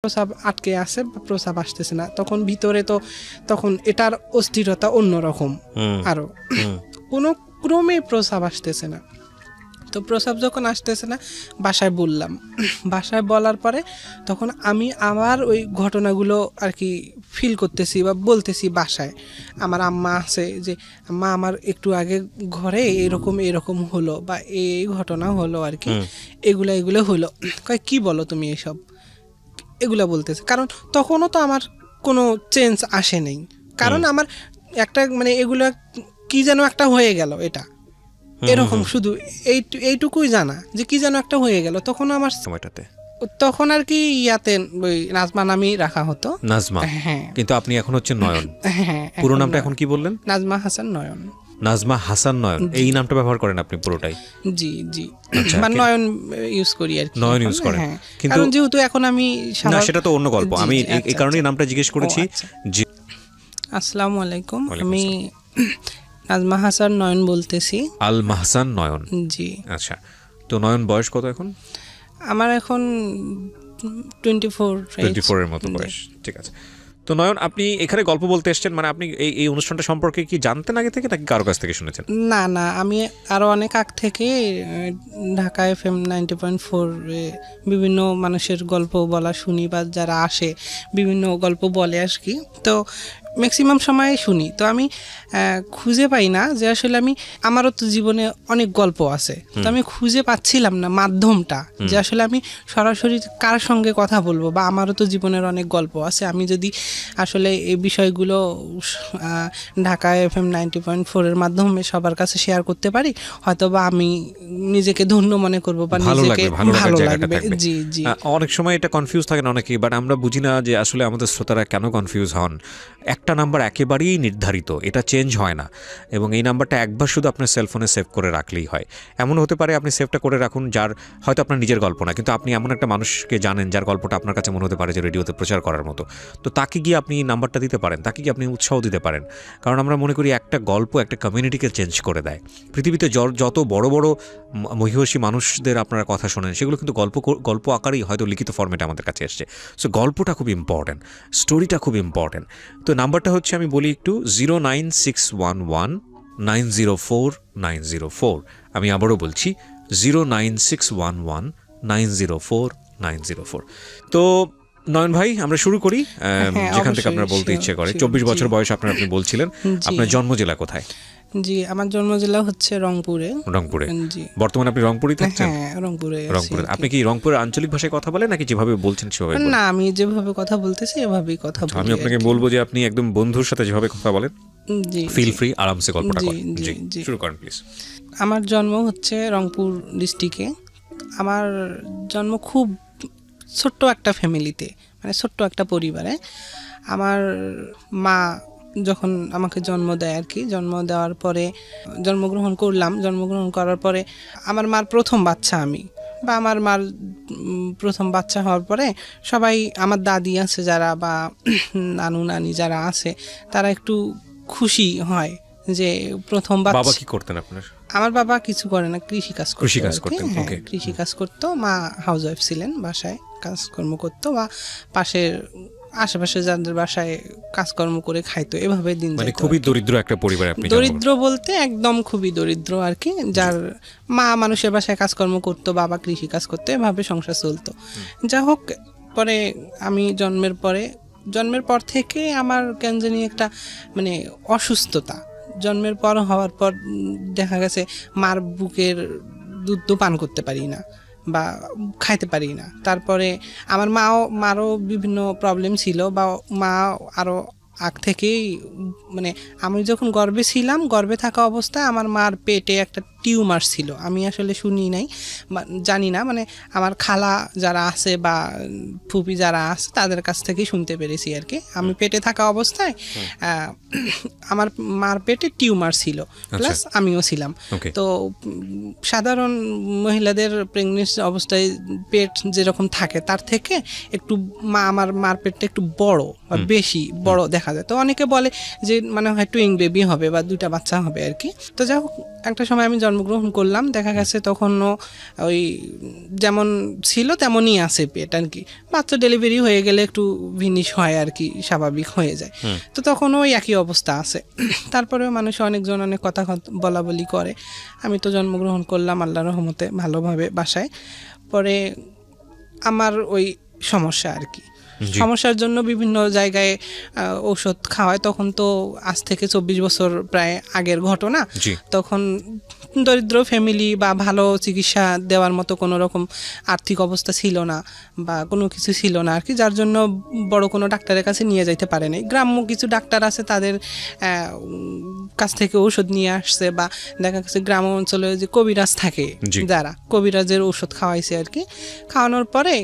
প্রস্রাব আটকে আছে বা প্রস্রাব আসতেছে না, তখন ভিতরে তো তখন এটার অস্থিরতা অন্যরকম, আরো কোনো ক্রমে প্রস্রাব আসতেছে না। তো প্রস্রাব যখন আসতেছে না বাসায় বললাম, বাসায় বলার পরে তখন আমি আমার ওই ঘটনাগুলো আর কি ফিল করতেছি বা বলতেছি বাসায়। আমার আম্মা আছে যে মা আমার একটু আগে ঘরে এরকম এরকম হলো বা এই ঘটনা হলো আর কি, এগুলো হলো। কয় কি বলো তুমি এসব, এগুলা বলতেছে। কারণ তখনও তো আমার কোনো চেঞ্জ আসে নেই, কারণ আমার একটা মানে এগুলো কি যেন একটা হয়ে গেল, এটা এরকম শুধু এইটুকুই জানা যে কি যেন একটা হয়ে গেল। তখন আমার সময়টাতে তখন আর কি ইয়াতে ওই নাজমা নামই রাখা হতো। নাজমা, হ্যাঁ, কিন্তু আপনি এখন হচ্ছেন নয়ন। হ্যাঁ, পুরো নামটা এখন কি বললেন? নাজমা হাসান নয়ন। নাজমা হাসান নয়ন, এই নামটা ব্যবহার করেন আপনি পুরোটাই? জি জি, মানে নয়ন ইউজ করি আর কি, নয়ন ইউজ করেন। কিন্তু কারণ যেহেতু এখন আমি না, সেটা তো অন্য গল্প। আমি এই কারণেই নামটা জিজ্ঞেস করেছি। জি, আসসালামু আলাইকুম, আমি নাজমা হাসান নয়ন বলতেছি। আল মাহসান নয়ন, জি। আচ্ছা, তো নয়ন বয়স কত এখন? আমার এখন 24 এর মতো বয়স। ঠিক আছে। তো নয়ন, আপনি এখানে গল্প বলতে এসেছেন, মানে আপনি এই অনুষ্ঠানটা সম্পর্কে কি জানতেন আগে থেকে নাকি কারো কাছ থেকে শুনেছেন? না না, আমি আরো অনেক আগ থেকে ঢাকা FM 90.4 বিভিন্ন মানুষের গল্প বলা শুনি, বা যারা আসে বিভিন্ন গল্প বলে আর কি। তো ম্যাক্সিমাম সময় শুনি, তো আমি খুঁজে পাই না যে আসলে আমারও তো জীবনে অনেক গল্প আছে, তো আমি খুঁজে পাচ্ছিলাম না মাধ্যমটা যে আসলে আমি সরাসরি কার সঙ্গে কথা বলবো, বা আমারও তো জীবনের অনেক গল্প আছে। আমি যদি আসলে এই বিষয়গুলো ঢাকা FM 90.4 এর মাধ্যমে সবার কাছে শেয়ার করতে পারি, হয়তো বা আমি নিজেকে ধন্য মনে করবো বা নিজেকে ভালো লাগবে। জি জি। অনেক সময় এটা কনফিউজ থাকেন অনেকেই, বাট আমরা বুঝি না যে আসলে আমাদের শ্রোতারা কেন কনফিউজ হন। একটা নাম্বার একেবারেই নির্ধারিত, এটা চেঞ্জ হয় না, এবং এই নাম্বারটা একবার শুধু আপনার সেলফোনে সেভ করে রাখলেই হয়। এমন হতে পারে আপনি সেভটা করে রাখুন, যার হয়তো আপনার নিজের গল্প না, কিন্তু আপনি এমন একটা মানুষকে জানেন যার গল্পটা আপনার কাছে মনে হতে পারে যে রেডিওতে প্রচার করার মতো। তো তাকে গিয়ে আপনি নাম্বারটা দিতে পারেন, তাকে গিয়ে আপনি উৎসাহ দিতে পারেন। কারণ আমরা মনে করি একটা গল্প একটা কমিউনিটিকে চেঞ্জ করে দেয়। পৃথিবীতে যত বড় বড় মহিষী মানুষদের আপনারা কথা শোনেন, সেগুলো কিন্তু গল্প আকারেই হয়তো লিখিত ফর্মেটে আমাদের কাছে এসছে। সো গল্পটা খুব ইম্পর্টেন্ট, স্টোরিটা খুব ইম্পর্টেন্ট। তো নাম্বারটা হচ্ছে, আমি বলি একটু, 09611904904। আমি আবারও বলছি 09611904904। তো নয়ন ভাই, আমরা শুরু করি যেখান থেকে আপনার বলতে ইচ্ছে করে। 24 বছর বয়স আপনার, আপনি বলছিলেন। আপনার জন্ম জেলা কোথায়? জি, আমার জন্ম জেলা হচ্ছে রংপুরে। রংপুরে? জি। বর্তমানে আপনি রংপুরেই থাকছেন? হ্যাঁ, রংপুরে। আপনি কি রংপুরের আঞ্চলিক ভাষায় কথা বলেন নাকি যেভাবে বলছেন সেভাবে? না, আমি যেভাবে কথা বলতেছি এভাবেই কথা বলি। আমি আপনাকে বলবো যে আপনি একদম বন্ধুর সাথে যেভাবে কথা বলেন, জি, ফিল ফ্রি, আরামসে গল্পটা করেন। জি, শুরু করেন প্লিজ। আমার জন্ম হচ্ছে রংপুর ডিস্ট্রিক্টে। আমার জন্ম খুব ছোট্ট একটা ফ্যামিলিতে, মানে ছোট্ট একটা পরিবারে। আমার মা যখন আমাকে জন্ম দেয় আর কি, জন্ম দেওয়ার পরে জন্মগ্রহণ করলাম। জন্মগ্রহণ করার পরে আমার মার প্রথম বাচ্চা আমি, বা আমার মার প্রথম বাচ্চা হওয়ার পরে সবাই, আমার দাদি আছে যারা বা নানু নানি যারা আছে, তারা একটু খুশি হয় যে প্রথম বাচ্চা। বাবা কি করতেন আপনার? আমার বাবা কিছু করে না, কৃষি কাজ করতেন। কৃষি কাজ করতো। মা হাউস ওয়াইফ ছিলেন, বাসায় কাজকর্ম করতো, বা পাশের আশেপাশে যাদের বাসায় কাজকর্ম করে খাইতো, এভাবে দিন যেত। মানে খুবই দরিদ্র একটা পরিবার। আপনি দরিদ্র বলতে একদম খুবই দরিদ্র আর কি, যার মা মানুষের বাসায় কাজকর্ম করতো, বাবা কৃষি কাজ করতো, এভাবে সংসার চলতো। যা হোক, পরে আমি জন্মের পর থেকে আমার কেন জানি একটা মানে অসুস্থতা, জন্মের পর হওয়ার পর দেখা গেছে মার বুকের দুধ তো পান করতে পারি না বা খাইতে পারি না। তারপরে আমার মারও বিভিন্ন প্রবলেম ছিল, বা মা আরও আগ থেকেই, মানে আমি যখন গর্ভে ছিলাম, গর্ভে থাকা অবস্থায় আমার মার পেটে একটা টিউমার ছিল। আমি আসলে শুনি নাই, জানি না, মানে আমার খালা যারা আছে বা ফুপি যারা আছে তাদের কাছ থেকেই শুনতে পেরেছি আর কি। আমি পেটে থাকা অবস্থায় আমার মার পেটে টিউমার ছিল, প্লাস আমিও ছিলাম। তো সাধারণ মহিলাদের প্রেগনেন্সি অবস্থায় পেট যেরকম থাকে তার থেকে একটু আমার মার পেটটা একটু বড় বা বেশি বড় দেখা যায়। তো অনেকে বলে যে মানে হয় টুইং বেবি হবে বা দুইটা বাচ্চা হবে আর কি। তো যাই হোক, একটা সময় আমি জন্মগ্রহণ করলাম, দেখা গেছে তখনও ওই যেমন ছিল তেমনই আছে পেট আর কি। বাচ্চা ডেলিভারি হয়ে গেলে একটু ভিনিশ হয় আর কি, স্বাভাবিক হয়ে যায়। তো তখন ওই একই অবস্থা আছে। তারপরেও মানুষ অনেকজন অনেক কথা বলা বলি করে। আমি তো জন্মগ্রহণ করলাম আল্লাহর রহমতে ভালোভাবে বাসায়। পরে আমার ওই সমস্যা আর কি, সমস্যার জন্য বিভিন্ন জায়গায় ঔষধ খাওয়ায়। তখন তো আজ থেকে 24 বছর প্রায় আগের ঘটনা। তখন দরিদ্র ফ্যামিলি বা ভালো চিকিৎসা দেওয়ার মতো কোনো রকম আর্থিক অবস্থা ছিল না বা কোনো কিছু ছিল না আর কি, যার জন্য বড় কোনো ডাক্তারের কাছে নিয়ে যাইতে পারে নাই। গ্রাম্য কিছু ডাক্তার আছে, তাদের কাছ থেকে ঔষধ নিয়ে আসছে, বা দেখা গেছে গ্রাম অঞ্চলে যে কবিরাজ থাকে যারা, কবিরাজের ঔষধ খাওয়াইছে আর কি। খাওয়ানোর পরে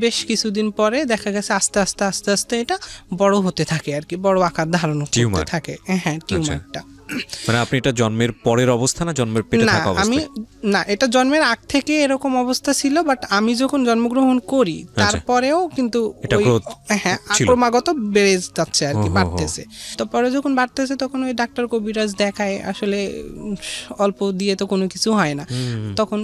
বেশ কিছুদিন পরে দেখা গেছে আস্তে আস্তে আস্তে আস্তে এটা বড় হতে থাকে আর কি, বড় আকার ধারণ করতে থাকে। হ্যাঁ, টিউমারটা। মানে আপনি এটা জন্মের পরের অবস্থা না জন্মের পেটে থাকা অবস্থা? আমি না, এটা জন্মের আগ থেকে এরকম অবস্থা ছিল, বাট আমি যখন জন্মগ্রহণ করি তারপরেও কিন্তু হ্যাঁ ক্রমাগত বেড়ে যাচ্ছে আর কি, বাড়তেছে। তো পরে যখন বাড়তেছে তখন ওই ডাক্তার কবিরাজ দেখায়, আসলে অল্প দিয়ে তো কোনো কিছু হয় না। তখন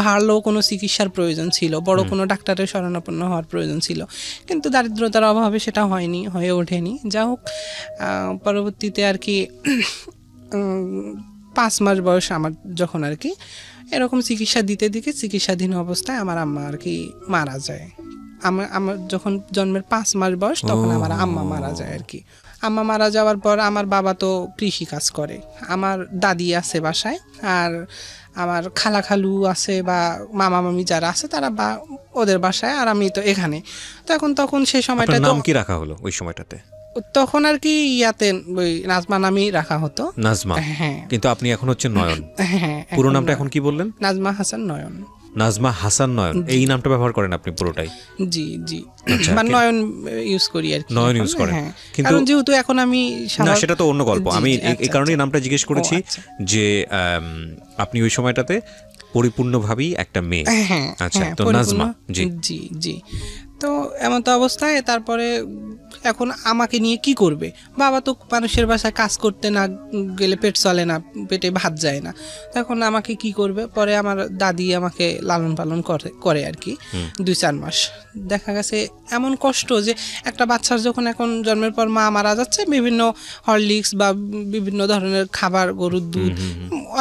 ভালো কোনো চিকিৎসার প্রয়োজন ছিল, বড় কোনো ডাক্তারের শরণাপন্ন হওয়ার প্রয়োজন ছিল, কিন্তু দারিদ্রতার অভাবে সেটা হয়নি, হয়ে ওঠেনি। যা হোক, পরবর্তীতে আর কি 5 মাস বয়স আমার যখন আর কি, এরকম চিকিৎসা দিতে দিতে চিকিৎসাধীন অবস্থায় আমার আম্মা আর কি মারা যায়। আমার যখন জন্মের 5 মাস বয়স তখন আমার আম্মা মারা যায় আর কি। আম্মা মারা যাওয়ার পর আমার বাবা তো কৃষি কাজ করে, আমার দাদি আছে বাসায়, আর আমার খালা খালু আছে বা মামা মামি যারা আছে তারা বা ওদের বাসায়, আর আমি তো এখানে। তখন সেই সময়টা নাম কি রাখা হলো ওই সময়টাতে? তখন আর কি ইয়াতে ওই নাজমা নামই রাখা হতো। নাজমা? হ্যাঁ। কিন্তু আপনি এখন হচ্ছে নয়ন। হ্যাঁ। পুরো নামটা এখন কি বললেন? নাজমা হাসান নয়ন। নাজমা হাসান নয়ন, এই নামটা ব্যবহার করেন আপনি পুরোটাই? জি জি, মানে নয়ন ইউজ করি আর কি। নয়ন ইউজ করেন, কিন্তু যেহেতু এখন আমি না, সেটা তো অন্য গল্প। আমি এই কারণেই নামটা জিজ্ঞেস করেছি যে আপনি ওই সময়টাতে পরিপূর্ণভাবেই একটা মেয়ে। আচ্ছা, তো নাজমা। জি জি জি। তো এমন তো অবস্থায় তারপরে এখন আমাকে নিয়ে কি করবে? বাবা তো মানুষের বাসায় কাজ করতে না গেলে পেট চলে না, পেটে ভাত যায় না। তখন আমাকে কি করবে? পরে আমার দাদি আমাকে লালন পালন করে আর কি 2-4 মাস। দেখা গেছে এমন কষ্ট যে একটা বাচ্চার যখন এখন জন্মের পর মা মারা যাচ্ছে, বিভিন্ন হরলিক্স বা বিভিন্ন ধরনের খাবার, গরুর দুধ,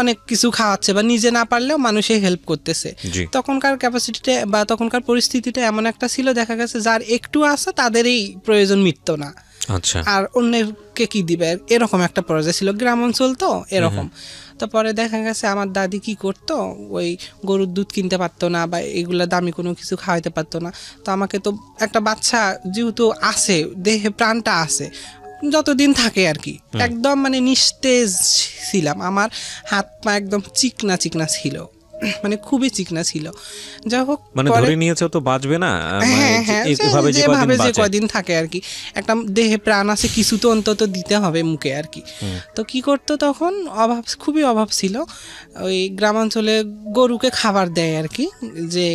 অনেক কিছু খাওয়াচ্ছে, বা নিজে না পারলেও মানুষে হেল্প করতেছে। তখনকার ক্যাপাসিটিটা বা তখনকার পরিস্থিতিটা এমন একটা ছিল, দেখা গেছে যার একটু আছে তাদেরই প্রয়োজন মিটতো না। আচ্ছা। আর অন্যকে কি দিবে, এরকম একটা পর্যায়ে ছিল, গ্রাম অঞ্চল তো এরকম। তো পরে দেখা গেছে আমার দাদি কি করতো, ওই গরুর দুধ কিনতে পারতো না বা এগুলা দামি কোনো কিছু খাওয়াইতে পারতো না। তো আমাকে তো একটা বাচ্চা যেহেতু আছে, দেহে প্রাণটা আছে, যতদিন থাকে আর কি, একদম মানে নিস্তেজ ছিলাম। আমার হাত পা একদম চিকনা চিকনা ছিল, মানে খুবই চিকনা ছিল। যাই হোক, মানে ধরে নিয়েছে তো বাঁচবে না, এভাবে যে কদিন থাকে আর কি, একটা দেহে প্রাণ আছে, কিছু তো অন্তত দিতে হবে মুখে আর কি। তো কি করতো তখন, খুবই অভাব ছিল। ওই গ্রামাঞ্চলে গরুকে খাবার দেয় আর কি, যে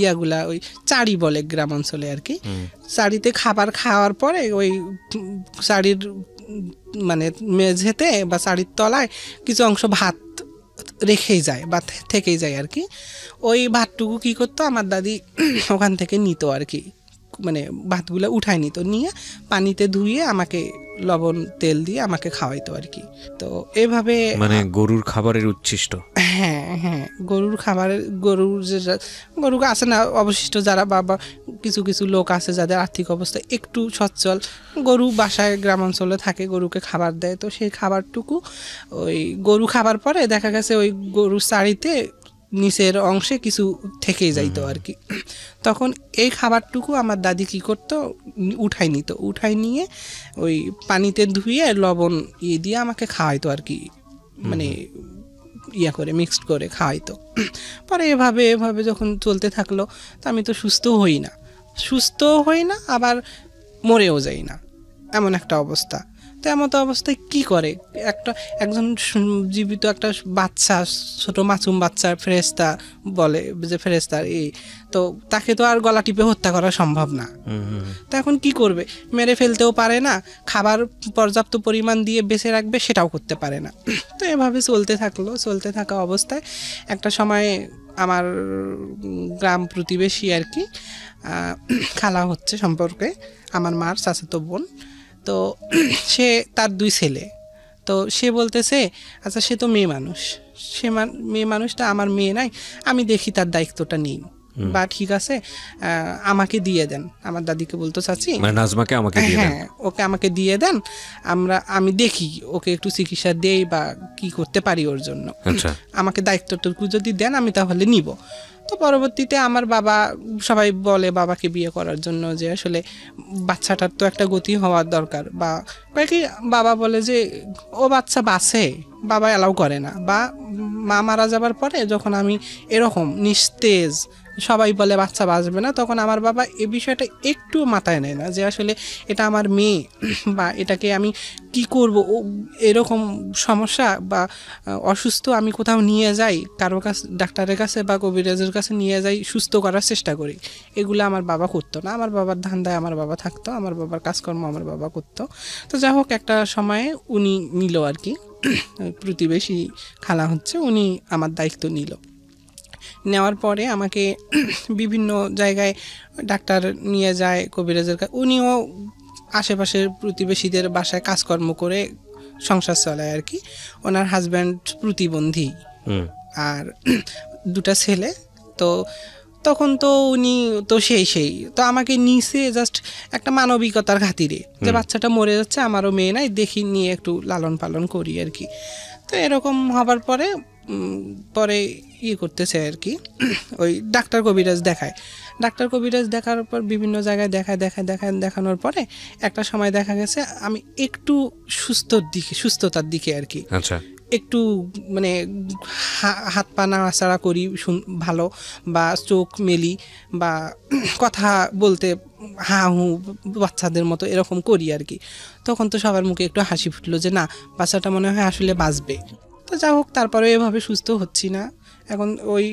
ইয়াগুলা ওই চাড়ি বলে গ্রামাঞ্চলে আর কি। চাড়িতে খাবার খাওয়ার পরে ওই চাড়ির মানে মেঝেতে বা চাড়ির তলায় কিছু অংশ ভাত রেখেই যায় বা থেকেই যায় আর কি। ওই ভাতটুকু কি করতো আমার দাদি ওখান থেকে নিত আর কি, মানে ভাতগুলো উঠায় নিত, নিয়ে পানিতে ধুয়ে আমাকে লবণ তেল দিয়ে আমাকে খাওয়াইতো আর কি। তো এইভাবে মানে গরুর খাবারের উচ্ছিষ্ট। হ্যাঁ হ্যাঁ, গরুর খাবারের, গরু আছে না অবশিষ্ট যারা, বা কিছু কিছু লোক আছে যাদের আর্থিক অবস্থা একটু সচ্ছল, গরু বাসায় গ্রাম অঞ্চলে থাকে, গরুকে খাবার দেয়। তো সেই খাবারটুকু ওই গরু খাবার পরে দেখা গেছে ওই গরুর চাড়িতে নিচের অংশে কিছু থেকেই যাইতো আর কি। তখন এই খাবারটুকু আমার দাদি কি করতো, উঠাই নিত, উঠাই নিয়ে ওই পানিতে ধুয়ে লবণ দিয়ে আমাকে খাওয়াইতো আর কি, মানে করে মিক্সড করে খাওয়াইতো। পরে এভাবে যখন চলতে থাকলো, তো আমি তো সুস্থ হই না, আবার মরেও যাই না, এমন একটা অবস্থা। তো এমতো অবস্থায় কি করে একজন জীবিত একটা বাচ্চা, ছোট মাসুম বাচ্চা, ফেরেশতা বলে যে ফেরেশতার এই, তো তাকে তো আর গলা টিপে হত্যা করা সম্ভব না। তো এখন কি করবে, মেরে ফেলতেও পারে না, খাবার পর্যাপ্ত পরিমাণ দিয়ে বেঁচে রাখবে সেটাও করতে পারে না। তো এভাবে চলতে থাকা অবস্থায় একটা সময় আমার গ্রাম প্রতিবেশী আর কি, খালা হচ্ছে সম্পর্কে আমার মার চাচাতো বোন, তো সে তার 2 ছেলে, তো সে বলতেছে আচ্ছা সে তো মেয়ে মানুষ, মেয়ে মানুষটা আমার মেয়ে নাই, আমি দেখি তার দায়িত্বটা নিই, বা ঠিক আছে আমাকে দিয়ে দেন, আমার দাদিকে বলতো চাচি মানে নাজমাকে আমাকে দিয়ে দেন, হ্যাঁ ওকে আমাকে দিয়ে দেন, আমি দেখি ওকে একটু চিকিৎসা দেই বা কি করতে পারি ওর জন্য, আচ্ছা আমাকে দায়িত্বটুকু যদি দেন আমি তাহলে নিব। তো পরবর্তীতে আমার বাবা, সবাই বলে বাবাকে বিয়ে করার জন্য যে আসলে বাচ্চাটার তো একটা গতি হওয়ার দরকার, বা কি বাবা বলে যে ও বাচ্চা বাঁচে, বাবা অ্যালাউ করে না, বা মা মারা যাবার পরে যখন আমি এরকম নিস্তেজ সবাই বলে বাচ্চা বাঁচবে না, তখন আমার বাবা এই বিষয়টা একটু মাথায় নেয় না যে আসলে এটা আমার মেয়ে, বা এটাকে আমি কি করব, এরকম সমস্যা বা অসুস্থ আমি কোথাও নিয়ে যাই, কারো কাছে ডাক্তারের কাছে বা কবিরাজের কাছে নিয়ে যাই, সুস্থ করার চেষ্টা করি, এগুলো আমার বাবা করতো না। আমার বাবার ধান্দায় আমার বাবা থাকতো, আমার বাবার কাজকর্ম আমার বাবা করতো। তো যাই হোক একটা সময়ে উনি নিল আর কি, প্রতিবেশী খালা হচ্ছে, উনি আমার দায়িত্ব নিল। নেওয়ার পরে আমাকে বিভিন্ন জায়গায় ডাক্তার নিয়ে যায়, কবিরাজের কাছে, উনিও আশেপাশের প্রতিবেশীদের বাসায় কাজকর্ম করে সংসার চালায় আর কি। ওনার হাজব্যান্ড প্রতিবন্ধী আর 2টা ছেলে, তো তখন তো উনি তো সেই তো আমাকে নিচে জাস্ট একটা মানবিকতার খাতিরে যে বাচ্চাটা মরে যাচ্ছে, আমারও মেয়ে নাই, দেখি নিয়ে একটু লালন পালন করি আর কি। তো এরকম হবার পরে পরে করতেছে আর কি, ওই ডাক্তার কবিরাজ দেখার পর বিভিন্ন জায়গায় দেখানোর পরে একটা সময় দেখা গেছে আমি একটু সুস্থতার দিকে আর কি, আচ্ছা একটু মানে হাত পা নাড়াচাড়া করি ভালো, বা চোখ মেলি, বা কথা বলতে হা হু বাচ্চাদের মতো এরকম করি আর কি। তখন তো সবার মুখে একটু হাসি ফুটলো যে না বাচ্চাটা মনে হয় আসলে বাঁচবে। তো যা হোক তারপরে এভাবে সুস্থ হচ্ছি না, এখন ওই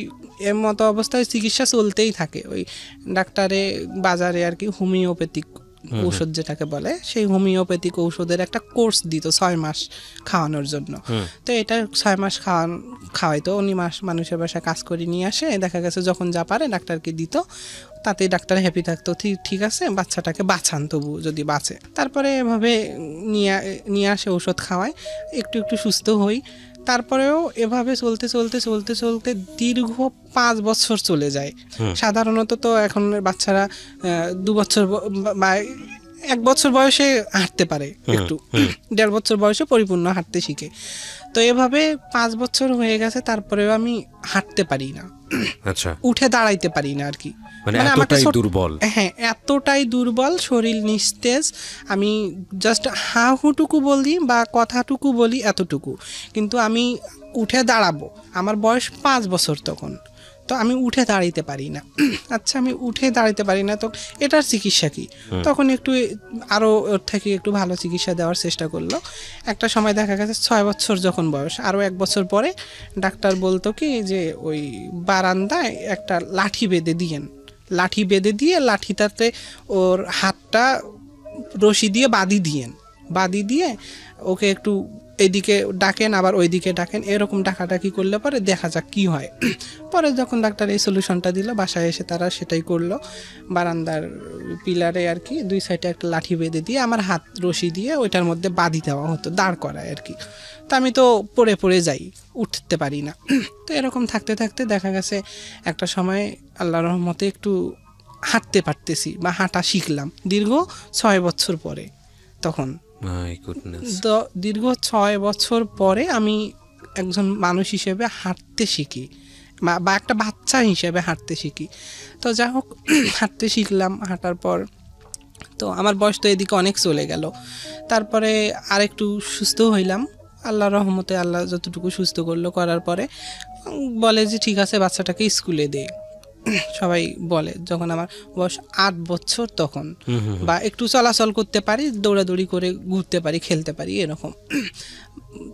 এর মতো অবস্থায় চিকিৎসা চলতেই থাকে। ওই ডাক্তারে বাজারে আর কি হোমিওপ্যাথিক ঔষধ যেটাকে বলে, সেই হোমিওপ্যাথিক ঔষধের একটা কোর্স দিত 6 মাস খাওয়ানোর জন্য। তো এটা 6 মাস খাওয়াইতো, উনি মানুষের বাসায় কাজ করে নিয়ে আসে, দেখা গেছে যখন যা পারে ডাক্তারকে দিত, তাতেই ডাক্তার হ্যাপি থাকতো, ঠিক আছে বাচ্চাটাকে বাঁচান তবু যদি বাঁচে। তারপরে এভাবে নিয়ে আসে, ঔষধ খাওয়ায়, একটু সুস্থ হই। তারপরেও এভাবে চলতে দীর্ঘ 5 বছর চলে যায়। সাধারণত তো এখন বাচ্চারা 2 বছর বা 1 বছর বয়সে হাঁটতে পারে, একটু 1.5 বছর বয়সে পরিপূর্ণ হাঁটতে শিখে। তো এভাবে 5 বছর হয়ে গেছে, তারপরেও আমি হাঁটতে পারি না, আচ্ছা উঠে দাঁড়াইতে পারি না আর কি। মানে এতটাই দুর্বল, হ্যাঁ এতটাই দুর্বল, শরীর নিস্তেজ, আমি জাস্ট হাঁটুকু বলি বা কথাটুকু বলি এতটুকু, কিন্তু আমি উঠে দাঁড়াবো, আমার বয়স 5 বছর তখন, তো আমি উঠে দাঁড়াইতে পারি না। আচ্ছা আমি উঠে দাঁড়াইতে পারি না, তো এটার চিকিৎসা কি? তখন একটু আরও ওর থেকে একটু ভালো চিকিৎসা দেওয়ার চেষ্টা করলো। একটা সময় দেখা গেছে 6 বছর যখন বয়স, আরও 1 বছর পরে ডাক্তার বলতো কি যে ওই বারান্দায় একটা লাঠি বেঁধে দিয়ে লাঠিটাতে ওর হাতটা রশি দিয়ে বাঁধি দিয়ে ওকে একটু এইদিকে ডাকেন আবার ওইদিকে ডাকেন, এরকম ডাকাডাকি করলে পরে দেখা যাক কি হয়। পরে যখন ডাক্তার এই সলিউশনটা দিল, বাসায় এসে তারা সেটাই করলো। বারান্দার পিলারে আর কি 2 সাইডে একটা লাঠি বেঁধে দিয়ে আমার হাত রশি দিয়ে ওইটার মধ্যে বাঁধি দেওয়া হতো, দাঁড় করায় আর কি। তো আমি তো পড়ে যাই, উঠতে পারি না। তো এরকম থাকতে দেখা গেছে একটা সময় আল্লাহর রহমতে একটু হাঁটতে পারতেছি বা হাঁটা শিখলাম দীর্ঘ 6 বছর পরে। তখন তো দীর্ঘ 6 বছর পরে আমি একজন মানুষ হিসেবে হাঁটতে শিখি, বা একটা বাচ্চা হিসেবে হাঁটতে শিখি। তো যাই হোক হাঁটতে শিখলাম, হাঁটার পর তো আমার বয়স তো এদিকে অনেক চলে গেল। তারপরে আরেকটু সুস্থ হইলাম আল্লাহর রহমতে, আল্লাহ যতটুকু সুস্থ করার পরে বলে যে ঠিক আছে বাচ্চাটাকে স্কুলে দে। সবাই বলে, যখন আমার বয়স 8 বছর তখন, বা একটু চলাচল করতে পারি, দৌড়াদৌড়ি করে ঘুরতে পারি, খেলতে পারি এরকম।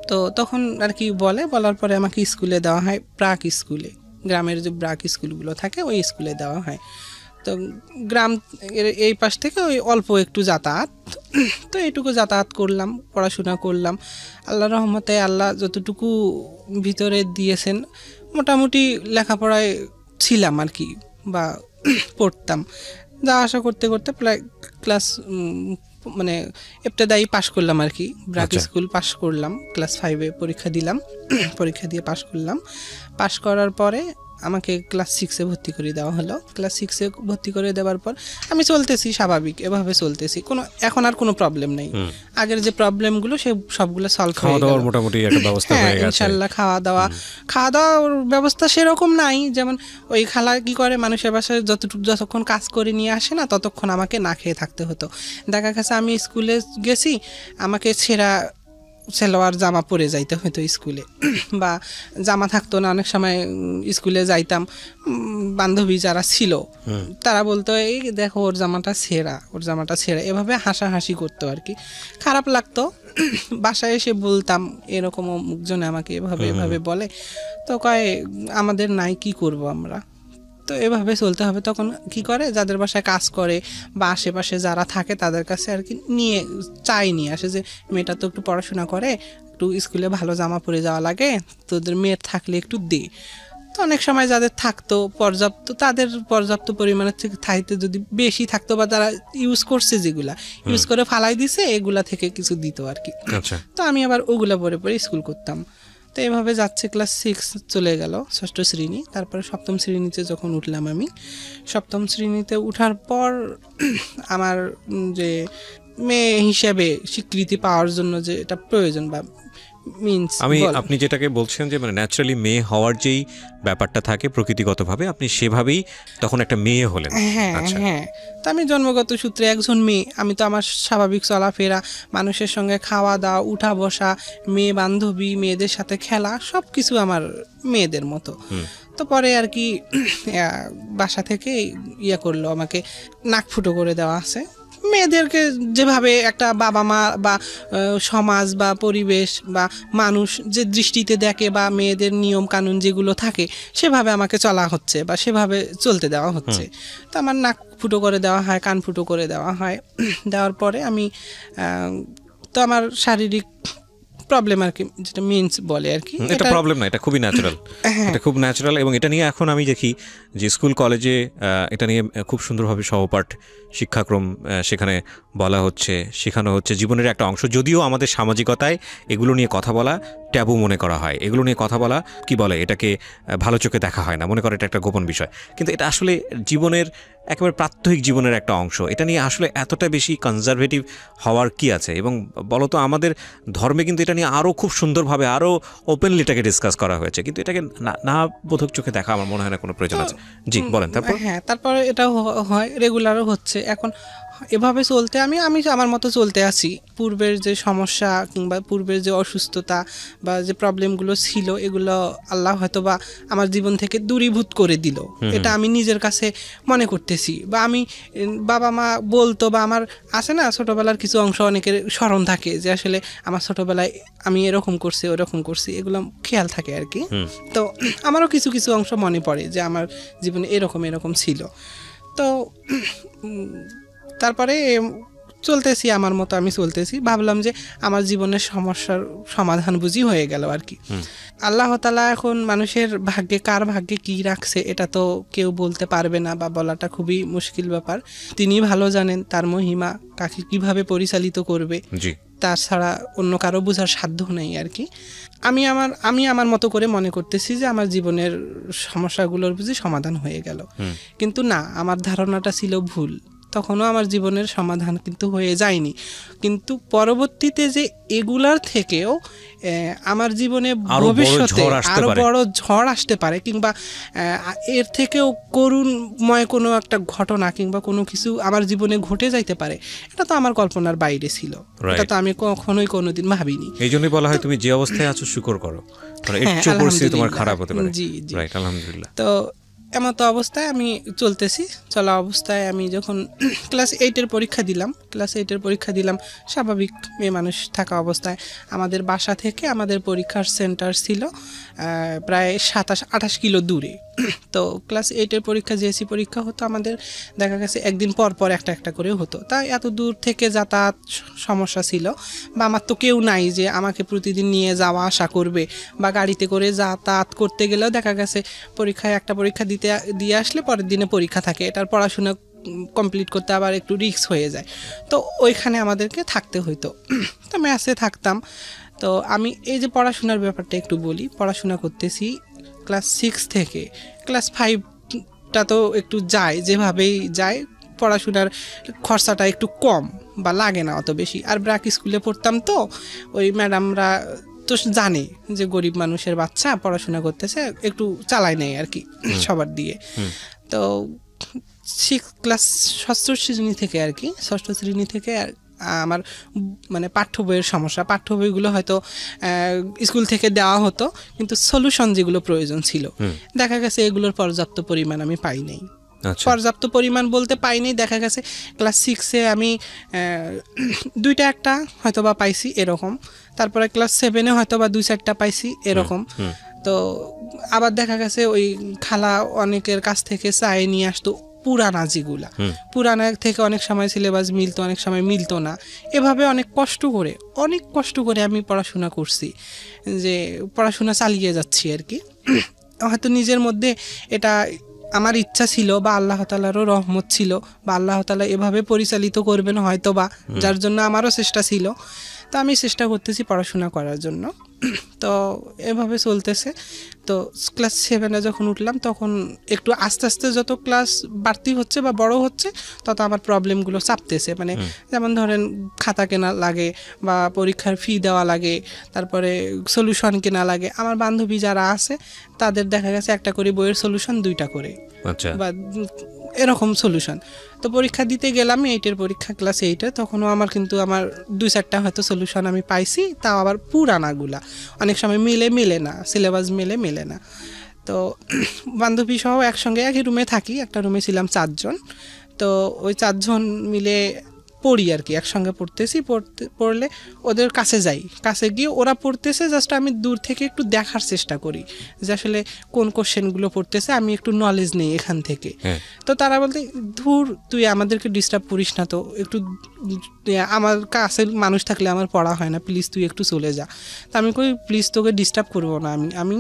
তো তখন আর কি বলার পরে আমাকে স্কুলে দেওয়া হয়, প্রাক স্কুলে, গ্রামের যে ব্রাক স্কুলগুলো থাকে ওই স্কুলে দেওয়া হয়। তো গ্রাম এই পাশ থেকে ওই অল্প একটু যাতায়াত, তো এইটুকু যাতায়াত করলাম, পড়াশোনা করলাম। আল্লাহ রহমতে আল্লাহ যতটুকু ভিতরে দিয়েছেন মোটামুটি লেখাপড়ায় ছিলাম আর কি, বা পড়তাম। যা আশা করতে করতে প্রায় ক্লাস মানে ইবতেদায়ী পাশ করলাম আর কি, ব্রাক স্কুল পাশ করলাম, ক্লাস 5-এ পরীক্ষা দিলাম, পরীক্ষা দিয়ে পাশ করলাম। পাশ করার পরে আমাকে ক্লাস 6-এ ভর্তি করে দেওয়া হলো। ক্লাস 6-এ ভর্তি করে দেওয়ার পর আমি চলতেছি স্বাভাবিক, এভাবে চলতেছি, এখন আর কোনো প্রবলেম নেই। আগের যে প্রবলেমগুলো সে সবগুলো সলভ হয়ে গেল, মোটামুটি একটা ব্যবস্থা হয়ে গেছে ইনশাআল্লাহ। খাওয়া দাওয়ার ব্যবস্থা সেরকম নাই, যেমন ওই খালা কি করে মানুষের বাসায় যতক্ষণ কাজ করে নিয়ে আসে না ততক্ষণ আমাকে না খেয়ে থাকতে হতো। দেখা গেছে আমি স্কুলে গেছি, আমাকে ছেঁড়া সেলোয়ার জামা পরে যাইতে হতো স্কুলে, বা জামা থাকতো না অনেক সময়। স্কুলে যাইতাম, বান্ধবী যারা ছিল তারা বলতো এই দেখো ওর জামাটা ছেঁড়া, এভাবে হাসাহাসি করতো আর কি, খারাপ লাগতো। বাসায় এসে বলতাম এরকম অমুকজনে আমাকে এভাবে বলে, তো কয় আমাদের নাই, কি করব আমরা, তো এভাবে চলতে হবে। তখন কি করে, যাদের বাসায় কাজ করে বা আশেপাশে যারা থাকে তাদের কাছে আর কি নিয়ে আসে যে মেয়েটা তো একটু পড়াশোনা করে, একটু স্কুলে ভালো জামা পরে যাওয়া লাগে, তোদের মেয়ের থাকলে একটু দে। তো অনেক সময় যাদের থাকতো তাদের পর্যাপ্ত পরিমাণের থেকে থাইতে যদি বেশি থাকতো, বা তারা ইউজ করছে যেগুলা ইউজ করে ফালাই দিছে, এগুলা থেকে কিছু দিত আর কি। তো আমি আবার ওগুলা পরে স্কুল করতাম। তো এভাবে যাচ্ছে, ক্লাস 6 চলে গেল, 6ষ্ঠ শ্রেণী। তারপরে 7ম শ্রেণীতে যখন উঠলাম আমি, 7ম শ্রেণীতে উঠার পর আমার যে মেয়ে হিসেবে স্বীকৃতি পাওয়ার জন্য যে এটা প্রয়োজন বা মিন্স, আপনি যেটাকে বলছেন যে মানে ন্যাচারালি মেয়ে হওয়ার যেই ব্যাপারটা থাকে প্রকৃতিগতভাবে, আপনি সেভাবেই তখন একটা মেয়ে হলেন। হ্যাঁ, তো আমি জন্মগত সূত্রে একজন মেয়ে, আমি তো আমার স্বাভাবিক চলাফেরা, মানুষের সঙ্গে খাওয়া দাওয়া, উঠা বসা, মেয়ে বান্ধবী, মেয়েদের সাথে খেলা, সব কিছু আমার মেয়েদের মতো। তো পরে আর কি বাসা থেকে করলো, আমাকে নাক ফুটো করে দেওয়া আছে। মেয়েদেরকে যেভাবে একটা বাবা মা বা সমাজ বা পরিবেশ বা মানুষ যে দৃষ্টিতে দেখে, বা মেয়েদের নিয়ম কানুন যেগুলো থাকে সেভাবে আমাকে চলা হচ্ছে বা সেভাবে চলতে দেওয়া হচ্ছে। তো আমার নাক ফুটো করে দেওয়া হয়, কান ফুটো করে দেওয়া হয়। দেওয়ার পরে আমি তো আমার শারীরিক প্রবলেম আর কি, যেটা মিন্স বলে আর কি, এটা প্রবলেম না, এটা খুবই ন্যাচারাল, এটা খুব ন্যাচারাল। এবং এটা নিয়ে এখন আমি দেখি যে স্কুল কলেজে এটা নিয়ে খুব সুন্দরভাবে সহপাঠ শিক্ষাক্রম সেখানে বলা হচ্ছে, শেখানো হচ্ছে, জীবনের একটা অংশ। যদিও আমাদের সামাজিকতায় এগুলো নিয়ে কথা বলা ট্যাবু মনে করা হয়, এগুলো নিয়ে কথা বলা কি বলে, এটাকে ভালো চোখে দেখা হয় না, মনে করে এটা একটা গোপন বিষয়। কিন্তু এটা আসলে জীবনের একেবারে প্রাত্যহিক জীবনের একটা অংশ। এটা নিয়ে আসলে এতটা বেশি কনজারভেটিভ হওয়ার কি আছে? এবং বলতো আমাদের ধর্মে কিন্তু এটা নিয়ে আরও খুব সুন্দরভাবে, আরও ওপেনলি এটাকে ডিসকাস করা হয়েছে, কিন্তু এটাকে না বোধক চোখে দেখা আমার মনে হয় না কোনো প্রয়োজন আছে। জি বলেন। তারপরে এটাও হয়, রেগুলারও হচ্ছে। এখন এভাবে চলতে আমি আমার মতো চলতে আছি। পূর্বের যে সমস্যা কিংবা পূর্বের যে অসুস্থতা বা যে প্রবলেমগুলো ছিল, এগুলো আল্লাহ হয়তো বা আমার জীবন থেকে দূরীভূত করে দিল, এটা আমি নিজের কাছে মনে করতেছি। বা আমি বাবা মা বলতো, বা আমার আছে না ছোটোবেলার কিছু অংশ অনেকের স্মরণ থাকে যে আসলে আমার ছোটোবেলায় আমি এরকম করছি ওরকম করছি, এগুলো খেয়াল থাকে আর কি। তো আমারও কিছু কিছু অংশ মনে পড়ে যে আমার জীবনে এরকম ছিল। তো তারপরে চলতেছি আমার মতো, আমি চলতেছি, ভাবলাম যে আমার জীবনের সমস্যার সমাধান বুঝি হয়ে গেল আর কি। আল্লাহ তাআলা এখন মানুষের ভাগ্যে, কার ভাগ্যে কি রাখছে এটা তো কেউ বলতে পারবে না, বা বলাটা খুবই মুশকিল ব্যাপার। তিনি ভালো জানেন তার মহিমা কাকে কিভাবে পরিচালিত করবে, তাছাড়া অন্য কারো বোঝার সাধ্য নেই আর কি। আমি আমার মতো করে মনে করতেছি যে আমার জীবনের সমস্যাগুলোর বুঝি সমাধান হয়ে গেল, কিন্তু না, আমার ধারণাটা ছিল ভুল। তখনও আমার জীবনের সমাধান কিন্তু হয়ে যায়নি, কিন্তু পরবর্তীতে যে এগুলার থেকেও আমার জীবনে ভবিষ্যতে আরো বড় ঝড় আসতে পারে, কিংবা এর থেকেও করুণময় কোনো একটা ঘটনা কিংবা কোনো কিছু আমার জীবনে ঘটে যাইতে পারে, এটা তো আমার কল্পনার বাইরে ছিল, এটা তো আমি কখনোই কোনোদিন ভাবিনি। এই জন্যই বলা হয় তুমি যে অবস্থায় আছো শুকর করো, মানে একটু পরিস্থিতি তোমার খারাপ হতে পারে। জি জি, রাইট, আলহামদুলিল্লাহ। তো এমতো অবস্থায় আমি চলা অবস্থায় আমি যখন ক্লাস 8-এর পরীক্ষা দিলাম স্বাভাবিক মেয়ে মানুষ থাকা অবস্থায় আমাদের বাসা থেকে আমাদের পরীক্ষার সেন্টার ছিল প্রায় 27-28 কিলো দূরে। তো ক্লাস 8-এর পরীক্ষা জেএসসি পরীক্ষা হতো আমাদের, দেখা গেছে একদিন পর পর একটা করে হতো, তাই এত দূর থেকে যাতায়াত সমস্যা ছিল, বা আমার তো কেউ নাই যে আমাকে প্রতিদিন নিয়ে যাওয়া আসা করবে, বা গাড়িতে করে যাতায়াত করতে গেলেও দেখা গেছে একটা পরীক্ষা দিয়ে আসলে পরের দিনে পরীক্ষা থাকে, এটার পড়াশোনা কমপ্লিট করতে আবার একটু রিস্ক হয়ে যায়। তো ওইখানে আমাদেরকে থাকতে হইতো। তো মেসে থাকতাম। তো আমি এই যে পড়াশোনার ব্যাপারটা একটু বলি, পড়াশোনা করতেছি ক্লাস 6 থেকে ক্লাস 5টা তো একটু যেভাবেই যায়, পড়াশোনার খরচাটা একটু কম বা লাগে না অত বেশি। আর ব্র্যাক স্কুলে পড়তাম, তো ওই ম্যাডামরা তো জানে যে গরিব মানুষের বাচ্চা পড়াশোনা করতেছে, একটু চালায় নেয় আর কি সবার দিয়ে। তো ক্লাস ষষ্ঠ শ্রেণী থেকে আমার মানে পাঠ্য বইয়ের সমস্যা, পাঠ্য বইগুলো হয়তো স্কুল থেকে দেওয়া হতো, কিন্তু সলিউশন যেগুলো প্রয়োজন ছিল দেখা গেছে এগুলোর পর্যাপ্ত পরিমাণ আমি পাই নাই। পর্যাপ্ত পরিমাণ বলতে পাইনি, দেখা গেছে ক্লাস 6-এ আমি 2টা একটা হয়তো বা পাইছি এরকম, তারপরে ক্লাস 7-এ হয়তো বা 2-4টা পাইছি এরকম। তো আবার দেখা গেছে ওই খালা অনেকের কাছ থেকে চাই নিয়ে আসতো পুরানা, যেগুলা পুরানা থেকে অনেক সময় সিলেবাস মিলতো, অনেক সময় মিলতো না। এভাবে অনেক কষ্ট করে আমি পড়াশোনা করছি, যে পড়াশোনা চালিয়ে যাচ্ছি আর কি। হয়তো নিজের মধ্যে এটা আমার ইচ্ছা ছিল, বা আল্লাহ তাআলারও রহমত ছিল, বা আল্লাহ তাআলা এভাবে পরিচালিত করবেন হয়তো বা, যার জন্য আমারও চেষ্টা ছিল। তো আমি চেষ্টা করতেছি পড়াশোনা করার জন্য। তো এভাবে চলতেছে। তো ক্লাস 7-এ যখন উঠলাম তখন একটু আস্তে আস্তে যত ক্লাস বাড়তি হচ্ছে বা বড় হচ্ছে তত আমার প্রবলেমগুলো চাপতেছে। মানে যেমন ধরেন খাতা কেনা লাগে, বা পরীক্ষার ফি দেওয়া লাগে, তারপরে সলিউশন কেনা লাগে। আমার বান্ধবী যারা আছে তাদের দেখা গেছে একটা করে বইয়ের সলিউশন 2টা করে, বা এরকম সলিউশন। তো পরীক্ষা দিতে গেলাম 8-এর পরীক্ষা, ক্লাস 8-এ, তখনও আমার 2-4টা হয়তো সলিউশন আমি পাইছি, তাও আবার পুরানাগুলা, অনেক সময় মেলে না, সিলেবাস মেলে না। তো বান্ধবী সহ একসঙ্গে একই রুমে থাকি, একটা রুমে ছিলাম 4 জন। তো ওই 4 জন মিলে পড়ি আর কি, একসঙ্গে পড়লে ওদের কাছে গিয়ে ওরা পড়তেছে, জাস্ট আমি দূর থেকে একটু দেখার চেষ্টা করি যে আসলে কোন কোশ্চেনগুলো পড়তেছে, আমি একটু নলেজ নেই এখান থেকে। তো তারা বলতে, ধুর তুই আমাদেরকে ডিস্টার্ব করিস না, তো একটু আমার কাছে মানুষ থাকলে আমার পড়া হয় না, প্লিজ তুই একটু চলে যা। তো আমি কই প্লিজ তোকে ডিস্টার্ব করবো না, আমি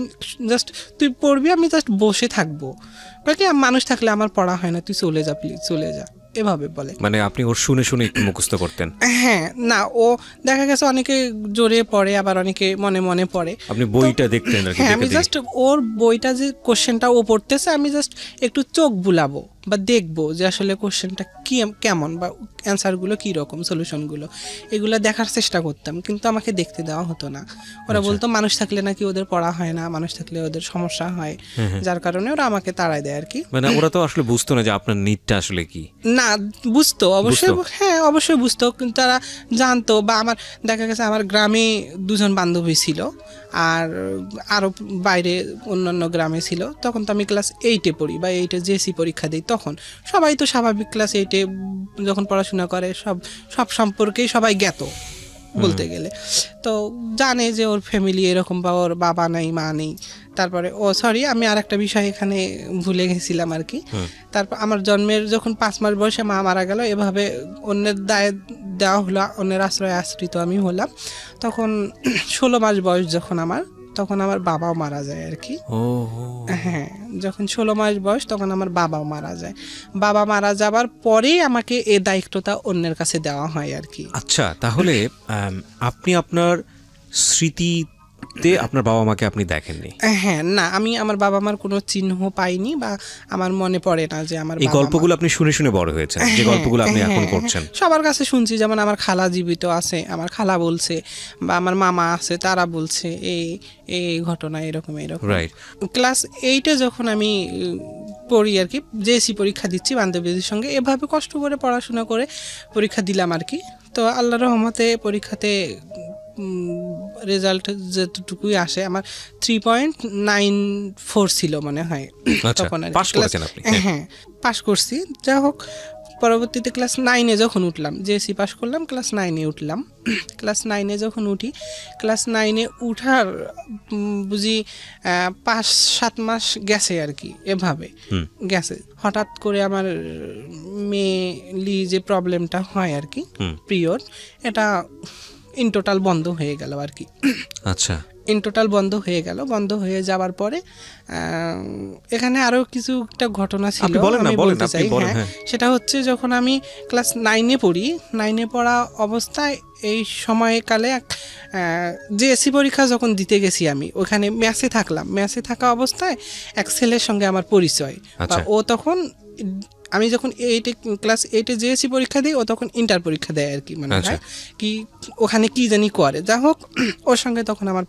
জাস্ট তুই পড়বি, আমি জাস্ট বসে থাকবো, কি মানুষ থাকলে আমার পড়া হয় না, তুই চলে যা, প্লিজ চলে যা, এভাবে বলে। মানে আপনি ওর শুনে একটু মুখস্থ করতেন? হ্যাঁ, না ও দেখা গেছে অনেকে জোরে পড়ে, আবার অনেকে মনে মনে পড়ে। আপনি বইটা দেখতেন? হ্যাঁ, আমি জাস্ট ওর বইটা যে কোশ্চেনটা ও পড়তেছে আমি জাস্ট একটু চোখ বুলাবো বা দেখবো যে আসলে কোশ্চেনটা কেমন, বা অ্যান্সারগুলো কীরকম, সলিউশনগুলো, এগুলো দেখার চেষ্টা করতাম, কিন্তু আমাকে দেখতে দেওয়া হতো না। ওরা বলতো মানুষ থাকলে নাকি ওদের পড়া হয় না, মানুষ থাকলে ওদের সমস্যা হয়, যার কারণে ওরা আমাকে তাড়ায় দেয় আর কি। মানে ওরা তো আসলে বুঝতো না যে আপনার নিডটা আসলে কি? না, বুঝতো অবশ্যই, হ্যাঁ অবশ্যই বুঝতো, কিন্তু তারা জানতো, বা আমার দেখা গেছে আমার গ্রামে 2 জন বান্ধবী ছিল, আর আরও বাইরে অন্যান্য গ্রামে ছিল। তখন তো আমি ক্লাস 8-এ পড়ি, বা 8-এ জেএসসি পরীক্ষা দিই, তখন সবাই তো স্বাভাবিক ক্লাস 8-এ যখন পড়াশোনা করে সব সম্পর্কেই সবাই জ্ঞাত বলতে গেলে। তো জানে যে ওর ফ্যামিলি এরকম, বা ওর বাবা নেই, মা নেই। তারপরে আমি আর একটা বিষয় এখানে ভুলে গেছিলাম আর কি। তারপর আমার জন্মের যখন 5 মাস বয়সে মা মারা গেল, এভাবে অন্যের দায়ে দেওয়া হলো, অন্যের আশ্রিত আমি হলাম। তখন 16 মাস বয়স তখন আমার বাবাও মারা যায় আর কি। হ্যাঁ, যখন 16 মাস বয়স তখন আমার বাবাও মারা যায়। বাবা মারা যাবার পরেই আমাকে এই দায়িত্বটা অন্যের কাছে দেওয়া হয় আর কি। আচ্ছা, তাহলে আপনি আপনার স্মৃতিতে আপনার বাবা মাকে আপনি দেখেননি? হ্যাঁ, না, আমি আমার বাবা মার কোনো চিহ্ন পাইনি, বা আমার মনে পড়ে না যে আমার এই গল্পগুলো আপনি শুনে বড় হয়েছেন, যে গল্পগুলো আপনি এখন করছেন। সবার কাছে শুনছি, যেমন আমার খালা জীবিত আছে, আমার খালা বলছে, বা আমার মামা আছে তারা বলছে এই ঘটনা এরকম। রাইট। ক্লাস 8-এ যখন আমি পড়ি আর কি, জেএসসি পরীক্ষা দিচ্ছি বান্ধবীদের সঙ্গে, এভাবে কষ্ট করে পড়াশোনা করে পরীক্ষা দিলাম আর কি। তো আল্লাহর রহমতে পরীক্ষাতে রেজাল্ট যেটুকুই আসে আমার 3.94 ছিল মনে হয় তখন আর পাস করেছেন আপনি? হ্যাঁ পাস করছি। যা হোক পরবর্তীতে ক্লাস 9-এ যখন উঠলাম, জেএসসি পাস করলাম, ক্লাস 9-এ উঠলাম। ক্লাস 9-এ যখন উঠি, ক্লাস 9-এ উঠার বুঝি 5-7 মাস গেছে আর কি, এভাবে গেছে। হঠাৎ করে আমার মেনলি যে প্রবলেমটা হয় আর কি, পিরিয়ড, এটা ইন টোটাল বন্ধ হয়ে গেল আর কি। আচ্ছা, ইন টোটাল বন্ধ হয়ে গেল। বন্ধ হয়ে যাওয়ার পরে এখানে আরও কিছু একটা ঘটনা ছিল আমি বলতে চাই। হ্যাঁ, সেটা হচ্ছে যখন আমি ক্লাস 9-এ পড়ি, 9-এ পড়া অবস্থায় এই সময়কালে জেএসসি পরীক্ষা যখন দিতে গেছি আমি ওখানে ম্যাসে থাকলাম। ম্যাসে থাকা অবস্থায় এক ছেলের সঙ্গে আমার পরিচয়। ও তখন, আমি যখন ক্লাস 8-এ জেএসসি পরীক্ষা দিই, ও তখন ইন্টার পরীক্ষা দেয় আর কি, মানে কি ওখানে কি জানি করে। যা হোক ওর সঙ্গে তখন আমার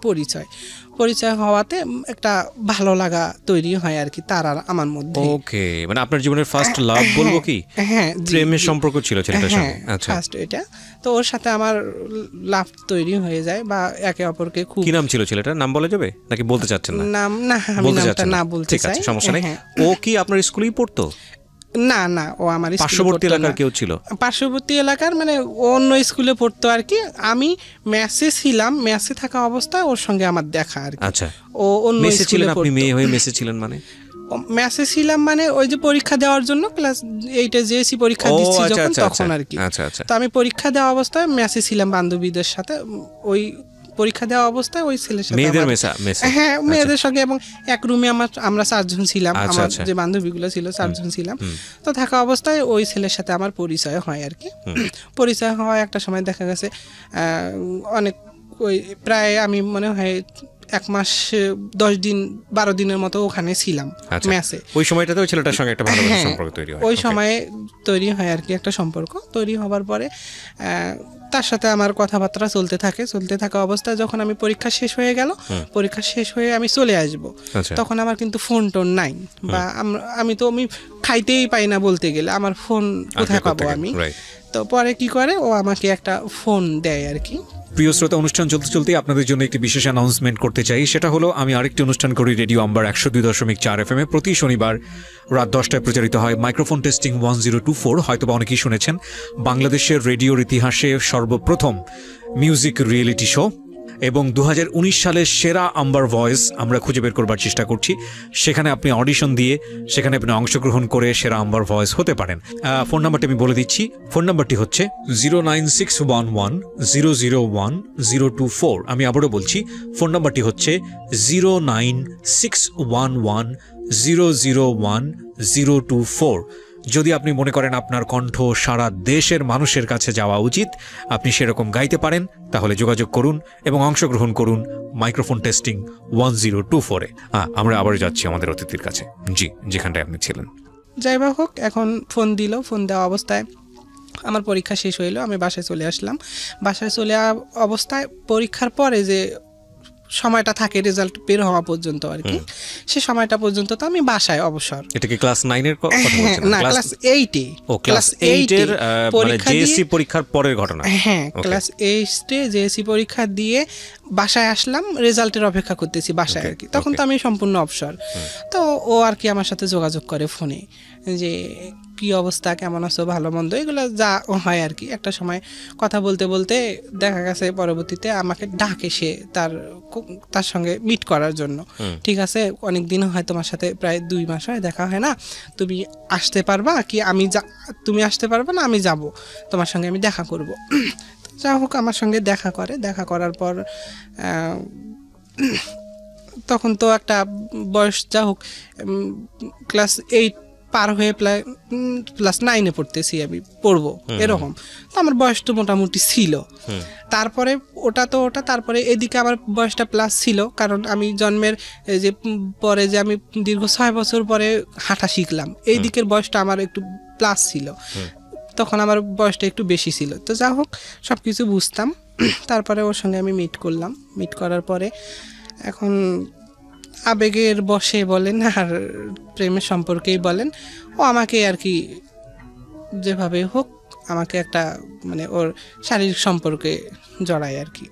পরিচয় হওয়াতে একটা ভালো লাগা তৈরি হয় আর কি তার আর আমার মধ্যে। ওকে, মানে আপনার জীবনের ফার্স্ট লাভ বলবো কি? হ্যাঁ, প্রেমের সম্পর্ক ছিল ছেলেটার সঙ্গে। আচ্ছা, ফার্স্ট এটা। তো ওর সাথে আমার লাভ তৈরি হয়ে যায় বা একে অপরকে খুব। কি নাম ছিল ছেলেটার? নাম বলা যাবে নাকি বলতে চাচ্ছেন না? নাম না, আমি নামটা না বলতে চাই। ঠিক আছে, সমস্যা নেই। ও কি আপনার স্কুলেই পড়তো? না না, ও আমার পার্শ্ববর্তী এলাকার কেউ ছিল? পার্শ্ববর্তী এলাকার মানে অন্য স্কুলে পড়তো আর কি। আমি মেসে ছিলাম, মেসে থাকা অবস্থায় ওর সঙ্গে আমার দেখা আর কি। আচ্ছা, ও অন্য মেসে স্কুলে ছিলেন? আপনি পড়তো। মেয়ে হয়ে মেসে ছিলেন মানে? মেসে ছিলাম মানে ওই যে পরীক্ষা দেওয়ার জন্য ক্লাস 8-এ জেএসসি পরীক্ষা দিচ্ছি যখন, তখন আর কি। আচ্ছা, তো আমি পরীক্ষা দেওয়া অবস্থায় মেসে ছিলাম বান্ধবীদের সাথে। ওই পরীক্ষা দেওয়া অবস্থায় ওই ছেলের সাথে, মেয়েদের হ্যাঁ মেয়েদের সঙ্গে, এবং এক রুমে আমরা 4 জন ছিলাম। আমার যে বান্ধবীগুলো ছিল 4 জন ছিলাম। তো থাকা অবস্থায় ওই ছেলের সাথে আমার পরিচয় হয় আর কি। পরিচয় হওয়ায় একটা সময় দেখা গেছে অনেক, ওই প্রায় আমি মনে হয় 1 মাস 10 দিন 12 দিনের মতো ওখানে ছিলাম মেসে। ওই সময়টাতে ওই ছেলেটার সঙ্গে একটা ভালো সম্পর্ক তৈরি হয়। ওই সময়ে তৈরি হয় আর কি একটা সম্পর্ক। তৈরি হবার পরে তার সাথে আমার কথাবার্তা চলতে থাকা অবস্থায় যখন আমি পরীক্ষা শেষ হয়ে গেল, পরীক্ষা শেষ হয়ে আমি চলে আসব, তখন আমার কিন্তু ফোন টোন নাই, বা আমি খাইতেই পাই না বলতে গেলে, আমার ফোন কোথায় পাবো আমি। তো পরে কি করে, ও আমাকে একটা ফোন দেয় আর কি। প্রিয় শ্রোতা, অনুষ্ঠান চলতে চলতে আপনাদের জন্য একটি বিশেষ অ্যানাউন্সমেন্ট করতে চাই। সেটা হলো, আমি আরেকটি অনুষ্ঠান করি রেডিও আম্বার 102.4 FM-এ। প্রতি শনিবার রাত 10টায় প্রচারিত হয় মাইক্রোফোন টেস্টিং 1024। হয়তোবা অনেকেই শুনেছেন, বাংলাদেশের রেডিওর ইতিহাসে সর্বপ্রথম মিউজিক রিয়েলিটি শো। এবং 2019 সালের সেরা আম্বার ভয়েস আমরা খুঁজে বের করবার চেষ্টা করছি। সেখানে আপনি অডিশন দিয়ে সেখানে আপনি অংশগ্রহণ করে সেরা আম্বার ভয়েস হতে পারেন। ফোন নাম্বারটি আমি বলে দিচ্ছি। ফোন নাম্বারটি হচ্ছে 09611001024। আমি আবারও বলছি, ফোন নাম্বারটি হচ্ছে 09611001024। যদি আপনি মনে করেন আপনার কণ্ঠ সারা দেশের মানুষের কাছে যাওয়া উচিত, আপনি সেরকম গাইতে পারেন, তাহলে যোগাযোগ করুন এবং অংশগ্রহণ করুন মাইক্রোফোন টেস্টিং 1024-এ। আমরা আবারও যাচ্ছি আমাদের অতিথির কাছে, জি, যেখানটায় আপনি ছিলেন। যাই বা হোক, এখন ফোন দেওয়া অবস্থায় আমার পরীক্ষা শেষ হইলো, আমি বাসায় চলে আসলাম। বাসায় চলে অবস্থায় পরীক্ষার পরে যে সময়টা থাকে রেজাল্ট বের হওয়া পর্যন্ত আর কি, সে সময়টা পর্যন্ত তো আমি বাসায় অবসর। এটা কি ক্লাস 9-এর কথা বলছেন? না, ক্লাস 8-এ। ও, ক্লাস 8-এর মানে জেএসসি পরীক্ষার পরের ঘটনা। হ্যাঁ, ক্লাস 8-এ জেএসসি পরীক্ষা দিয়ে বাসায় আসলাম, রেজাল্টের অপেক্ষা করতেছি বাসায় আর কি। তখন তো আমি সম্পূর্ণ অবসর। তো ও আর কি আমার সাথে যোগাযোগ করে ফোনে, যে কি অবস্থা, কেমন আছো, ভালো মন্দ, এগুলো যা হয় আর কি। একটা সময় কথা বলতে বলতে দেখা গেছে পরবর্তীতে আমাকে ডাকে সে তার সঙ্গে মিট করার জন্য। ঠিক আছে, অনেক দিন হয় তোমার সাথে, প্রায় 2 মাস হয় দেখা হয় না, তুমি আসতে পারবা কি? তুমি আসতে পারবা না, আমি যাব, তোমার সঙ্গে আমি দেখা করব। যা হোক, আমার সঙ্গে দেখা করার পর তখন তো একটা বয়স, যা হোক ক্লাস 8 পার হয়ে ক্লাস 9-এ পড়তেছি, আমি পড়বো এরকম। তো আমার বয়স তো মোটামুটি ছিল। তারপরে তারপরে এদিকে আমার বয়সটা প্লাস ছিল, কারণ আমি জন্মের যে পরে যে আমি দীর্ঘ 6 বছর পরে হাঁটা শিখলাম, এই দিকের বয়সটা আমার একটু প্লাস ছিল, তখন আমার বয়সটা একটু বেশি ছিল। তো যা হোক, সব কিছু বুঝতাম। তারপরে ওর সঙ্গে আমি মিট করার পরে এখন আবেগের বশে বলেন আর প্রেমের সম্পর্কেই বলেন, ও আমাকে আর কি যেভাবে হোক আমাকে একটা মানে ওর শারীরিক সম্পর্কে জড়ায় আর কি।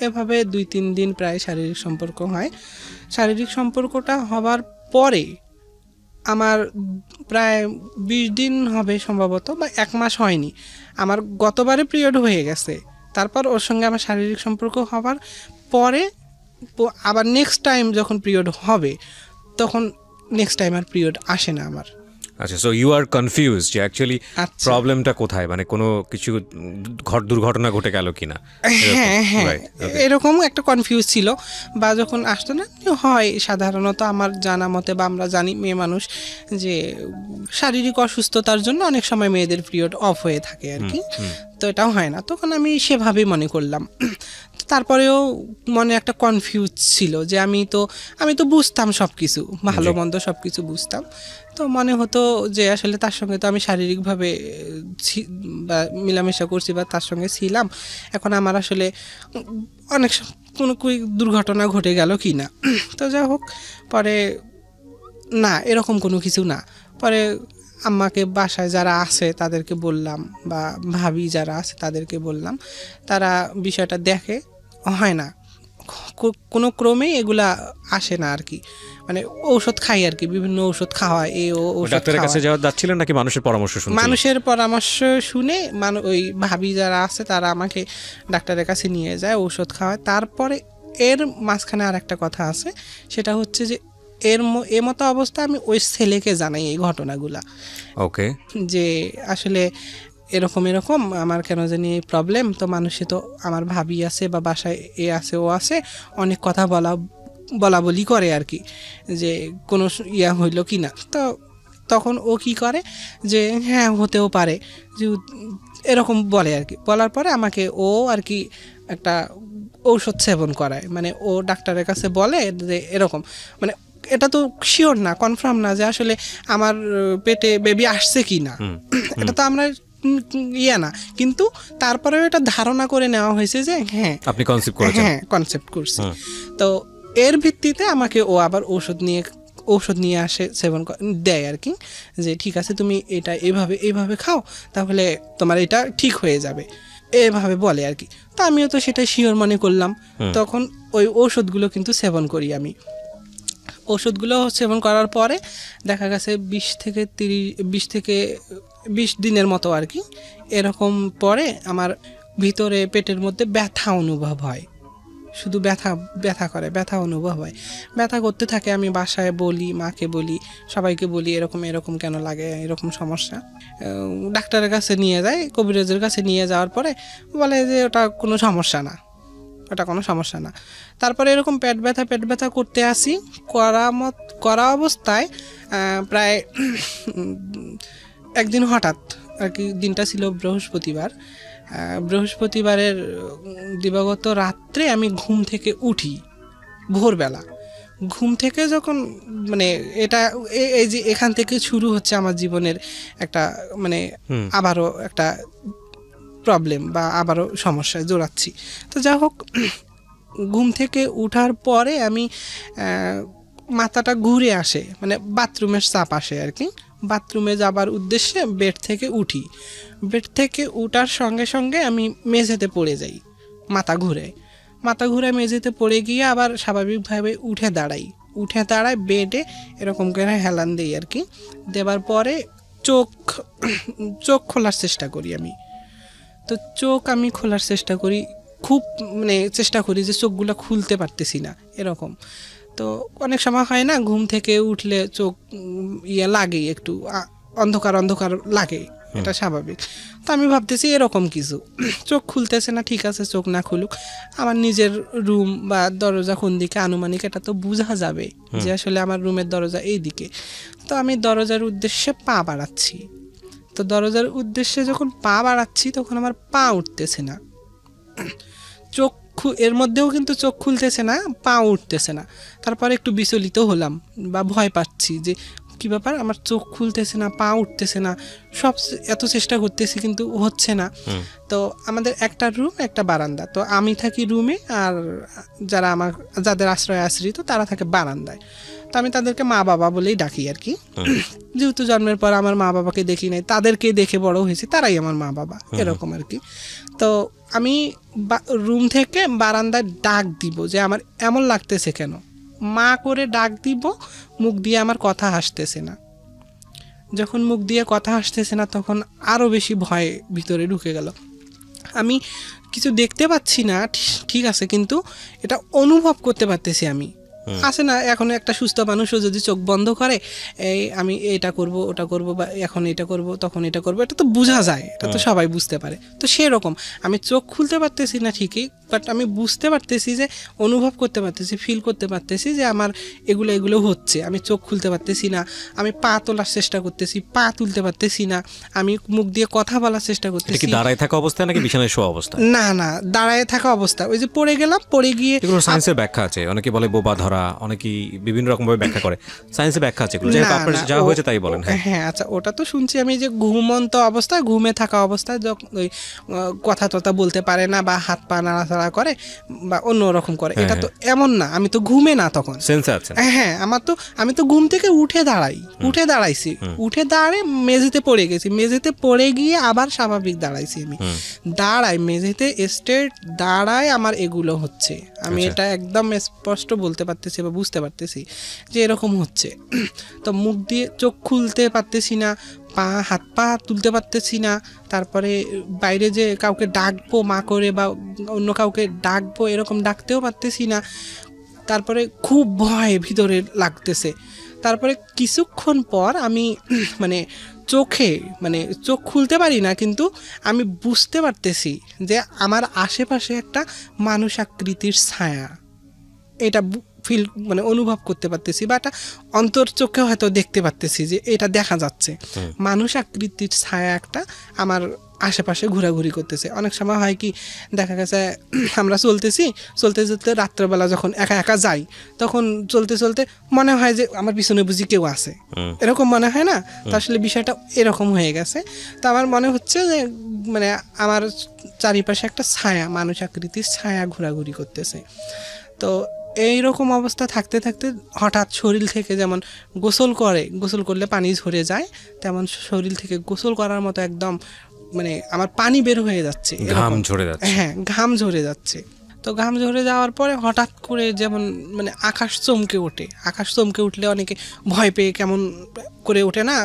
এভাবে 2-3 দিন প্রায় শারীরিক সম্পর্ক হয়। শারীরিক সম্পর্কটা হবার পরে আমার প্রায় 20 দিন হবে সম্ভবত, বা 1 মাস হয়নি, আমার গতবারে পিরিয়ড হয়ে গেছে। তারপর ওর সঙ্গে আমার শারীরিক সম্পর্ক হবার পরে আবার নেক্সট টাইম যখন পিরিয়ড হবে তখন নেক্সট টাইম আর পিরিয়ড আসে না আমার। আচ্ছা, সো ইউ আর কনফিউজ যে অ্যাকচুয়ালি আচ্ছা। প্রবলেমটা কোথায়, মানে কোনো কিছু দুর্ঘটনা ঘটে গেল কিনা? হ্যাঁ হ্যাঁ, এরকম একটা কনফিউজ ছিল। বা যখন আসতো না, হয় সাধারণত আমার জানা মতে, বা আমরা জানি মেয়ে মানুষ যে শারীরিক অসুস্থতার জন্য অনেক সময় মেয়েদের পিরিয়ড অফ হয়ে থাকে আর কি, তো এটাও হয় না। তখন আমি সেভাবেই মনে করলাম। তারপরেও মনে একটা কনফিউজ ছিল যে আমি তো বুঝতাম সব কিছু, ভালো মন্দ সব কিছু বুঝতাম। তো মনে হতো যে আসলে তার সঙ্গে তো আমি শারীরিকভাবে বা মেলামেশা করছি বা তার সঙ্গে ছিলাম, এখন আমার আসলে অনেক কোনো দুর্ঘটনা ঘটে গেল কি না। তো যাই হোক, পরে না, এরকম কোনো কিছু না। পরে আম্মাকে বাসায় যারা আছে তাদেরকে বললাম, বা ভাবি যারা আছে তাদেরকে বললাম, তারা বিষয়টা দেখে, হয় না, কোনো ক্রমে এগুলা আসে না আর কি। মানে ঔষধ খাই আর কি, বিভিন্ন ঔষধ খাওয়া, ডাক্তারের কাছে যাচ্ছিলেন নাকি মানুষের পরামর্শ শুনে? মানুষের পরামর্শ শুনে ওই ভাবি যারা আছে তারা আমাকে ডাক্তারের কাছে নিয়ে যায়, ঔষধ খাওয়ায়। তারপরে এর মাঝখানে আর একটা কথা আছে, সেটা হচ্ছে যে এর মতো অবস্থা আমি ওই ছেলেকে জানাই এই ঘটনাগুলা। ওকে, যে আসলে এরকম আমার কেন জানি এই প্রবলেম। তো মানুষে তো আমার ভাবি আছে বা বাসায় এ আছে ও আছে, অনেক কথা বলা বলি করে আর কি, যে কোনো ইয়া হইল কি না। তো তখন ও কি করে যে হ্যাঁ হতেও পারে, যে এরকম বলে আর কি। বলার পরে আমাকে ও আর কি একটা ঔষধ সেবন করায়। মানে ও ডাক্তারের কাছে বলে যে এরকম, মানে এটা তো শিওর না, কনফার্ম না যে আসলে আমার পেটে বেবি আসছে কি না, এটা তো আমরা ইয়া না, কিন্তু তারপরেও এটা ধারণা করে নেওয়া হয়েছে যে হ্যাঁ আপনি কনসেপ্ট করেছেন। হ্যাঁ, কনসেপ্ট করছি। তো এর ভিত্তিতে আমাকে ও আবার ঔষধ নিয়ে আসে, সেবন দেয় আর কি, যে ঠিক আছে তুমি এটা এইভাবে খাও, তাহলে তোমার এটা ঠিক হয়ে যাবে, এভাবে বলে আর কি। তো আমিও তো সেটা শিওর মনে করলাম। তখন ওই ঔষধগুলো কিন্তু সেবন করি আমি। ওষুধগুলো সেবন করার পরে দেখা গেছে 20 দিনের মতো আর কি, এরকম পরে আমার ভিতরে পেটের মধ্যে ব্যথা অনুভব হয়, শুধু ব্যথা করে, ব্যথা অনুভব হয়, ব্যথা করতে থাকে। আমি বাসায় বলি, মাকে বলি, সবাইকে বলি এরকম কেন লাগে, এরকম সমস্যা। ডাক্তারের কাছে নিয়ে যায়, কবিরাজের কাছে নিয়ে যাওয়ার পরে বলে যে ওটা কোনো সমস্যা না। তারপরে এরকম পেট ব্যথা করতে আসি, করা অবস্থায় প্রায় একদিন হঠাৎ আর কি, দিনটা ছিল বৃহস্পতিবারের দিবাগত রাত্রে আমি ঘুম থেকে উঠি, ভোরবেলা ঘুম থেকে যখন, মানে এটা এই যে এখান থেকে শুরু হচ্ছে আমার জীবনের একটা, মানে আবারও একটা প্রবলেম বা আবারও সমস্যায় জড়াচ্ছি। তো যাই হোক, ঘুম থেকে উঠার পরে আমি মাথাটা ঘুরে আসে, মানে বাথরুমের চাপ আসে আর কি। বাথরুমে যাবার উদ্দেশ্যে বেড থেকে উঠি, বেড থেকে উঠার সঙ্গে সঙ্গে আমি মেঝেতে পড়ে যাই, মাথা ঘুরে মেঝেতে পড়ে গিয়ে আবার স্বাভাবিকভাবে উঠে দাঁড়াই বেডে, এরকম করে হেলান দিই আর কি। দেবার পরে চোখ খোলার চেষ্টা করি আমি। তো চোখ আমি খোলার চেষ্টা করি, খুব মানে চেষ্টা করি যে চোখগুলো খুলতে পারতেছি না এরকম। তো অনেক সময় হয় না, ঘুম থেকে উঠলে চোখ লাগে, একটু অন্ধকার লাগে, এটা স্বাভাবিক। তো আমি ভাবতেছি এরকম কিছু, চোখ খুলতেছে না, ঠিক আছে চোখ না খুলুক, আমার নিজের রুম বা দরজা কোন দিকে আনুমানিক এটা তো বোঝা যাবে যে আসলে আমার রুমের দরজা এই দিকে। তো আমি দরজার উদ্দেশ্যে পা বাড়াচ্ছি। তো দরজার উদ্দেশ্যে যখন পা বাড়াচ্ছি তখন আমার পা উঠতেছে না, এর মধ্যেও কিন্তু চোখ খুলতেছে না, পা উঠতেছে না। তারপরে একটু বিচলিত হলাম বা ভয় পাচ্ছি যে কি ব্যাপার, আমার চোখ খুলতেছে না, পা উঠতেছে না, সব এত চেষ্টা করতেছি কিন্তু হচ্ছে না। তো আমাদের একটা রুম একটা বারান্দা, তো আমি থাকি রুমে আর যাদের আশ্রয় আশ্রিত তারা থাকে বারান্দায়। তো আমি তাদেরকে মা বাবা বলেই ডাকি আর কি, যেহেতু জন্মের পর আমার মা বাবাকে দেখি নাই, তাদেরকে দেখে বড় হয়েছি, তারাই আমার মা বাবা এরকম আর কি। তো আমি রুম থেকে বারান্দায় ডাক দিব যে আমার এমন লাগতেছে কেন, মা করে ডাক দিব, মুখ দিয়ে আমার কথা আসতেছে না। যখন মুখ দিয়ে কথা আসতেছে না তখন আরও বেশি ভয় ভিতরে ঢুকে গেল। আমি কিছু দেখতে পাচ্ছি না ঠিক আছে, কিন্তু এটা অনুভব করতে পারতেছি আমি। আছে না, এখন একটা সুস্থ মানুষও যদি চোখ বন্ধ করে এই আমি এটা করব ওটা করব বা এখন এটা করব তখন এটা করব, এটা তো বোঝা যায়, এটা তো সবাই বুঝতে পারে। তো সেরকম আমি চোখ খুলতে পারতেছি না ঠিকই, বাট আমি বুঝতে পারতেছি, যে অনুভব করতে পারতেছি, ফিল করতে পারতেছি যে আমার এগুলো হচ্ছে। আমি চোখ খুলতে পারতেছি না, আমি পা তোলার চেষ্টা করতেছি, পা তুলতে পারতেছি না, আমি মুখ দিয়ে কথা বলার চেষ্টা করতেছি। দাঁড়ায় থাকা অবস্থা নাকি বিছানায় শোয়া অবস্থা? না না, দাঁড়ায় থাকা অবস্থা। ওই যে পড়ে গেলাম, পড়ে গিয়ে এগুলো সায়েন্সের ব্যাখ্যা আছে, অনেকে বলে বোবা ধরা, অনেকেই বিভিন্ন রকম ভাবে ব্যাখ্যা করে, সায়েন্সের ব্যাখ্যা আছে এগুলো, আপনার যা হয়েছে তাই বলেন। হ্যাঁ আচ্ছা, ওটা তো শুনছি আমি যে ঘুমন্ত অবস্থায়, ঘুমে থাকা অবস্থায় যখন ওই কথা টথা বলতে পারে না বা হাত পা নাড়াচাড়া করে বা অন্যরকম করে, এটা তো এমন না, আমি তো ঘুমে না তখন, সেন্সে আছে। হ্যাঁ আমি তো ঘুম থেকে উঠে দাঁড়াইছি, উঠে দাঁড়িয়ে মেঝেতে পড়ে গেছি, মেঝেতে পড়ে গিয়ে আবার স্বাভাবিক দাঁড়াইছি। আমি দাঁড়াই মেঝেতে স্ট্রেট দাঁড়ায় আমার এগুলো হচ্ছে, আমি এটা একদম স্পষ্ট বলতে পারতেছি বা বুঝতে পারতেছি যে এরকম হচ্ছে। তো মুখ দিয়ে চোখ খুলতে পারতেছি না, হাত পা তুলতে পারতেছি না, তারপরে বাইরে যে কাউকে ডাকবো মা করে বা অন্য কাউকে ডাকবো এরকম ডাকতেও পারতেছি না। তারপরে খুব ভয় ভিতরে লাগতেছে। তারপরে কিছুক্ষণ পর আমি চোখ খুলতে পারি না, কিন্তু আমি বুঝতে পারতেছি যে আমার আশেপাশে একটা মানুষ আকৃতির ছায়া, এটা ফিল অনুভব করতে পারতেছি, বা একটা অন্তর চোখে হয়তো দেখতে পারতেছি যে এটা দেখা যাচ্ছে, মানুষ আকৃতির ছায়া একটা আমার আশেপাশে ঘোরাঘুরি করতেছে। অনেক সময় হয় কি, দেখা গেছে আমরা চলতে চলতে রাত্রেবেলা যখন একা একা যাই, তখন চলতে চলতে মনে হয় যে আমার পিছনে বুঝি কেউ আছে, এরকম মনে হয় না? তো আসলে বিষয়টা এরকম হয়ে গেছে। তো আমার মনে হচ্ছে যে আমার চারিপাশে একটা ছায়া, মানুষ আকৃতির ছায়া ঘোরাঘুরি করতেছে। তো এইরকম অবস্থা থাকতে থাকতে হঠাৎ শরীর থেকে যেমন গোসল করলে পানি ঝরে যায়, তেমন শরীর থেকে গোসল করার মতো একদম আমার পানি বের হয়ে যাচ্ছে, ঘাম ঝরে যাচ্ছে। হ্যাঁ, ঘাম ঝরে যাচ্ছে। তো ঘাম ঝরে যাওয়ার পরে হঠাৎ করে যেমন আকাশ চমকে ওঠে, আকাশ চমকে উঠলে অনেকে ভয় পেয়ে কেমন করে ওঠে না,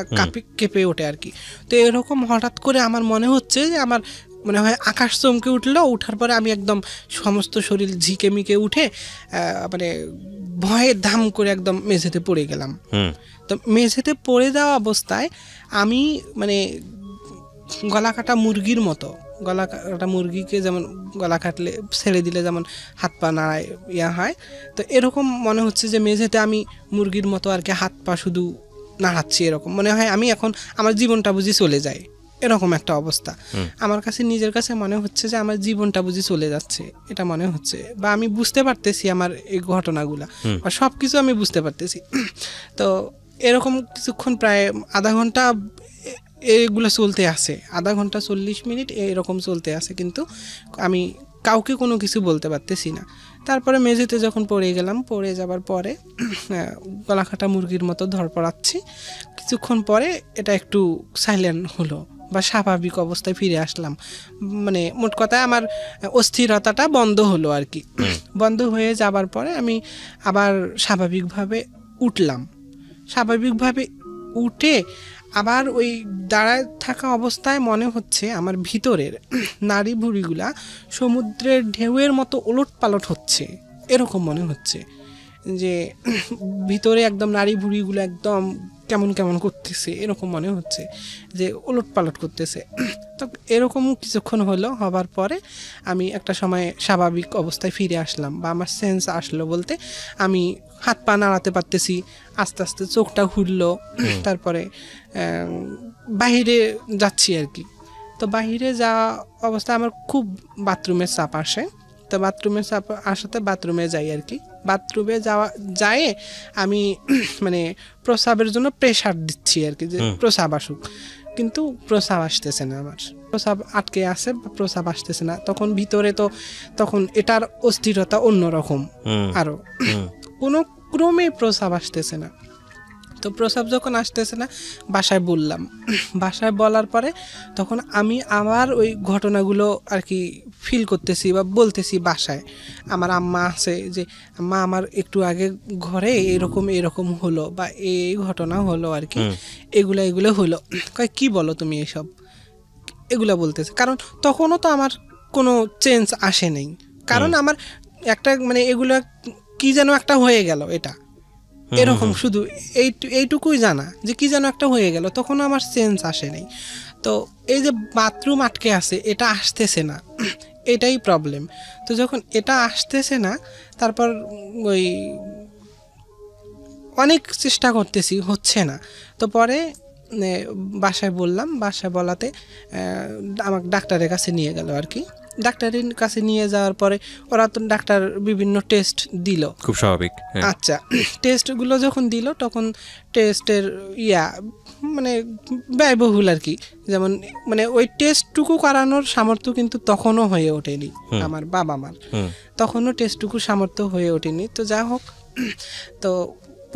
কেঁপে ওঠে আর কি। তো এরকম হঠাৎ করে আমার মনে হচ্ছে যে আমার মনে হয় আকাশ চমকে উঠলো, উঠার পরে আমি একদম সমস্ত শরীর ঝিকে মিকে উঠে ভয়ে ধাম করে একদম মেঝেতে পড়ে গেলাম। তো মেঝেতে পড়ে যাওয়া অবস্থায় আমি গলা কাটা মুরগির মতো, গলা কাটা মুরগিকে যেমন গলা কাটলে ছেড়ে দিলে যেমন হাত পা নাড়ায় হয়, তো এরকম মনে হচ্ছে যে মেঝেতে আমি মুরগির মতো আর কি হাত পা শুধু নাড়াচ্ছি। এরকম মনে হয় আমি এখন আমার জীবনটা বুঝি চলে যায়, এরকম একটা অবস্থা আমার কাছে, নিজের কাছে মনে হচ্ছে যে আমার জীবনটা বুঝি চলে যাচ্ছে, এটা মনে হচ্ছে, বা আমি বুঝতে পারতেছি আমার এই ঘটনাগুলা বা সব কিছু আমি বুঝতে পারতেছি। তো এরকম কিছুক্ষণ প্রায় আধা ঘন্টা এগুলো চলতে আসে, আধা ঘন্টা 40 মিনিট এরকম চলতে আসে, কিন্তু আমি কাউকে কোনো কিছু বলতে পারতেছি না। তারপরে মেঝেতে যখন পড়ে গেলাম, পড়ে যাবার পরে গলা কাটা মুরগির মতো ধরপড়াচ্ছি, কিছুক্ষণ পরে এটা একটু সাইলেন্ট হলো বা স্বাভাবিক অবস্থায় ফিরে আসলাম। মোট কথা আমার অস্থিরতাটা বন্ধ হলো আর কি। বন্ধ হয়ে যাবার পরে আমি আবার স্বাভাবিকভাবে উঠলাম। স্বাভাবিকভাবে উঠে আবার ওই দাঁড়ায় থাকা অবস্থায় মনে হচ্ছে আমার ভিতরের নাড়ি ভুঁড়িগুলা সমুদ্রের ঢেউয়ের মতো ওলট পালট হচ্ছে, এরকম মনে হচ্ছে যে ভিতরে একদম নাড়ি ভুঁড়িগুলো একদম কেমন কেমন করতেছে, এরকম মনে হচ্ছে যে ওলট পালট করতেছে। তো এরকম কিছুক্ষণ হবার পরে আমি একটা সময় স্বাভাবিক অবস্থায় ফিরে আসলাম, বা আমার সেন্স আসলো বলতে আমি হাত পা নাড়াতে পারতেছি, আস্তে আস্তে চোখটা খুললো। তারপরে বাহিরে যাচ্ছি আর কি। তো বাহিরে যাওয়া অবস্থায় আমার খুব বাথরুমের চাপ আসে, তো বাথরুমের চাপ আসাতে বাথরুমে যাই আর কি। বাথরুমে যায় আমি মানে প্রস্রাবের জন্য প্রেশার দিচ্ছি আর কি, যে প্রস্রাব আসুক, কিন্তু প্রস্রাব আসতেছে না, আমার প্রস্রাব আটকে আছে, প্রস্রাব আসতেছে না। তখন ভিতরে তো তখন এটার অস্থিরতা অন্যরকম, আরো কোনো ক্রমে প্রস্রাব আসতেছে না। তো প্রস্রাব যখন আসতেছে না বাসায় বললাম, বাসায় বলার পরে তখন আমি আবার ওই ঘটনাগুলো আর কি ফিল করতেছি বা বলতেছি বাসায়। আমার আম্মা আছে যে মা আমার একটু আগে ঘরে এরকম হলো বা এই ঘটনা হলো আর কি, এগুলো হলো। কয় কি বলো তুমি এসব, এগুলা বলতেছে। কারণ তখনও তো আমার কোনো চেঞ্জ আসে নেই, কারণ আমার একটা মানে এগুলো কি যেন একটা হয়ে গেল, এটা এরকম শুধু এইটুকুই জানা যে কি যেন একটা হয়ে গেল, তখন আমার সেন্স আসে নাই। তো এই যে বাথরুম আটকে আছে এটা আসতেছে না, এটাই প্রবলেম। তো যখন এটা আসতেছে না, তারপর ওই অনেক চেষ্টা করতেছি, হচ্ছে না। তো পরে বাসায় বললাম, বাসায় বলাতে আমাকে ডাক্তারের কাছে নিয়ে গেল আর কি। ডাক্তারের কাছে নিয়ে যাওয়ার পরে ওরা তো ডাক্তার বিভিন্ন টেস্ট দিল, খুব স্বাভাবিক। আচ্ছা, টেস্টগুলো যখন দিল তখন টেস্টের মানে ব্যয়বহুল আর কি, যেমন মানে ওই টেস্টটুকু করানোর সামর্থ্য কিন্তু তখনও হয়ে ওঠেনি আমার বাবা মার, তখনও টেস্টটুকু সামর্থ্য হয়ে ওঠেনি। তো যা হোক, তো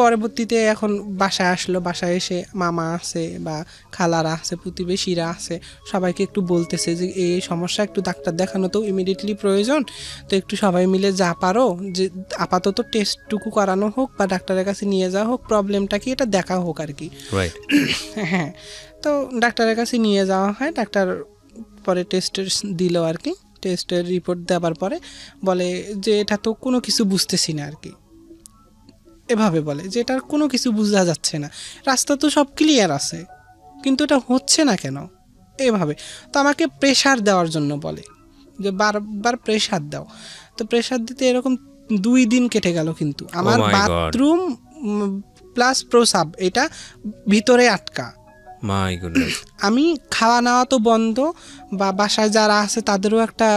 পরবর্তীতে এখন বাসায় আসলো, বাসায় এসে মামা আছে বা খালারা আছে, প্রতিবেশীরা আছে, সবাইকে একটু বলতেছে যে এই সমস্যা, একটু ডাক্তার দেখানো তো ইমিডিয়েটলি প্রয়োজন, তো একটু সবাই মিলে যা পারো যে আপাতত টেস্টটুকু করানো হোক বা ডাক্তারের কাছে নিয়ে যাওয়া হোক, প্রবলেমটা কি এটা দেখা হোক আর কি। হ্যাঁ, তো ডাক্তারের কাছে নিয়ে যাওয়া হয়, ডাক্তার পরে টেস্টের দিল আর কি। টেস্টের রিপোর্ট দেওয়ার পরে বলে যে এটা তো কোনো কিছু বুঝতেছি না আর কি, এভাবে বলে যে এটার কোনো কিছু বোঝা যাচ্ছে না, রাস্তা তো সব ক্লিয়ার আছে, কিন্তু এটা হচ্ছে না কেন, এভাবে। তো আমাকে প্রেশার দেওয়ার জন্য বলে যে বারবার প্রেশার দাও। তো প্রেশার দিতে এরকম 2 দিন কেটে গেল, কিন্তু আমার বাথরুম প্লাস প্রস্রাব এটা ভিতরে আটকা। আমি খাওয়া নেওয়া তো বন্ধ, বা বাসায় যারা আছে তাদেরও একটা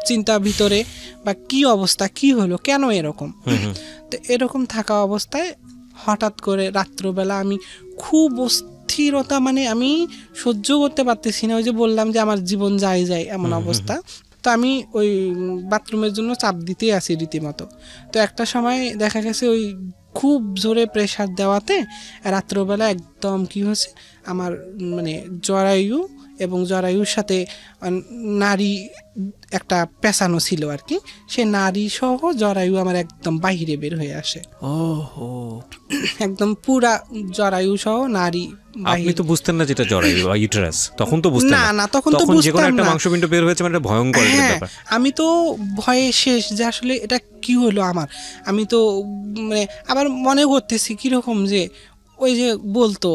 চিন্তা ভিতরে, বা কি অবস্থা, কি হলো, কেন এরকম। তো এরকম থাকা অবস্থায় হঠাৎ করে রাত্রবেলা আমি খুব অস্থিরতা, মানে আমি সহ্য করতে পারতেছি না, ওই যে বললাম যে আমার জীবন যায় এমন অবস্থা। তো আমি ওই বাথরুমের জন্য চাপ দিতেই আছি রীতিমতো। তো একটা সময় দেখা গেছে ওই খুব জোরে প্রেশার দেওয়াতে রাত্রবেলা একদম কি হয়েছে, আমার মানে জরায়ু এবং জরায়ুর সাথে নারী একটা পেঁচানো ছিল আর কি, সে নারী সহ জরায়ু আমার একদম বাইরে বের হয়ে আসে। একদম পুরা জরায়ু সহ নারী। আপনি তো বুঝতেন না যেটা জরায়ু বা ইউটেরাস, তখন তো বুঝতেন না, তখন তো বুঝতাম না, একটা মাংসপিণ্ড বের হয়েছে, মানে ভয়ঙ্কর ব্যাপার। আমি তো ভয়ে শেষ যে আসলে এটা কি হলো আমার। আমি তো মানে আবার মনে করতেছি কিরকম যে ওই যে বলতো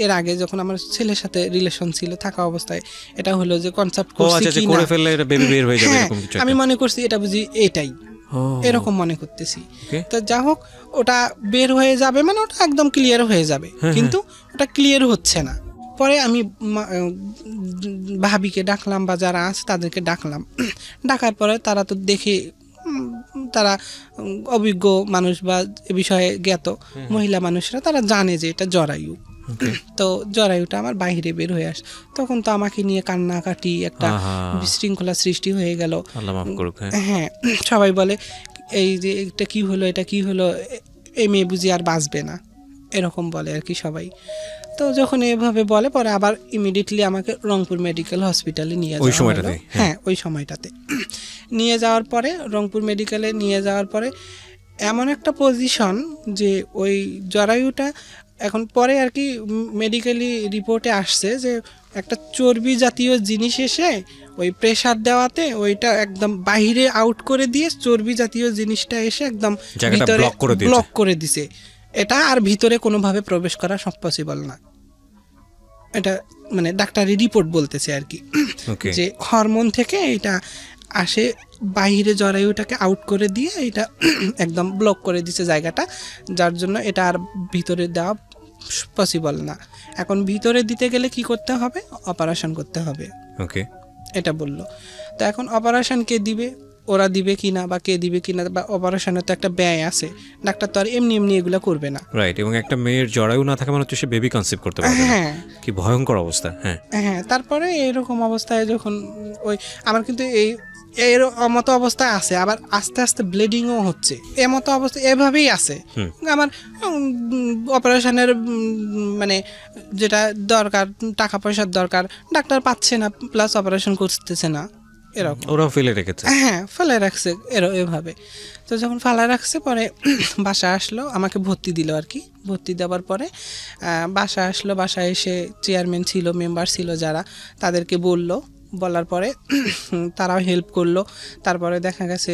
এর আগে যখন আমার ছেলের সাথে রিলেশন ছিল থাকা অবস্থায়, এটা হলো যে কনসেপ্ট করছি কি না, করে ফেললে এটা বেবি বের হয়ে যাবে এরকম কিছু, আমি মনে করছি এটা বুঝি এটাই, এরকম মনে করতেছি। তো যা হোক, ওটা বের হয়ে যাবে মানে ওটা একদম ক্লিয়ার হয়ে যাবে, কিন্তু ওটা ক্লিয়ার হচ্ছে না। পরে আমি ভাবিকে ডাকলাম বা যারা আছে তাদেরকে ডাকলাম, ডাকার পরে তারা তো দেখে, তারা অভিজ্ঞ মানুষ বা এ বিষয়ে জ্ঞাত মহিলা মানুষরা, তারা জানে যে এটা জরায়ু। তো জরায়ুটা আমার বাইরে বের হয়ে আসে, তখন তো আমাকে নিয়ে কান্নাকাটি, একটা বিশৃঙ্খলা সৃষ্টি হয়ে গেল। হ্যাঁ, সবাই বলে এই যে এটা কি হলো, এটা কি হলো, এই মেয়ে বুঝি আর বাঁচবে না, এরকম বলে আর কি সবাই। তো যখন এভাবে বলে পরে আবার ইমিডিয়েটলি আমাকে রংপুর মেডিকেল হসপিটালে নিয়ে যাওয়া হলো। হ্যাঁ, ওই সময়টাতে নিয়ে যাওয়ার পরে রংপুর মেডিকেলে নিয়ে যাওয়ার পরে এমন একটা পজিশন যে ওই জরায়ুটা এখন পরে আর কি মেডিকেলি রিপোর্টে আসছে যে একটা চর্বি জাতীয় জিনিস এসে ওই প্রেশার দেওয়াতে ওইটা একদম বাইরে আউট করে দিয়ে চর্বি জাতীয় জিনিসটা এসে একদম ভিতরে ব্লক করে দিছে। এটা আর ভিতরে কোনোভাবে প্রবেশ করা সব পসিবল না, এটা মানে ডাক্তারি রিপোর্ট বলতেছে আর কি, যে হরমোন থেকে এটা আসে বাইরে জরায়ুটাকে আউট করে দিয়ে এটা একদম ব্লক করে দিছে জায়গাটা, যার জন্য এটা আর ভিতরে দেওয়া পসিবল না। এখন ভিতরে দিতে গেলে কি করতে হবে, অপারেশন করতে হবে, এটা বললো। তো এখন অপারেশন কে দিবে, ওরা দিবে কিনা বা কে দিবে কিনা, বা অপারেশনের তো একটা ব্যয় আছে, ডাক্তার তো আর এমনি এমনি এগুলো করবে না। রাইট, এবং একটা মেয়ের জরায়ু না থাকা মানে হচ্ছে সে বেবি কনসিভ করতে পারবে না। হ্যাঁ কি ভয়ঙ্কর অবস্থা। হ্যাঁ হ্যাঁ, তারপরে এরকম অবস্থায় যখন ওই আমার কিন্তু এর মতো অবস্থায় আছে, আবার আস্তে আস্তে ব্লিডিংও হচ্ছে, এর মতো অবস্থা এভাবেই আছে আমার। অপারেশনের মানে যেটা দরকার, টাকা পয়সার দরকার, ডাক্তার পাচ্ছে না, প্লাস অপারেশন করতেছে না, এরকম ওরাও ফেলে রেখেছে। হ্যাঁ ফেলে রাখছে এভাবে। তো যখন ফেলা রাখছে পরে বাসা আসলো, আমাকে ভর্তি দিল আর কি। ভর্তি দেওয়ার পরে বাসা আসলো, বাসায় এসে চেয়ারম্যান ছিল, মেম্বার ছিল যারা, তাদেরকে বলার পরে তারাও হেল্প করলো। তারপরে দেখা গেছে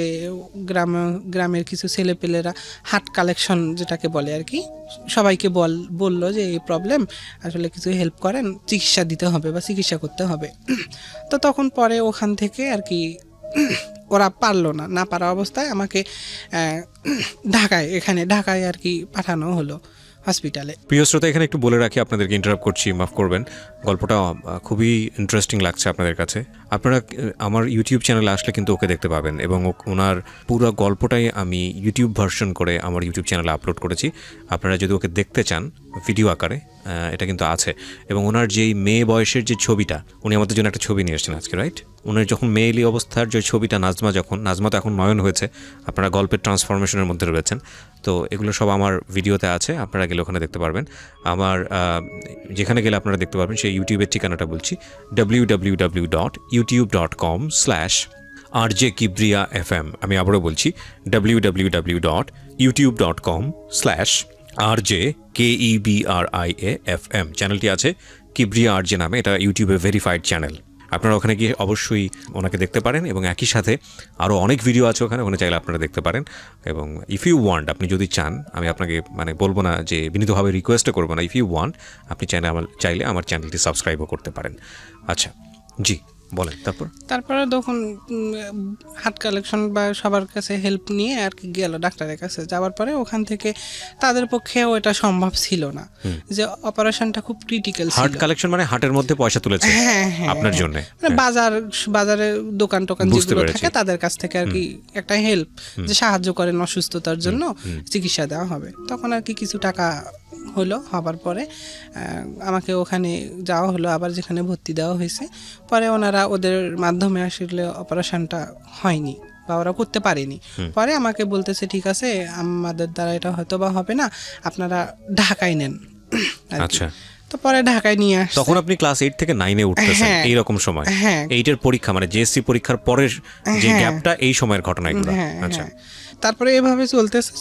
গ্রামের কিছু ছেলেপেলেরা হার্ট কালেকশন যেটাকে বলে আর কি, সবাইকে বললো যে এই প্রবলেম, আসলে কিছু হেল্প করেন, চিকিৎসা দিতে হবে বা চিকিৎসা করতে হবে। তো তখন পরে ওখান থেকে আর কি ওরা পারলো না পারা অবস্থায় আমাকে ঢাকায় আর কি পাঠানো হলো হসপিটালে। প্রিয় শ্রোতা, এখানে একটু বলে রাখি, আপনাদেরকে ইন্টারাপ্ট করছি, মাফ করবেন। গল্পটা খুবই ইন্টারেস্টিং লাগছে আপনাদের কাছে। আপনারা আমার ইউটিউব চ্যানেলে আসলে কিন্তু ওকে দেখতে পাবেন, এবং ওনার পুরো গল্পটাই আমি ইউটিউব ভার্সন করে আমার ইউটিউব চ্যানেলে আপলোড করেছি। আপনারা যদি ওকে দেখতে চান ভিডিও আকারে, এটা কিন্তু আছে। এবং ওনার যেই মেয়ে বয়সের যে ছবিটা, উনি আমাদের জন্য একটা ছবি নিয়ে এসেছেন আজকে, রাইট? ওনার যখন মেয়েলি অবস্থার যে ছবিটা, নাজমা তো এখন নয়ন হয়েছে, আপনারা গল্পের ট্রান্সফরমেশনের মধ্যে রয়েছেন। তো এগুলো সব আমার ভিডিওতে আছে, আপনারা গেলে ওখানে দেখতে পারবেন। আমার যেখানে গেলে আপনারা দেখতে পারবেন সেই ইউটিউবের ঠিকানাটা বলছি, www.youtube.com/RJKibriya.fm। আমি আবারও বলছি, www.youtube.com/RJKebriya.fm। চ্যানেলটি আছে কিব্রিয়া আরজে নামে, এটা ইউটিউবে ভেরিফাইড চ্যানেল। আপনারা ওখানে গিয়ে অবশ্যই ওনাকে দেখতে পারেন, এবং একই সাথে আরও অনেক ভিডিও আছে ওখানে চাইলে আপনারা দেখতে পারেন। এবং ইফ ইউ ওয়ান্ট, আপনি যদি চান, আমি আপনাকে বলবো না যে বিনীতভাবে রিকোয়েস্টও করবো না, ইফ ইউ ওয়ান্ট, আপনি চাইলে আমার চ্যানেলটি সাবস্ক্রাইবও করতে পারেন। আচ্ছা জি, বলেন। তারপরে তখন হার্ট কালেকশন বা সবার কাছে হেল্প নিয়ে আর কি গেল ডাক্তারের কাছে। যাওয়ার পরে ওখান থেকে তাদের পক্ষেও এটা সম্ভব ছিল না, যে অপারেশনটা খুব ক্রিটিক্যাল ছিল। হার্ট কালেকশন মানে হার্টের মধ্যে পয়সা তুলেছে আপনার জন্য, বাজারে দোকান যেগুলো থাকে তাদের কাছ থেকে আর কি একটা হেল্প, যে সাহায্য করেন অসুস্থতার জন্য, চিকিৎসা দেওয়া হবে। তখন আর কি কিছু টাকা হবার পরে আমাকে ওখানে যাওয়া হলো, আবার যেখানে ভর্তি দেওয়া হয়েছে। পরে ওনারা ওদের মাধ্যমে আসলে অপারেশনটা হয়নি বা ওরা করতে পারেনি। পরে আমাকে বলতেছে, ঠিক আছে, আমাদের দ্বারা এটা হয়তো বা হবে না, আপনারা ঢাকায় নেন। আচ্ছা, তো পরে ঢাকায় নিয়ে আসছে। তখন আপনি ক্লাস 8 থেকে 9-এ উঠতেছেন, এইরকম সময়। 8-এর পরীক্ষা মানে জেএসসি পরীক্ষার পরের যে গ্যাপটা, এই সময়ের ঘটনা এগুলো। আচ্ছা, তারপরে এভাবে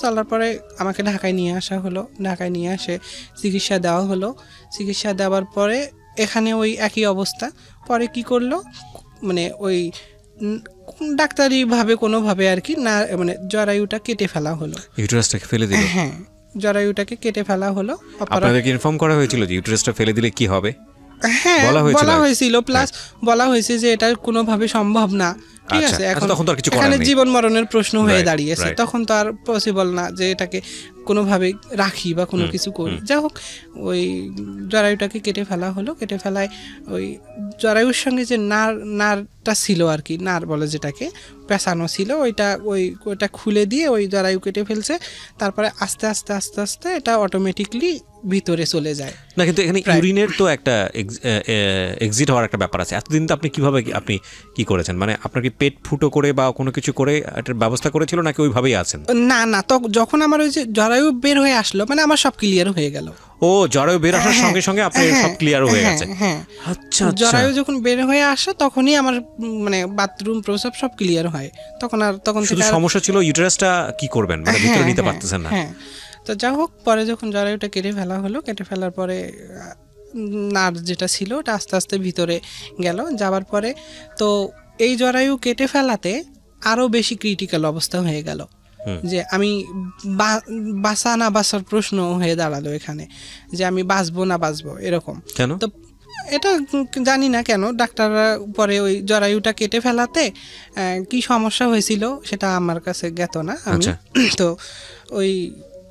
চলার পরে আমাকে ঢাকায় নিয়ে আসা হলো। ঢাকায় নিয়ে আসে চিকিৎসা দেওয়া হলো। চিকিৎসা দেওয়ার পরে এখানে ওই একই অবস্থা। পরে কি করলো, ওই ডাক্তারি ভাবে কোনোভাবে আর কি না, জরায়ুটা কেটে ফেলা হলো। ইউটেরাসটাকে ফেলে দিল? হ্যাঁ, জরায়ুটাকে কেটে ফেলা হলো। আপনাদেরকে ইনফর্ম করা হয়েছিল যে ইউটেরাসটা ফেলে দিলে কি হবে? হ্যাঁ, বলা হয়েছিল, প্লাস বলা হয়েছে যে এটা কোনোভাবে সম্ভব না। ঠিক আছে, এখন এখানে জীবন মরণের প্রশ্ন হয়ে দাঁড়িয়েছে। তখন তো আর পসিবল না যে এটাকে কোনোভাবে রাখি বা কোনো কিছু করি। যাই হোক, ওই জরায়ুটাকে কেটে ফেলা হলো। কেটে ফেলায় ওই জরায়ুর সঙ্গে যে নারটা ছিল আর কি, নার বলে যেটাকে, পেঁচানো ছিল, ওইটা খুলে দিয়ে ওই জরায়ু কেটে ফেলছে। তারপরে আস্তে আস্তে আস্তে আস্তে এটা অটোমেটিকলি ভিতরে চলে যায় না। কিন্তু এখানে ইউরিনের তো একটা এক্সিট হওয়ার একটা ব্যাপার আছে। এতদিন তো আপনি কিভাবে কি করেছেন? আপনার কি পেট ফুটো করে বা কোনো কিছু করে এটার ব্যবস্থা করেছিল, নাকি ওইভাবেই আছেন? না, তো যখন আমার ওই যে জরায়ু বের হয়ে আসলো, আমার সব ক্লিয়ার হয়ে গেল। ও, জরায়ু বের আসার সঙ্গে সঙ্গে আপনার সব ক্লিয়ার হয়ে গেছে? হ্যাঁ, আচ্ছা। জরায়ু যখন বের হয়ে আসে তখনই আমার বাথরুম প্রস্রাব সব ক্লিয়ার হয়। তখন শুধু সমস্যা ছিল ইউটেরাসটা কি করবেন, ভিতরে নিতে পারতেছেন না। হ্যাঁ, তো যাই হোক, পরে যখন জরায়ুটা কেটে ফেলা হলো, কেটে ফেলার পরে নার যেটা ছিল ওটা আস্তে আস্তে ভিতরে গেল। যাওয়ার পরে তো এই জরায়ু কেটে ফেলাতে আরো বেশি ক্রিটিক্যাল অবস্থা হয়ে গেল, যে আমি বাঁচা না বাঁচার প্রশ্ন হয়ে দাঁড়ালো এখানে, যে আমি বাঁচবো না বাঁচবো এরকম। কেন? তো এটা জানি না কেন, ডাক্তাররা পরে ওই জরায়ুটা কেটে ফেলাতে কি সমস্যা হয়েছিল সেটা আমার কাছে জ্ঞাত না। আমি তো ওই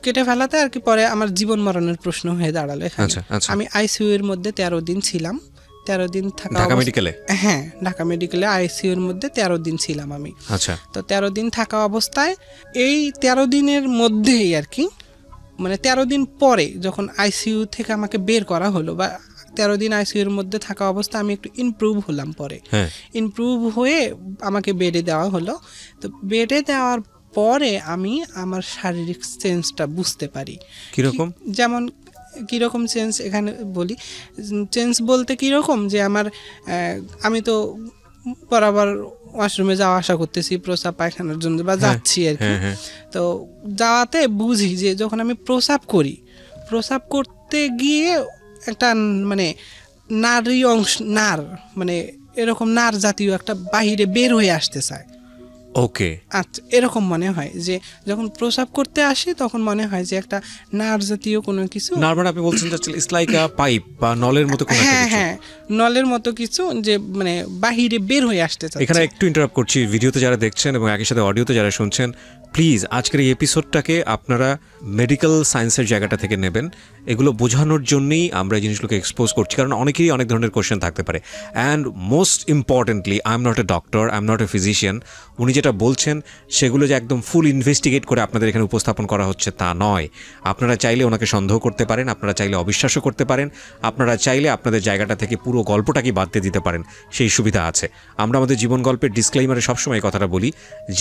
কেটে ফেলাতে আর কি পরে আমার জীবন মরণের প্রশ্ন হয়ে দাঁড়ালো এখানে। আমি আইসিইউ এর মধ্যে 13 দিন ছিলাম। 13 দিন থাকা ঢাকা মেডিকেলে? হ্যাঁ, ঢাকা মেডিকেলে আইসিইউর মধ্যে 13 দিন ছিলাম আমি। আচ্ছা। তো 13 দিন থাকা অবস্থায় এই 13 দিনের মধ্যেই আর কি, মানে 13 দিন পরে যখন আইসিইউ থেকে আমাকে বের করা হলো, বা 13 দিন আইসিইউর মধ্যে থাকা অবস্থা আমি একটু ইমপ্রুভ হলাম পরে। ইমপ্রুভ হয়ে আমাকে বেডে দেওয়া হলো। তো বেডে দেওয়ার পরে আমি আমার শারীরিক চেঞ্জটা বুঝতে পারি। কিরকম? যেমন কীরকম চেঞ্জ এখানে বলি। চেঞ্জ বলতে কীরকম, যে আমার আমি তো বরাবর ওয়াশরুমে যাওয়া আসা করতেছি প্রস্রাব পায়খানার জন্য, বা যাচ্ছি আর কি। তো যাওয়াতে বুঝি যে যখন আমি প্রস্রাব করি, প্রস্রাব করতে গিয়ে একটা মানে নারী অংশ, মানে এরকম নার জাতীয় একটা বাহিরে বের হয়ে আসতে চায়। ওকে, আচ্ছা, এরকম মনে হয় যে যখন প্রস্রাব করতে আসি তখন মনে হয় যে একটা নার জাতীয় কোনো কিছু। নার মানে আপনি বলছেন যে ইটস লাইক আ পাইপ বা নলের মতো কোনো একটা কিছু? হ্যাঁ, নলের মতো কিছু, যে মানে বাহিরে বের হয়ে আসতে চায়। এখানে একটু ইন্টারাপ্ট করছি, ভিডিওতে যারা দেখছেন এবং একই সাথে অডিওতে যারা শুনছেন, প্লিজ আজকের এই এপিসোডটাকে আপনারা মেডিকেল সায়েন্সের জায়গাটা থেকে নেবেন। এগুলো বোঝানোর জন্যই আমরা এই জিনিসগুলোকে এক্সপোজ করছি, কারণ অনেকেরই অনেক ধরনের কোয়েশ্চেন থাকতে পারে। And most importantly, I am not a doctor, I am not a physician. উনি যেটা বলছেন সেগুলো যে একদম ফুল ইনভেস্টিগেট করে আপনাদের এখানে উপস্থাপন করা হচ্ছে তা নয়। আপনারা চাইলে ওনাকে সন্দেহ করতে পারেন, আপনারা চাইলে অবিশ্বাসও করতে পারেন, আপনারা চাইলে আপনাদের জায়গাটা থেকে পুরো গল্পটাকে বাদ দিয়ে দিতে পারেন, সেই সুবিধা আছে। আমরা আমাদের জীবন গল্পের ডিসক্লেইমারে সবসময় কথাটা বলি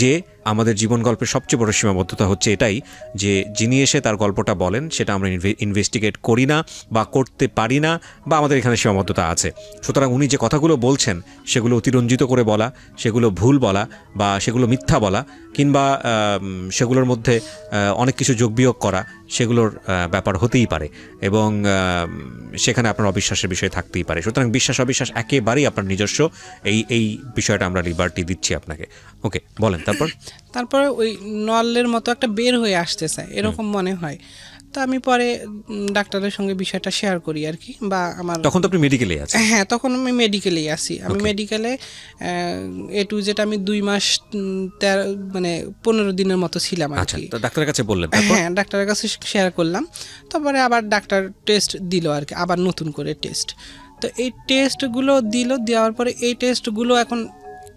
যে আমাদের জীবন গল্পের সবচেয়ে বড় সীমাবদ্ধতা হচ্ছে এটাই, যে যিনি এসে তার গল্পটা বলেন সেটা আমরা ইনভেস্টিগেট করি না বা করতে পারি না, বা আমাদের এখানে সীমাবদ্ধতা আছে। সুতরাং উনি যে কথাগুলো বলছেন সেগুলো অতিরঞ্জিত করে বলা, সেগুলো ভুল বলা, বা সেগুলো মিথ্যা বলা, কিংবা সেগুলোর মধ্যে অনেক কিছু যোগ বিয়োগ করা, সেগুলোর ব্যাপার হতেই পারে, এবং সেখানে আপনার অবিশ্বাসের বিষয় থাকতেই পারে। সুতরাং বিশ্বাস অবিশ্বাস একেবারেই আপনার নিজস্ব, এই বিষয়টা আমরা লিবার্টি দিচ্ছি আপনাকে। ওকে, বলেন। তারপরে ওই নলের মতো একটা বের হয়ে আসতে চায়, এরকম মনে হয়। তো আমি পরে ডাক্তারের সঙ্গে বিষয়টা শেয়ার করি আর কি, বা আমার তখন তো আপনি মেডিকেলেই আছেন? হ্যাঁ, তখন আমি মেডিকেলেই আছি। আমি মেডিকেলে এ টু জেড আমি 2 মাস 15 দিনের মতো ছিলাম আর কি। ডাক্তারের কাছে বললেন? হ্যাঁ, ডাক্তারের কাছে শেয়ার করলাম। তারপরে আবার ডাক্তার টেস্ট দিল আর কি, আবার নতুন করে টেস্ট। তো এই টেস্টগুলো দেওয়ার পরে এই টেস্টগুলো এখন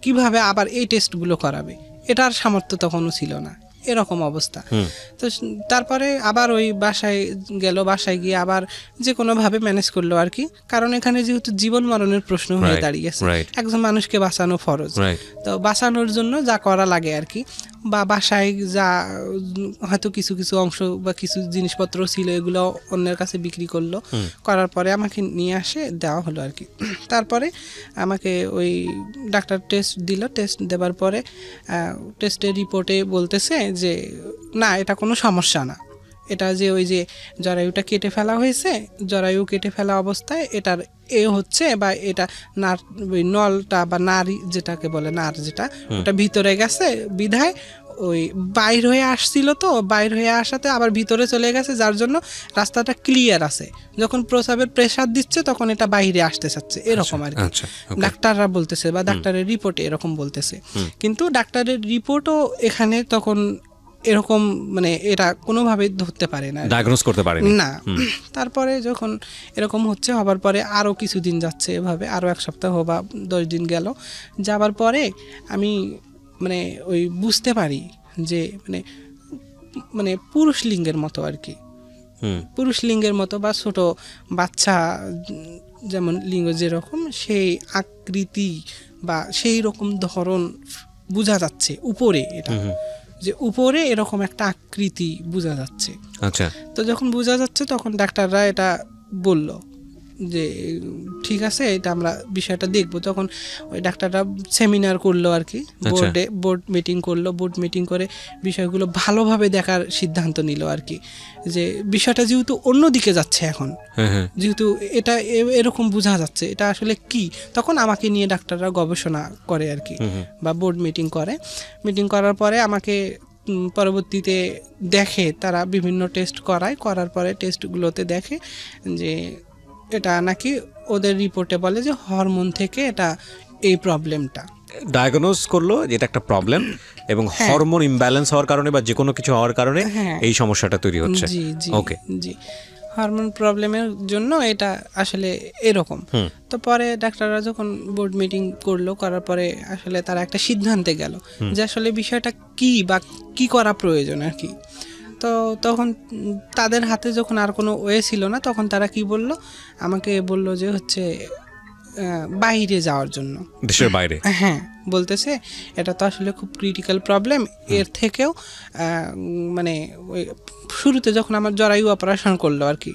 কিভাবে আবার এই টেস্টগুলো করাবে, এটার সামর্থ্য তখনও ছিল না, এরকম অবস্থা। তো তারপরে আবার ওই বাসায় গেল, বাসায় গিয়ে আবার যে কোনোভাবে ম্যানেজ করলো আর কি, কারণ এখানে যেহেতু জীবন মরণের প্রশ্ন হয়ে দাঁড়িয়েছে, একজন মানুষকে বাঁচানো ফরজ। তো বাঁচানোর জন্য যা করা লাগে আর কি, বা বাসায় যা হয়তো কিছু কিছু অংশ বা কিছু জিনিসপত্র ছিল এগুলো অন্যের কাছে বিক্রি করলো, করার পরে আমাকে নিয়ে আসে দেওয়া হলো আর কি। তারপরে আমাকে ওই ডাক্তার টেস্ট দিল, টেস্ট দেওয়ার পরে টেস্টের রিপোর্টে বলতেছে যে না, এটা কোনো সমস্যা না, এটা যে ওই যে জরায়ুটা কেটে ফেলা হয়েছে, জরায়ু কেটে ফেলা অবস্থায় এটার হচ্ছে, বা এটা নার নলটা বা নারী যেটাকে বলে নার, যেটা ওটা ভিতরে গেছে বিধায় ওই বাইর হয়ে আসছিল, তো বাইর হয়ে আসাতে আবার ভিতরে চলে গেছে, যার জন্য রাস্তাটা ক্লিয়ার আছে। যখন প্রস্রাবের প্রেসার দিচ্ছে তখন এটা বাইরে আসতে চাচ্ছে, এরকম আর কি ডাক্তাররা বলতেছে, বা ডাক্তারের রিপোর্টে এরকম বলতেছে। কিন্তু ডাক্তারের রিপোর্টও এখানে তখন এরকম মানে এটা কোনোভাবেই ধরতে পারে না, ডায়াগনোজ করতে পারে না। তারপরে যখন এরকম হবার পরে আরও কিছুদিন যাচ্ছে, এভাবে আরও 1 সপ্তাহ বা 10 দিন গেল। যাবার পরে আমি মানে ওই বুঝতে পারি যে মানে পুরুষ লিঙ্গের মতো আর কি, পুরুষ লিঙ্গের মতো, বা ছোট বাচ্চা যেমন লিঙ্গ যেরকম সেই আকৃতি বা সেই রকম ধরন বোঝা যাচ্ছে উপরে, এটা যে উপরে এরকম একটা আকৃতি বোঝা যাচ্ছে। আচ্ছা, তো যখন বোঝা যাচ্ছে তখন ডাক্তাররা এটা বলল যে ঠিক আছে, এটা আমরা বিষয়টা দেখবো। তখন ওই ডাক্তাররা সেমিনার করলো আর কি, বোর্ড মিটিং করলো। বোর্ড মিটিং করে বিষয়গুলো ভালোভাবে দেখার সিদ্ধান্ত নিল আর কি, যে বিষয়টা যেহেতু অন্যদিকে যাচ্ছে এখন, যেহেতু এটা এরকম বোঝা যাচ্ছে, এটা আসলে কি, তখন আমাকে নিয়ে ডাক্তাররা গবেষণা করে আর কি, বা বোর্ড মিটিং করে। মিটিং করার পরে আমাকে পরবর্তীতে দেখে, তারা বিভিন্ন টেস্ট করার পরে টেস্টগুলোতে দেখে যে এটা নাকি ওদের রিপোর্টে বলে যে হরমোন থেকে এটা এই প্রবলেমটা ডায়াগনোজ করলো যে এটা একটা প্রবলেম, এবং হরমোন ইমব্যালেন্স হওয়ার কারণে বা যে কোনো কিছু হওয়ার কারণে এই সমস্যাটা তৈরি হচ্ছে। জি জি জি, হরমোন প্রবলেমের জন্য এটা আসলে এরকম। তো পরে ডাক্তাররা যখন বোর্ড মিটিং করলো, করার পরে আসলে তারা একটা সিদ্ধান্তে গেল যে আসলে বিষয়টা কি বা কি করা প্রয়োজন আর কি। তো তখন তাদের হাতে যখন আর কোনো ওয়ে ছিল না, তখন তারা কি বলল, আমাকে বলল যে হচ্ছে বাইরে যাওয়ার জন্য, দেশের বাইরে। হ্যাঁ, বলতেছে এটা তো আসলে খুব ক্রিটিক্যাল প্রবলেম, এর থেকেও মানে ওই শুরুতে যখন আমার জরায়ু অপারেশন করলো আর কি,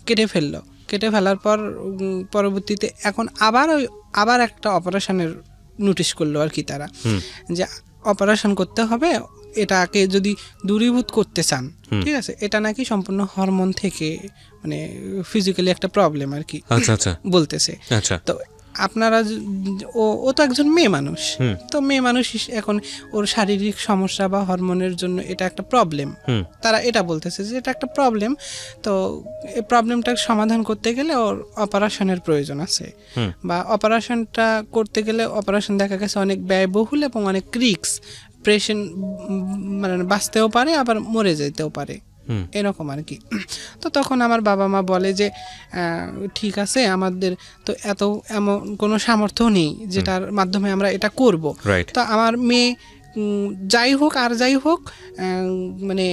কেটে ফেলার পর পরবর্তীতে এখন আবার একটা অপারেশনের নোটিশ করলো আর কি তারা, যে অপারেশন করতে হবে, এটাকে যদি দূরীভূত করতে চান, ঠিক আছে, এটা নাকি সম্পূর্ণ হরমোন থেকে মানে ফিজিক্যালি একটা প্রবলেম আর কি। আচ্ছা আচ্ছা, বলতেছে। আচ্ছা, তো আপনারা ও তো একজন মেয়ে মানুষ, তো মেয়ে মানুষ এখন ওর শারীরিক সমস্যা বা হরমোনের জন্য এটা একটা প্রবলেম, তারা এটা বলতেছে যে এটা একটা প্রবলেম। তো এই প্রবলেমটা সমাধান করতে গেলে ওর অপারেশনের প্রয়োজন আছে, বা অপারেশনটা করতে গেলে অপারেশন দেখা গেছে অনেক ব্যয়বহুল এবং অনেক রিস্ক, পেশেন্ট মানে বাঁচতেও পারে আবার মরে যেতেও পারে, এরকম আর কি। তো তখন আমার বাবা মা বলে যে ঠিক আছে, আমাদের তো এমন কোনো সামর্থ্য নেই যেটার মাধ্যমে আমরা এটা করব। তো আমার মেয়ে যাই হোক আর যাই হোক মানে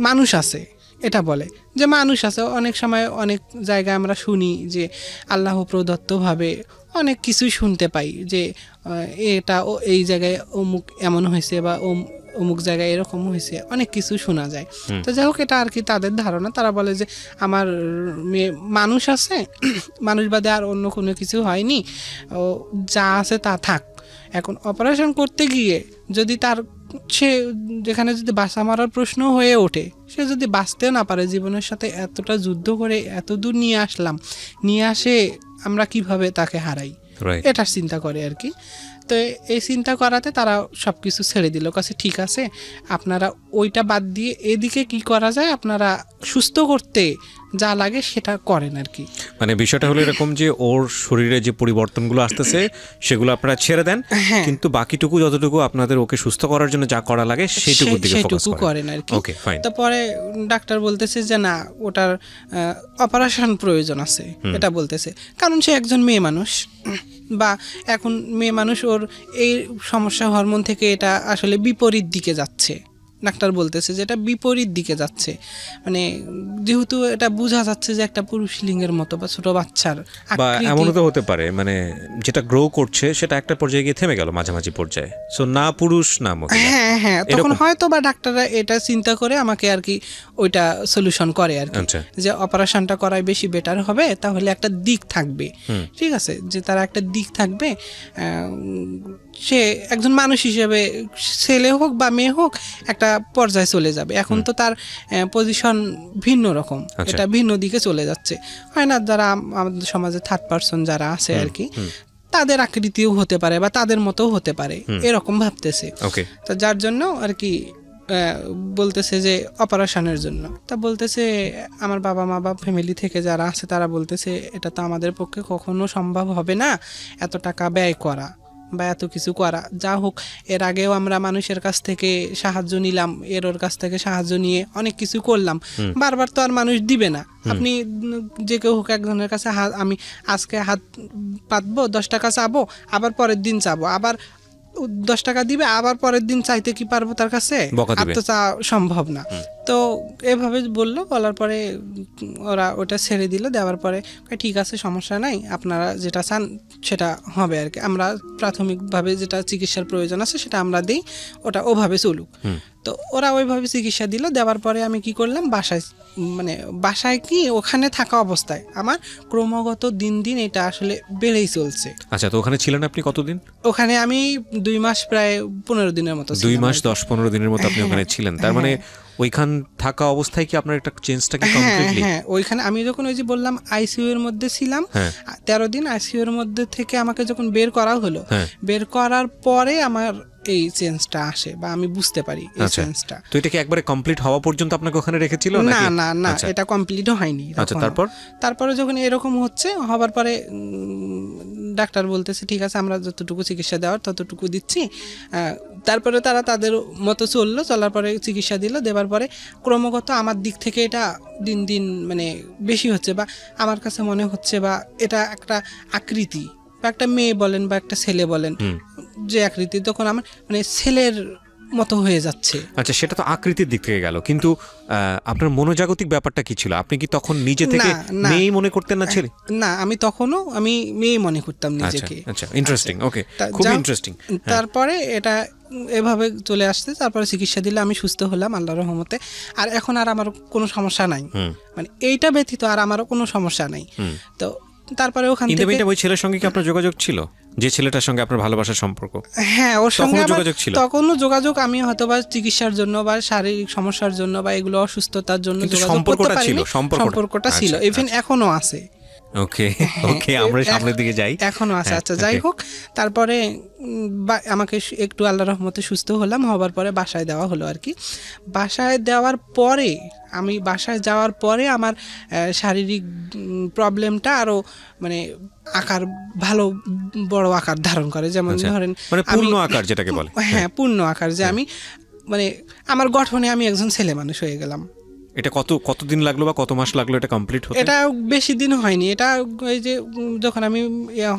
মানুষ আছে, এটা বলে যে মানুষ আছে। অনেক সময় অনেক জায়গায় আমরা শুনি যে আল্লাহ প্রদত্তভাবে অনেক কিছুই শুনতে পাই যে এটা এই জায়গায় অমুক এমন হয়েছে বা অমুক জায়গায় এরকম হয়েছে, অনেক কিছু শোনা যায়। তো যাই হোক, এটা আর কি তাদের ধারণা। তারা বলে যে আমার মেয়ে মানুষ আছে, মানুষ বাদে আর অন্য কোনো কিছু হয়নি, যা আছে তা থাক। এখন অপারেশন করতে গিয়ে যদি তার সে যেখানে যদি বাঁচা মারার প্রশ্ন হয়ে ওঠে, সে যদি বাঁচতেও না পারে, জীবনের সাথে এতটা যুদ্ধ করে এত দূর নিয়ে আসে আমরা কিভাবে তাকে হারাই, এটা চিন্তা করে আর কি। তো এই চিন্তা করাতে তারা সব কিছু ছেড়ে দিল, কাছে ঠিক আছে আপনারা ওইটা বাদ দিয়ে এদিকে কি করা যায়, আপনারা সুস্থ করতে যা লাগে সেটা করেন আর কি। মানে বিষয়টা হলো এরকম যে ওর শরীরে যে পরিবর্তনগুলো আসতেছে সেগুলো আপনারা ছেড়ে দেন, কিন্তু বাকিটুকু যতটুকু আপনাদের ওকে সুস্থ করার জন্য যা করা লাগে সেইটুকুর দিকে ফোকাস করেন আর কি। ওকে, ফাইন। তারপরে ডাক্তার বলতেছে যে না, ওটার অপারেশন প্রয়োজন আছে, এটা বলতেছে, কারণ সে একজন মেয়ে মানুষ, বা এখন মেয়ে মানুষ, ওর এই সমস্যা হরমোন থেকে এটা আসলে বিপরীত দিকে যাচ্ছে। ডাক্তার বলতেছে যে এটা বিপরীত দিকে যাচ্ছে, মানে যেহেতু এটা বোঝা যাচ্ছে যে একটা পুরুষ লিঙ্গের মতো বা ছোট বাচ্চার, বা এমনও তো হতে পারে মানে যেটা গ্রো করছে সেটা একটা পর্যায়ে গিয়ে থেমে গেল মাঝামাঝি পর্যায়ে, সো না পুরুষ না মহিলা। হ্যাঁ, তখন হয়তো বা ডাক্তাররা এটা চিন্তা করে আমাকে আর কি ওইটা সলিউশন করে আর কি, যে অপারেশনটা করাই বেশি বেটার হবে, তাহলে একটা দিক থাকবে, ঠিক আছে, যে তারা একটা দিক থাকবে, সে একজন মানুষ হিসেবে ছেলে হোক বা মেয়ে হোক একটা পর্যায়ে চলে যাবে। এখন তো তার পজিশন ভিন্ন রকম, এটা ভিন্ন দিকে চলে যাচ্ছে, হয় না, যারা আমাদের সমাজে থার্ড পারসন যারা আছে আর কি, তাদের আকৃতিও হতে পারে বা তাদের মতো হতে পারে, এরকম ভাবতেছে। তো যার জন্য আর কি বলতেছে যে অপারেশনের জন্য। তা বলতেছে আমার বাবা মা বা ফ্যামিলি থেকে যারা আছে তারা বলতেছে এটা তো আমাদের পক্ষে কখনো সম্ভব হবে না এত টাকা ব্যয় করা বা এত কিছু করা। যা হোক, এর আগেও আমরা মানুষের কাছ থেকে সাহায্য নিলাম, ওর কাছ থেকে সাহায্য নিয়ে অনেক কিছু করলাম, বারবার তো আর মানুষ দিবে না। আপনি যে কেউ হোক একজনের কাছে আমি আজকে হাত পাতবো, 10 টাকা চাবো, আবার পরের দিন চাবো, আবার 10 টাকা দিবে, আবার পরের দিন চাইতে কি পারবো তার কাছে? আর তো চা সম্ভব না। তো এভাবে বলার পরে ওরা ওটা ছেড়ে দিল। দেওয়ার পরে ঠিক আছে, সমস্যা নাই, আপনারা যেটা চান সেটা হবে আর কি, আমরা প্রাথমিকভাবে যেটা চিকিৎসার প্রয়োজন আছে সেটা আমরা দিই, ওটা ওভাবে চলুক। তো ওরা ওইভাবে চিকিৎসা দিল। দেওয়ার পরে আমি কি করলাম, বাসায় কি ওখানে থাকা অবস্থায় আমার ক্রমাগত দিন এটা আসলে বেড়েই চলছে। আচ্ছা, তো ওখানে ছিলেন আপনি কতদিন? ওখানে আমি 2 মাস, প্রায় 15 দিনের মতো। 2 মাস 10-15 দিনের মতো আপনি ওখানে ছিলেন। তার মানে ওইখান থাকা অবস্থায় কি আপনার একটা চেঞ্জটা কি কমপ্লিটলি? হ্যাঁ, ওইখানে আমি যখন ওই যে বললাম আইসিইউ এর মধ্যে ছিলাম 13 দিন, আইসিইউ এর মধ্যে থেকে আমাকে যখন বের করা হলো, বের করার পরে আমার এই চেঞ্জটা আসে বা আমি বুঝতে পারি এই চেঞ্জটা। তো এটা কি একবারে কমপ্লিট হওয়া পর্যন্ত আপনাকে ওখানে রেখেছিল না নাকি? না না, এটা কমপ্লিট হয়নি। আচ্ছা, তারপরে যখন এরকম হচ্ছে হবার পরে ডাক্তার বলতেছে ঠিক আছে আমরা যতটুকু চিকিৎসা দেওয়ার ততটুকু দিচ্ছি। তারপরে তারা তাদের মতো চললো, চলার পরে চিকিৎসা দিল, দেওয়ার পরে ক্রমাগত আমার দিক থেকে এটা দিন দিন মানে বেশি হচ্ছে, বা আমার কাছে মনে হচ্ছে বা এটা একটা আকৃতি বা একটা মেয়ে বলেন বা একটা ছেলে বলেন যে আকৃতি, তখন আমার মানে ছেলের মতো হয়ে যাচ্ছে। আচ্ছা, সেটা তো আকৃতির দিক থেকে গেল, কিন্তু আপনার মনোজাগতিক ব্যাপারটা কি ছিল? আপনি কি তখন নিজে থেকে মেয়ে মনে করতেন না ছেলে? না, আমি তখনও আমি মেয়ে মনে করতাম নিজেকে। আচ্ছা, ইন্টারেস্টিং, ওকে, খুব ইন্টারেস্টিং। তারপরে এটা এভাবে চলে আসছে, তারপরে চিকিৎসা দিলে আমি সুস্থ হলাম আল্লাহর রহমতে। আর এখন আর আমার কোনো সমস্যা নাই, মানে এইটা ব্যতীত আর আমারও কোনো সমস্যা নাই। তো তারপরে ওখান থেকে ওই ছেলের সঙ্গে কি আপনার যোগাযোগ ছিল, যে ছেলেটার সঙ্গে আপনার ভালোবাসার সম্পর্ক? হ্যাঁ, ওর সঙ্গে যোগাযোগ ছিল। তখনও যোগাযোগ আমি হয়তো বা চিকিৎসার জন্য বা শারীরিক সমস্যার জন্য বা এগুলো অসুস্থতার জন্য যোগাযোগ করতে পারিনি, সম্পর্কটা ছিল, ইভেন এখনো আছে। ওকে ওকে, আমরা সামনের দিকে যাই, এখনো আছে। আচ্ছা, যাই হোক, তারপরে আমাকে একটু আল্লাহর রহমতে সুস্থ হলাম, হবার পরে বাসায় দেওয়া হলো আর কি। বাসায় দেওয়ার পরে আমি বাসায় যাওয়ার পরে আমার শারীরিক প্রবলেমটা আরো মানে আকার ভালো বড় আকার ধারণ করে। যেমন ধরেন মানে পূর্ণ আকার যেটাকে বলে। হ্যাঁ, পূর্ণ আকার, যে আমি মানে আমার গঠনে আমি একজন ছেলে মানুষ হয়ে গেলাম। এটা কতদিন লাগলো বা কত মাস লাগলো এটা কমপ্লিট হতে? এটা বেশি দিন হয়নি। এটা এই যে যখন আমি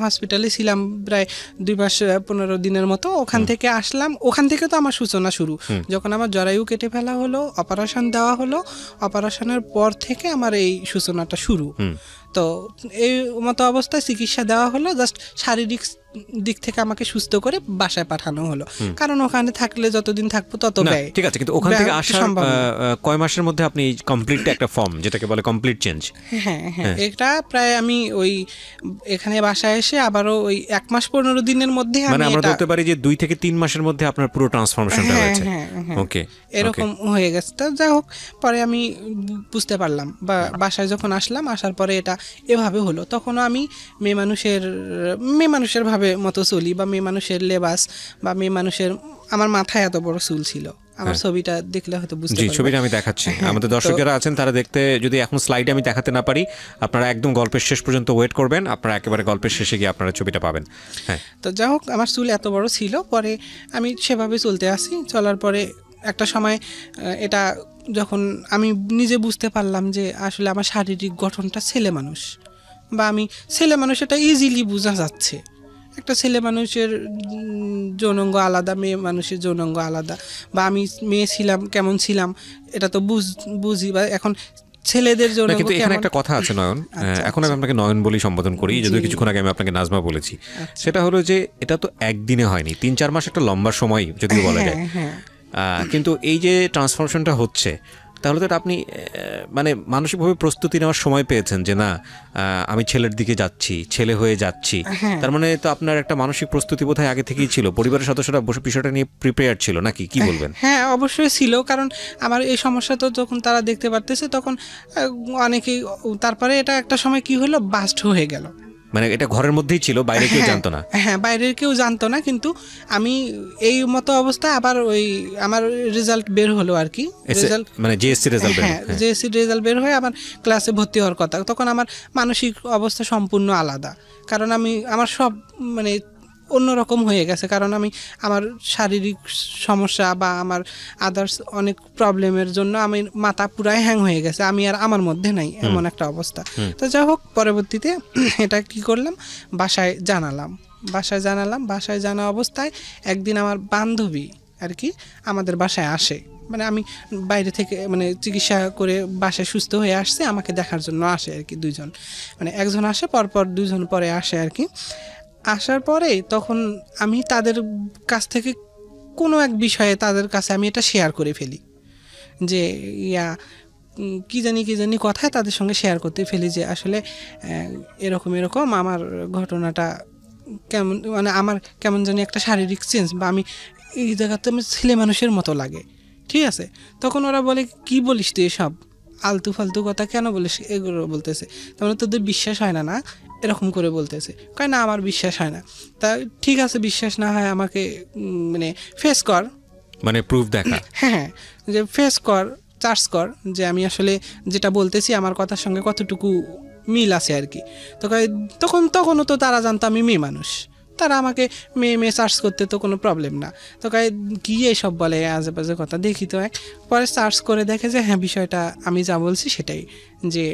হসপিটালে ছিলাম প্রায় 2 মাস 15 দিনের মতো, ওখান থেকে আসলাম, ওখান থেকে তো আমার সূচনা শুরু। যখন আমার জরায়ু কেটে ফেলা হলো, অপারেশন দেওয়া হলো, অপারেশনের পর থেকে আমার এই সূচনাটা শুরু। তো এই মতো অবস্থায় চিকিৎসা দেওয়া হলো, জাস্ট শারীরিক দিক থেকে আমাকে সুস্থ করে বাসায় পাঠানো হলো, কারণ ওখানে থাকলে যতদিন থাকবো তত ব্যয়। ঠিক আছে, কিন্তু ওখান থেকে আসার কয় মাসের মধ্যে আপনি কমপ্লিট একটা ফর্ম যেটাকে বলে কমপ্লিট চেঞ্জ? হ্যাঁ হ্যাঁ, এটা প্রায় আমি ওই এখানে বাসায় এসে আবারও ওই 1 মাস 15 দিনের মধ্যে মানে আমরা বলতে পারি যে 2 থেকে 3 মাসের মধ্যে আপনার পুরো ট্রান্সফরমেশনটা হয়েছে। ওকে, এরকম হয়ে গেছে। তো যাই হোক, পরে আমি বুঝতে পারলাম বা বাসায় যখন আসলাম, আসার পরে এটা এভাবে হলো। তখনও আমি মেয়ে মানুষের ভাবে মতো চলি, বা মেয়ে মানুষের লেবাস বা মেয়ে মানুষের, আমার মাথায় এত বড় চুল ছিল। আমার ছবিটা দেখলে হয়তো বুঝতে পারবেন। ছবিটা আমি দেখাচ্ছি, আমাদের দর্শকেরা আছেন তারা দেখতে, যদি এখন স্লাইডে আমি দেখাতে না পারি, আপনারা একদম গল্পের শেষ পর্যন্ত ওয়েট করবেন, আপনারা একেবারে গল্পের শেষে গিয়ে আপনারা ছবিটা পাবেন। হ্যাঁ, তো যাই হোক, আমার চুল এত বড় ছিল, পরে আমি সেভাবে চলতে আসি। চলার পরে একটা সময় এটা যখন আমি নিজে বুঝতে পারলাম যে আসলে আমার শারীরিক গঠনটা ছেলে মানুষ, বা আমি ছেলে মানুষ, এটা ইজিলি বোঝা যাচ্ছে। একটা ছেলে মানুষের যৌনাঙ্গ আলাদা, মেয়ে মানুষের যৌনাঙ্গ আলাদা, বা আমি মেয়ে ছিলাম কেমন ছিলাম এটা তো বুঝি, বা এখন ছেলেদের জন্য। কিন্তু এখানে একটা কথা আছে নয়ন, এখন আমি আপনাকে নয়ন বলি সম্বোধন করি, যদিও কিছুক্ষণ আগে আমি আপনাকে নাজমা বলেছি। সেটা হলো যে এটা তো একদিনে হয়নি, 3-4 মাস একটা লম্বা সময় যদিও বলা যায়। কিন্তু এই যে ট্রান্সফরমেশনটা হচ্ছে, তাহলে তো আপনি মানে মানসিকভাবে প্রস্তুতি নেওয়ার সময় পেয়েছেন যে না আমি ছেলের দিকে যাচ্ছি, ছেলে হয়ে যাচ্ছি। তার মানে তো আপনার একটা মানসিক প্রস্তুতি বোধহয় আগে থেকেই ছিল, পরিবারের সদস্যরা বিষয়টা নিয়ে প্রিপেয়ার ছিল নাকি, কি বলবেন? হ্যাঁ, অবশ্যই ছিল, কারণ আমার এই সমস্যা তো যখন তারা দেখতে পারতেছে তখন অনেকেই, তারপরে এটা একটা সময় কি হলো, বাস্ট হয়ে গেল। মানে এটা ঘরের মধ্যেই ছিল, বাইরে কেউ জানতো না? হ্যাঁ, বাইরের কেউ জানতো না, কিন্তু আমি এই মতো অবস্থায় আবার ওই আমার রেজাল্ট বের হলো আর কি, রেজাল্ট মানে জিএসসি রেজাল্ট। হ্যাঁ, জিএসসি রেজাল্ট বের হয়ে আমার ক্লাসে ভর্তি হওয়ার কথা, তখন আমার মানসিক অবস্থা সম্পূর্ণ আলাদা, কারণ আমার সব মানে অন্যরকম হয়ে গেছে, কারণ আমার শারীরিক সমস্যা বা আমার আদার্স অনেক প্রবলেমের জন্য আমি মাথা পুরাই হ্যাং হয়ে গেছে, আমি আর আমার মধ্যে নাই, এমন একটা অবস্থা। তো যাই হোক, পরবর্তীতে এটা কি করলাম, বাসায় জানালাম। বাসায় জানা অবস্থায় একদিন আমার বান্ধবী আর কি আমাদের বাসায় আসে, মানে আমি বাইরে থেকে মানে চিকিৎসা করে বাসায় সুস্থ হয়ে আসছে, আমাকে দেখার জন্য আসে আর কি, 2 জন, মানে একজন আসে পরপর 2 জন পরে আসে আর কি। আসার পরে তখন আমি তাদের কাছ থেকে কোনো এক বিষয়ে তাদের কাছে আমি এটা শেয়ার করে ফেলি, যে কি জানি কথায় তাদের সঙ্গে শেয়ার করতে ফেলি যে আসলে এরকম আমার ঘটনাটা কেমন, মানে আমার কেমন জানি একটা শারীরিক চেঞ্জ, বা আমি এই জায়গাতে আমি ছেলে মানুষের মতো লাগে, ঠিক আছে। তখন ওরা বলে কি বলিস তুই এসব, আলতু ফালতু কথা কেন বলিস, এগুলো বলতেছে। তার মানে তোদের বিশ্বাস হয় না, না এরকম করে বলতেছে। কয় না আমার বিশ্বাস হয় না। তা ঠিক আছে, বিশ্বাস না হয় আমাকে মানে ফেস কর, মানে প্রুফ দেখা। হ্যাঁ, যে ফেস কর, চার্জ কর, যে আমি আসলে যেটা বলতেছি আমার কথার সঙ্গে কতটুকু মিল আছে আর কি। তো তখনও তো তারা জানতো আমি মেয়ে মানুষ, তারা আমাকে মেয়ে সার্চ করতে তো কোনো প্রবলেম না। তো কি এসব বলে আজেবাজে কথা, দেখি তো এক পরে সার্চ করে দেখে যে হ্যাঁ বিষয়টা আমি যা বলছি সেটাই, যে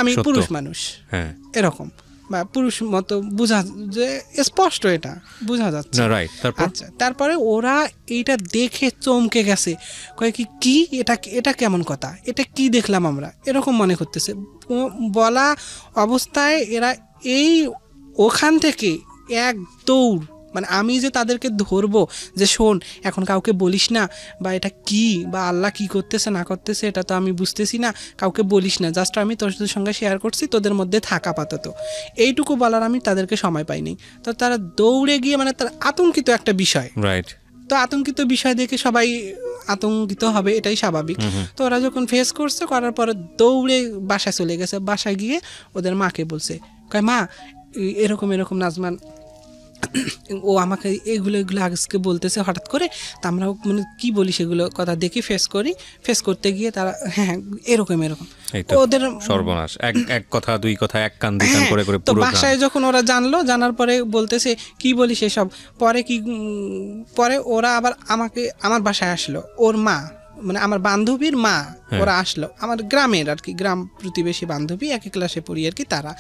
আমি সত্য। পুরুষ মানুষ, হ্যাঁ এরকম, বা পুরুষ মতো বোঝা, যে স্পষ্ট এটা বোঝা যাচ্ছে। না, রাইট। তারপর আচ্ছা, তারপরে ওরা এইটা দেখে চমকে গেছে, কয় কি এটা কেমন কথা, এটা কি দেখলাম আমরা, এরকম মনে করতেছে। বলা অবস্থায় এরা এই ওখান থেকে এক দৌড়, মানে আমি যে তাদেরকে ধরবো যে শোন এখন কাউকে বলিস না, বা এটা কি, বা আল্লাহ কি করতেছে না করতেছে এটা তো আমি বুঝতেছি না, কাউকে বলিস না, জাস্ট আমি তোদের সঙ্গে শেয়ার করছি, তোদের মধ্যে থাকা আপাতত, এইটুকু বলার আমি তাদেরকে সময় পাইনি। তো তারা দৌড়ে গিয়ে, মানে তার আতঙ্কিত একটা বিষয়, রাইট। তো আতঙ্কিত বিষয় দেখে সবাই আতঙ্কিত হবে, এটাই স্বাভাবিক। তো ওরা যখন ফেস করছে, করার পরে দৌড়ে বাসায় চলে গেছে। বাসায় গিয়ে ওদের মাকে বলছে, কয় মা এরকম এরকম নাজমান ও আমাকে এগুলো আজকে বলতেছে হঠাৎ করে, তা আমরা মানে কি বলি সেগুলো কথা দেখি, ফেস করতে গিয়ে তারা হ্যাঁ এরকম ওদের সর্বনাশ। এক কথা দুই কথা, এক কান দুই কান করে করে তো পুরো বাসায় যখন ওরা জানার পরে বলতেছে কি বলি সেসব, পরে ওরা আবার আমার বাসায় আসলো, ওর মা মানে আমার বান্ধবীর মা, ওরা আসলো আমার গ্রামের আর কি, গ্রাম প্রতিবেশী বান্ধবী, একই ক্লাসে পড়ি আর কি তারা।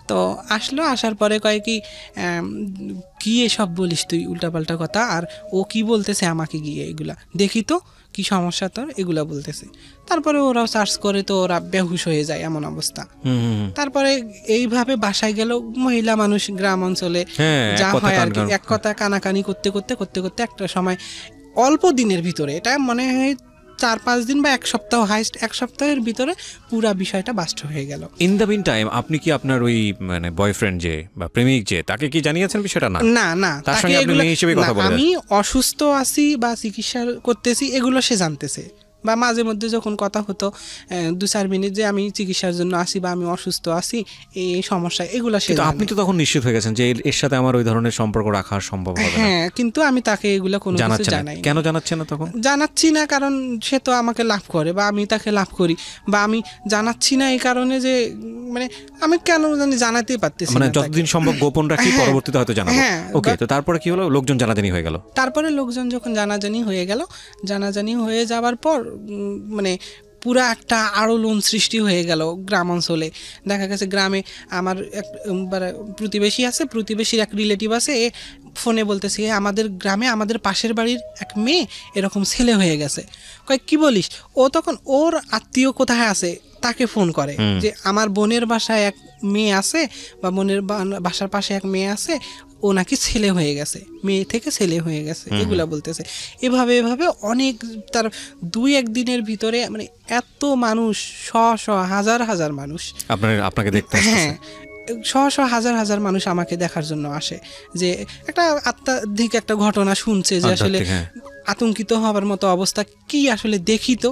তো আসলো, আসার পরে কয় কি এসব বলিস তুই উল্টাপাল্টা কথা, আর ও কি বলতেছে আমাকে গিয়ে এগুলা দেখি তো কি সমস্যা তোর, এগুলা বলতেছে। তারপরে ওরাও সার্চ করে, তো ওরা বেহুশ হয়ে যায় এমন অবস্থা। তারপরে এইভাবে বাসায় গেল, মহিলা মানুষ গ্রাম অঞ্চলে যা হয় আর কি, এক কথা কানাকানি করতে করতে একটা সময় অল্প দিনের ভিতরে, এটা মনে হয় 4-5 দিন বা 1 সপ্তাহ, হাইস্ট 1 সপ্তাহের ভিতরে পুরা বিষয়টা বাস্ট হয়ে গেল। ইন দ্য মিন টাইম আপনি কি আপনার ওই মানে বয়ফ্রেন্ড যে বা প্রেমিক যে, তাকে কি জানিয়েছেন বিষয়টা? না, তার সঙ্গে আপনি মেয়ে হিসেবে কথা বলেন? আমি অসুস্থ আছি বা চিকিৎসা করতেছি এগুলো সে জানতেছে, বা মাঝে মধ্যে যখন কথা হতো 2-4 মিনিট যে আমি চিকিৎসার জন্য আসি বা আমি অসুস্থ আছি, এই সমস্যা, এগুলো সে জানে। আপনি তো তখন নিশ্চিত হয়ে গেছেন যে এর সাথে আমার ওই ধরনের সম্পর্ক রাখা সম্ভব হবে না। হ্যাঁ, কিন্তু আমি তাকে এগুলো কোনো কিছু জানাই। কেন জানাচ্ছেন না তখন? জানাচ্ছি না কারণ সে তো আমাকে লাভ করে বা আমি তাকে লাভ করি, বা আমি জানাচ্ছি না এই কারণে যে মানে আমি কেন জানি জানাতেই পারতেছি না, মানে যতদিন সম্ভব গোপন রাখি, পরবর্তীতে হয়তো জানাবো। ওকে, তো তারপরে কি হলো? লোকজন জানাজানি হয়ে গেল। তারপরে লোকজন যখন জানাজানি হয়ে যাওয়ার পর মানে পুরা একটা আলোড়ন সৃষ্টি হয়ে গেল গ্রাম অঞ্চলে। দেখা গেছে গ্রামে আমার এক প্রতিবেশীর এক রিলেটিভ আছে, ফোনে বলতেছে আমাদের গ্রামে আমাদের পাশের বাড়ির এক মেয়ে এরকম ছেলে হয়ে গেছে। কি বলিস? ও তখন ওর আত্মীয় কোথায় আছে তাকে ফোন করে যে আমার বোনের বাসায় এক মেয়ে আছে, বা বোনের বাসার পাশে এক মেয়ে আছে, ও নাকি ছেলে হয়ে গেছে, মেয়ে থেকে ছেলে হয়ে গেছে, এগুলা বলতেছে। এভাবে অনেক, তার 2-1 দিনের ভিতরে মানে এত মানুষ, হাজার মানুষ আপনাকে দেখতে আসছে। হ্যাঁ, হাজার মানুষ আমাকে দেখার জন্য আসে, যে একটা আত্মাধিক একটা ঘটনা শুনছে, যে আসলে আতঙ্কিত হওয়ার মতো অবস্থা কি আসলে দেখি। তো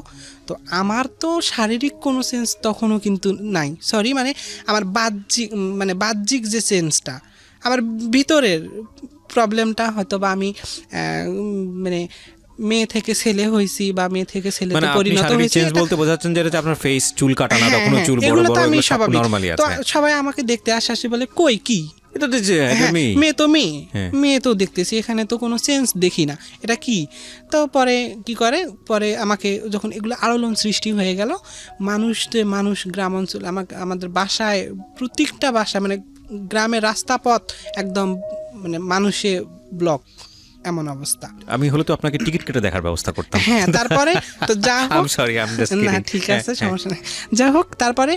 আমার তো শারীরিক কোনো সেন্স তখনও কিন্তু নাই, সরি মানে আমার বাহ্যিক যে সেন্সটা, আমার ভিতরের প্রবলেমটা হয়তো বা আমি মানে মেয়ে থেকে ছেলে হইছি বা মেয়ে থেকে ছেলেতে পরিণত হইছি, চেঞ্জ বলতে বোঝাচ্ছেন যে এটা আপনার ফেস, চুল কাটানো, কোনো চুল বড় বড়, আমি এগুলো সব নরমালি আছে। তো সবাই আমাকে দেখতে আসে বলে কই কি এটা তো যে মেয়ে তো দেখতেছি, এখানে তো কোনো সেন্স দেখি না, এটা কি? তো পরে আমাকে যখন এগুলো আলোড়ন সৃষ্টি হয়ে গেল, মানুষ গ্রাম অঞ্চল, আমাদের বাসায়, প্রত্যেকটা বাসা মানে গ্রামের রাস্তা পথ একদম মানে মানুষে ব্লক, এমন অবস্থা। আমি হলে তো আপনাকে টিকিট কেটে দেখার ব্যবস্থা করতাম। হ্যাঁ, তারপরে তো যা হোক, না ঠিক আছে, সমস্যা নেই, যা হোক। তারপরে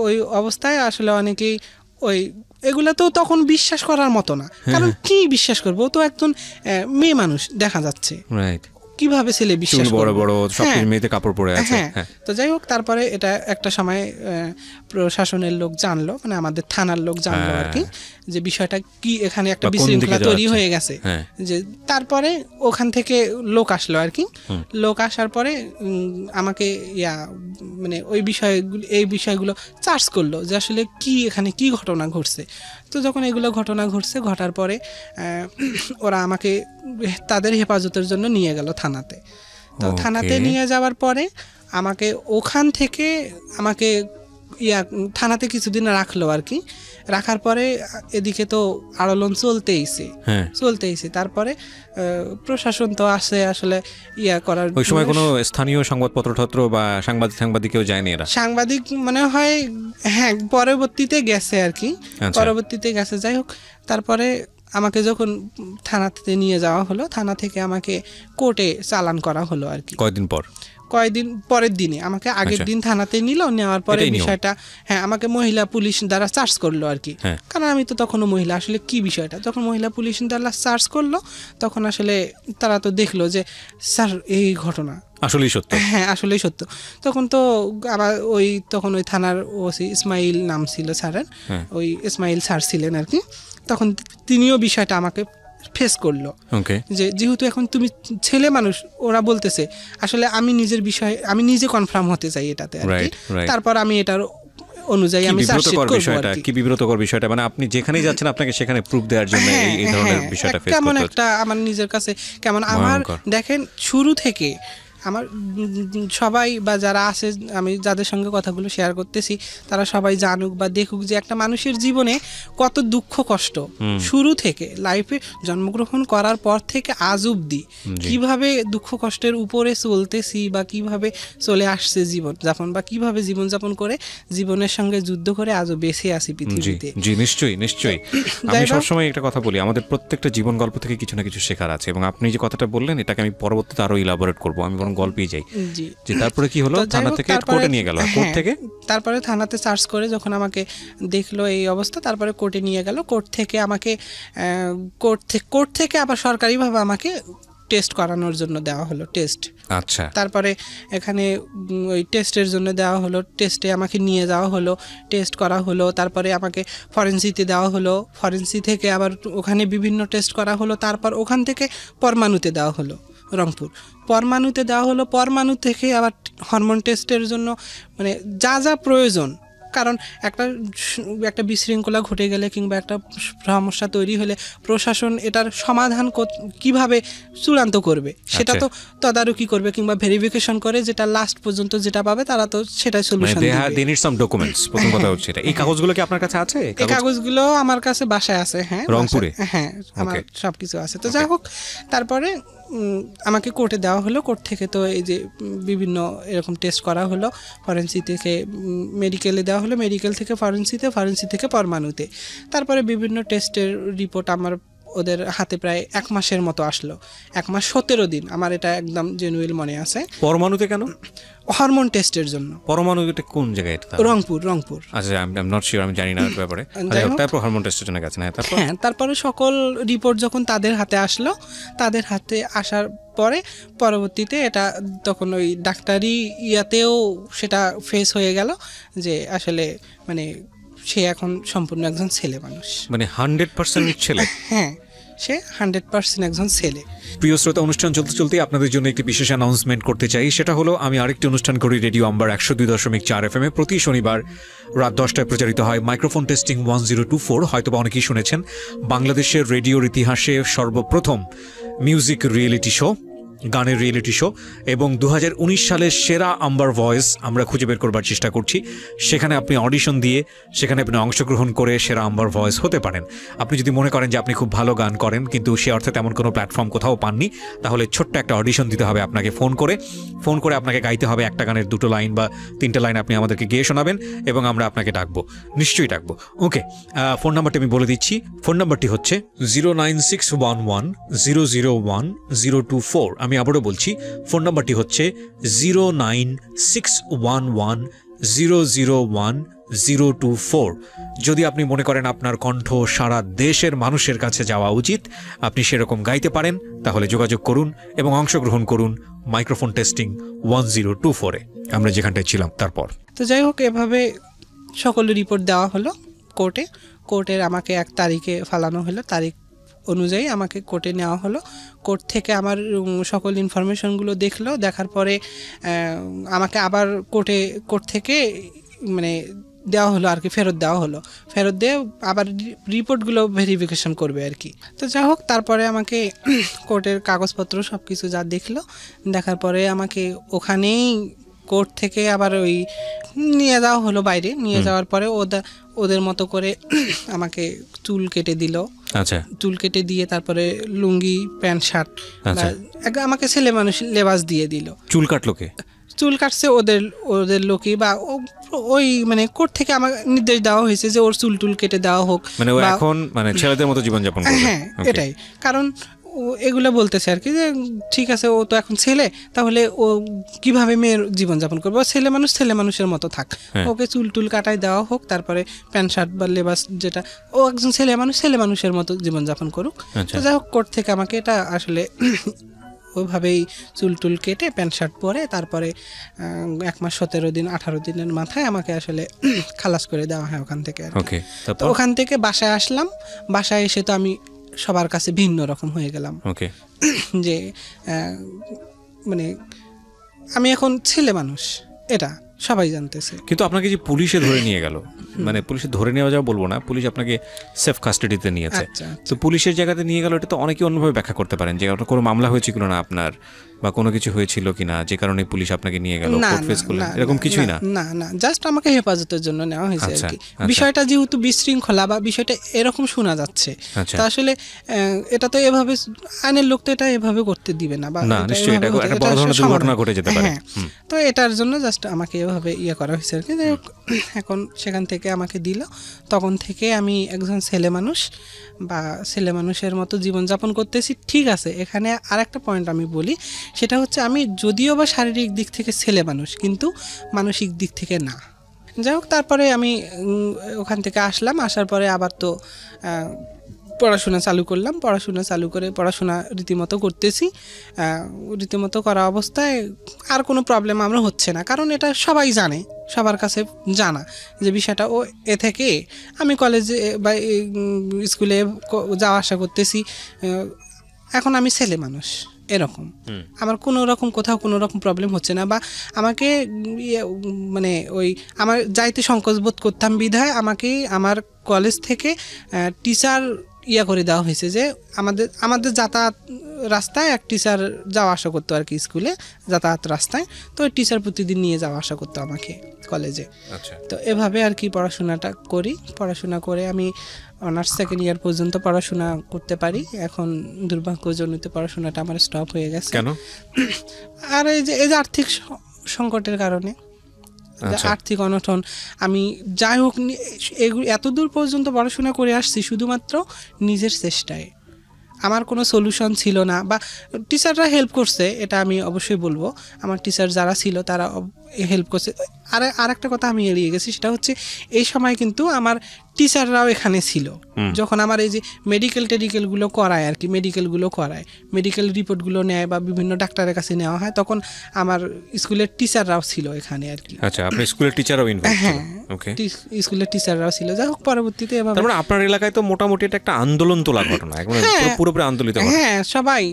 ওই অবস্থায় আসলে অনেকেই এগুলা তো তখন বিশ্বাস করার মতো না, কারণ কি বিশ্বাস করবো? তো একজন মেয়ে মানুষ দেখা যাচ্ছে, কিভাবে ছেলে বিশ্বাস বড় করবে? বড় সব হ্যাঁ, মেয়েতে কাপড় পরে আছে। হ্যাঁ। হ্যাঁ, তো যাই হোক, তারপরে এটা একটা সময় প্রশাসনের লোক জানলো, মানে আমাদের থানার লোক জানলো আর কি, যে বিষয়টা কি, এখানে একটা বা কোন বিশৃঙ্খলা দিকে তৈরি যাচ্ছে। হয়ে গেছে। হ্যাঁ। যে তারপরে ওখান থেকে লোক আসলো আর কি। লোক আসার পরে আমাকে মানে এই বিষয়গুলো চার্জ করলো যে আসলে কি এখানে কি ঘটনা ঘটছে। তো যখন এগুলো ঘটনা ঘটছে, ঘটার পরে ওরা আমাকে তাদের হেফাজতের জন্য নিয়ে গেল থানাতে। তো থানাতে নিয়ে যাওয়ার পরে আমাকে ওখান থেকে আমাকে থানাতে কিছুদিন রাখলো আর কি। রাখার পরে এদিকে তো আলোড়ন চলতেইছে। তারপরে প্রশাসন তো আসে আসলে করার। ওই সময় কোনো স্থানীয় সংবাদপত্র বা সাংবাদিকেও যায়নি এরা? সাংবাদিক মনে হয় হ্যাঁ পরবর্তীতে গেছে আর কি, পরবর্তীতে গেছে। যাই হোক, তারপরে আমাকে যখন থানাতে নিয়ে যাওয়া হলো, থানা থেকে আমাকে কোর্টে চালান করা হলো আর কি। কয়েকদিন পরের দিনে আমাকে আগের দিন থানাতে নিল, নেওয়ার পরে বিষয়টা আমাকে মহিলা পুলিশ দ্বারা চার্জ করলো আর কি। কারণ আমি তো তখনও মহিলা, আসলে কি বিষয়টা, যখন মহিলা পুলিশ দ্বারা চার্জ করলো তখন আসলে তারা তো দেখলো যে স্যার এই ঘটনা আসলেই সত্য। হ্যাঁ, আসলেই সত্য। তখন তো আবার ওই থানার ওসি ইসমাইল নাম ছিল স্যারের, ওই ইসমাইল স্যার ছিলেন আর কি। তখন তিনিও বিষয়টা আমাকে ফেস করলো যে যেহেতু এখন তুমি ছেলে মানুষ, ওরা বলতেছে আসলে আমি নিজে কনফার্ম হতে চাই এটাতে আর কি। তারপর আমি এটার অনুযায়ী আমি চার্জশিট করব আর কি। কি বিব্রতকর বিষয়টা, মানে আপনি যেখানেই যাচ্ছেন আপনাকে সেখানে প্রুফ দেওয়ার জন্য এই ধরনের বিষয়টা ফেস করতে হচ্ছে। কেমন একটা আমার নিজের কাছে কেমন, আমার দেখেন শুরু থেকে আমার সবাই বা যারা আছে, আমি যাদের সঙ্গে কথাগুলো শেয়ার করতেছি, তারা সবাই জানুক বা দেখুক যে একটা মানুষের জীবনে কত দুঃখ কষ্ট শুরু থেকে, লাইফে জন্মগ্রহণ করার পর থেকে আজ অবধি কিভাবে দুঃখ কষ্টের উপরে চলতেছি বা কিভাবে চলে আসছে জীবন যাপন, বা কিভাবে জীবনযাপন করে জীবনের সঙ্গে যুদ্ধ করে আজও বেঁচে আছি পৃথিবীতে। জি, নিশ্চয়ই। আমি সবসময় একটা কথা বলি, আমাদের প্রত্যেকটা জীবন গল্প থেকে কিছু না কিছু শেখার আছে, এবং আপনি যে কথাটা বললেন এটাকে আমি পরবর্তীতে আরো ইলাবোরেট করবো। আমি গল্পেই যাই যে তারপরে কি হলো, থানা থেকে কোর্টে নিয়ে গেল, কোর্ট থেকে তারপরে থানাতে চার্জ করে যখন আমাকে দেখলো এই অবস্থা, তারপরে কোর্টে নিয়ে গেল। কোর্ট থেকে আমাকে কোর্ট থেকে আবার সরকারিভাবে আমাকে টেস্ট করানোর জন্য দেওয়া হলো, টেস্ট। আচ্ছা। তারপরে এখানে ওই টেস্টের জন্য দেওয়া হলো, টেস্টে আমাকে নিয়ে যাওয়া হলো, টেস্ট করা হলো। তারপরে আমাকে ফরেন্সিতে দেওয়া হলো, ফরেন্সি থেকে আবার ওখানে বিভিন্ন টেস্ট করা হলো। তারপর ওখান থেকে পরমাণুতে দেওয়া হলো, রংপুর পরমাণুতে দেওয়া হলো। পরমাণু থেকে আবার হরমোন টেস্টের জন্য মানে যা প্রয়োজন, কারণ একটা বিশৃঙ্খলা ঘটে গেলে কিংবা একটা সমস্যা তৈরি হলে প্রশাসন এটার সমাধান কিভাবে চূড়ান্ত করবে সেটা তো তদারকি করবে কিংবা ভেরিফিকেশন করে, যেটা লাস্ট পর্যন্ত যেটা পাবে তারা তো সেটাই সলিউশন দিবে। দে নিড সাম ডকুমেন্টস, প্রথম কথা হচ্ছে এটা। এই কাগজগুলো কি আপনার কাছে আছে? এই কাগজগুলো আমার কাছে বাসায় আছে। হ্যাঁ, রংপুরে? হ্যাঁ, আমার সবকিছু আছে। তো যাই হোক, তারপরে আমাকে কোর্টে দেওয়া হলো। কোর্ট থেকে তো এই যে বিভিন্ন এরকম টেস্ট করা হলো, ফরেন্সি থেকে মেডিকেলে দেওয়া হলো, মেডিকেল থেকে ফরেন্সি থেকে পরমাণুতে। তারপরে বিভিন্ন টেস্টের রিপোর্ট আমার ওদের হাতে প্রায় 1 মাসের মতো আসলো, 1 মাস 17 দিন। আমার এটা একদম জেনুইন মনে আছে। পরমাণুতে কেন? হরমোন টেস্টের জন্য। পরমাণুতে কোন জায়গায় এটা? রংপুর। আচ্ছা, আই এম নট শিওর, আমি জানি না ব্যাপারে। তারপর হরমোন টেস্টের জন্য গেছেন? হ্যাঁ, তারপরে সকল রিপোর্ট যখন তাদের হাতে আসলো, তাদের হাতে আসার পরে পরবর্তীতে এটা তখন ওই ডাক্তারি ইয়াতেও সেটা ফেস হয়ে গেল যে আসলে মানে সে এখন সম্পূর্ণ একজন ছেলে মানুষ, মানে 100% ছেলে। হ্যাঁ, সে 100% একজন ছেলে। প্রিয় শ্রোতা, অনুষ্ঠান চলতে আপনাদের জন্য একটি বিশেষ অ্যানাউন্সমেন্ট করতে চাই। সেটা হলো, আমি আরেকটি অনুষ্ঠান করি রেডিও আম্বার 102.4 FM এ। প্রতি শনিবার রাত 10টায় প্রচারিত হয় মাইক্রোফোন টেস্টিং 1024। হয়তোবা অনেকেই শুনেছেন, বাংলাদেশের রেডিওর ইতিহাসে সর্বপ্রথম মিউজিক রিয়েলিটি শো, গানের রিয়েলিটি শো, এবং 2019 সালের সেরা আম্বার ভয়েস আমরা খুঁজে বের করবার চেষ্টা করছি। সেখানে আপনি অডিশন দিয়ে সেখানে আপনি অংশগ্রহণ করে সেরা আম্বার ভয়েস হতে পারেন। আপনি যদি মনে করেন যে আপনি খুব ভালো গান করেন কিন্তু সে অর্থে তেমন কোনো প্ল্যাটফর্ম কোথাও পাননি, তাহলে ছোট্ট একটা অডিশন দিতে হবে আপনাকে। ফোন করে আপনাকে গাইতে হবে একটা গানের 2টো লাইন বা 3টে লাইন আপনি আমাদেরকে গেয়ে শোনাবেন এবং আমরা আপনাকে ডাকবো, নিশ্চয়ই ডাকবো। ওকে, ফোন নাম্বারটি আমি বলে দিচ্ছি। ফোন নাম্বারটি হচ্ছে 09611001024। আমি আবারও বলছি, ফোন নাম্বারটি হচ্ছে 09611001024। 1024। যদি আপনি মনে করেন আপনার কণ্ঠ সারা দেশের মানুষের কাছে যাওয়া উচিত, আপনি সেরকম গাইতে পারেন, তাহলে যোগাযোগ করুন এবং অংশগ্রহণ করুন মাইক্রোফোন টেস্টিং 1024-এ, আমরা যেখানটায় ছিলাম। তারপর তো যাই হোক, এভাবে সকল রিপোর্ট দেওয়া হলো কোর্টের আমাকে 1 তারিখে ফালানো হলো, তারিখ অনুযায়ী আমাকে কোর্টে নেওয়া হলো। কোর্ট থেকে আমার সকল ইনফরমেশনগুলো দেখলো, দেখার পরে আমাকে আবার কোর্ট থেকে মানে দেওয়া হলো আর কি, ফেরত দেওয়া হলো। ফেরত দিয়ে আবার রিপোর্টগুলো ভেরিফিকেশন করবে আর কি। তো যাই হোক, তারপরে আমাকে কোর্টের কাগজপত্র সব কিছু যা দেখলো, দেখার পরে আমাকে ওখানেই কোর্ট থেকে আবার ওই নিয়ে যাওয়া হলো বাইরে। নিয়ে যাওয়ার পরে ওদের মতো করে আমাকে চুল কেটে দিল। আচ্ছা, চুল কেটে দিয়ে তারপরে লুঙ্গি, প্যান্ট, শার্ট, আমাকে ছেলে মানুষ লেবাস দিয়ে দিল। চুল কাটলো কে? চুল কাটছে ওদের লোকই, বা ওই মানে কোর্ট থেকে আমার নির্দেশ দেওয়া হয়েছে যে ওর চুল টুল কেটে দেওয়া হোক, মানে ও এখন মানে ছেলেদের মতো জীবনযাপন করবে। হ্যাঁ, এটাই কারণ ও এগুলো বলতেছে আর কি, যে ঠিক আছে ও তো এখন ছেলে, তাহলে ও কিভাবে মেয়ের জীবনযাপন করবে, ছেলে মানুষের মতো থাক, ওকে চুল টুল কাটাই দেওয়া হোক, তারপরে প্যান্ট শার্ট বা লেবাস যেটা, ও একজন ছেলে মানুষের মতো জীবনযাপন করুক। তো যাই হোক, কোর্ট থেকে আমাকে এটা আসলে ওইভাবেই চুল টুল কেটে প্যান্ট শার্ট পরে তারপরে 1 মাস 17 দিন 18 দিনের মাথায় আমাকে আসলে খালাস করে দেওয়া হয় ওখান থেকে। তো ওখান থেকে বাসায় আসলাম। বাসায় এসে তো আমি সবার কাছে ভিন্ন রকম হয়ে গেলাম, যে মানে আমি এখন ছেলে মানুষ, এটা সবাই জানতেছে। কিন্তু আপনাকে যে পুলিশে ধরে নিয়ে গেল, মানে পুলিশে ধরে নেওয়া যাওয়া বলবো না, পুলিশ আপনাকে সেফ কাস্টাডিতে নিয়েছে। তো পুলিশের জায়গাতে নিয়ে গেল, এটা তো অনেকে অন্যভাবে ব্যাখ্যা করতে পারেন যে কোনো মামলা হয়েছিল না আপনার, বা কোনো কিছু হয়েছিল কিনা যে কারণে পুলিশ আপনাকে নিয়ে গেল, কোর্ট ফেস করলেন, এরকম কিছুই না। না, জাস্ট আমাকে হেফাজতের জন্য নেওয়া হয়েছে আর কি। বিষয়টা যেহেতু বিশৃঙ্খলা বা বিষয়টা এরকম শোনা যাচ্ছে, তা আসলে এটা তো এভাবে আইনের লোক তো এটা এভাবে করতে দিবে না, বা নিশ্চয়ই এটা একটা বড় ধরনের দুর্ঘটনা ঘটে যেতে পারে। তো এটার জন্য জাস্ট আমাকে এভাবে করা হয়েছে আর কি। এখন সেখান থেকে আমাকে দিল, তখন থেকে আমি একজন ছেলে মানুষ বা ছেলে মানুষের মতো জীবনযাপন করতেছি। ঠিক আছে, এখানে আরেকটা পয়েন্ট আমি বলি, সেটা হচ্ছে আমি যদিও বা শারীরিক দিক থেকে ছেলে মানুষ, কিন্তু মানসিক দিক থেকে না। যাই হোক, তারপরে আমি ওখান থেকে আসলাম। আসার পরে আবার তো পড়াশোনা চালু করলাম। পড়াশোনা চালু করে পড়াশোনা রীতিমতো করতেছি। রীতিমতো করা অবস্থায় আর কোনো প্রবলেম আমরা হচ্ছে না, কারণ এটা সবাই জানে, সবার কাছে জানা যে বিষয়টা। ও এ থেকে আমি কলেজে বা স্কুলে যাওয়া আসা করতেছি, এখন আমি ছেলে মানুষ, এরকম আমার কোনো রকম কোথাও কোনো রকম প্রবলেম হচ্ছে না। বা আমাকে মানে ওই আমার যাইতে সংকোচ বোধ করতাম বিধায় আমাকে আমার কলেজ থেকে টিচার করে দেওয়া হয়েছে, যে আমাদের যাতায়াত রাস্তায় এক টিচার যাওয়া আসা করতো আর কি, স্কুলে যাতায়াত রাস্তায়। তো ওই টিচার প্রতিদিন নিয়ে যাওয়া আসা করতো আমাকে কলেজে। তো এভাবে আর কি পড়াশোনাটা করি। পড়াশোনা করে আমি অনার্স 2nd ইয়ার পর্যন্ত পড়াশোনা করতে পারি। এখন দুর্ভাগ্যজনিত পড়াশোনাটা আমার স্টপ হয়ে গেছে। কেন? আর এই যে আর্থিক সংকটের কারণে, আর্থিক অনটন। আমি যাই হোক এত দূর পর্যন্ত পড়াশোনা করে আসছি শুধুমাত্র নিজের চেষ্টায়। আমার কোনো সলিউশন ছিল না, বা টিচাররা হেল্প করছে, এটা আমি অবশ্যই বলবো। আমার টিচার যারা ছিল তারা হেল্প করছে। আর একটা কথা আমি এড়িয়ে গেছি, সেটা হচ্ছে এই সময় কিন্তু আমার টিচাররাও এখানে ছিল। যখন আমার এই যে মেডিকেলগুলো করায় আর কি, মেডিকেল রিপোর্টগুলো নেয় বা বিভিন্ন ডাক্তারের কাছে নেওয়া হয়, তখন আমার স্কুলের টিচাররাও ছিল এখানে আর কি। আচ্ছা, আপনি স্কুলের টিচারও ইনভলভ ছিলেন? ওকে, স্কুলের টিচাররাও ছিল। যাই হোক, পরবর্তীতে এভাবে। তারপরে আপনার এলাকায় তো মোটামুটি এটা একটা আন্দোলন তোলা ঘটনা, একদম পুরোপুরি আন্দোলিত ঘটনা। হ্যাঁ, সবাই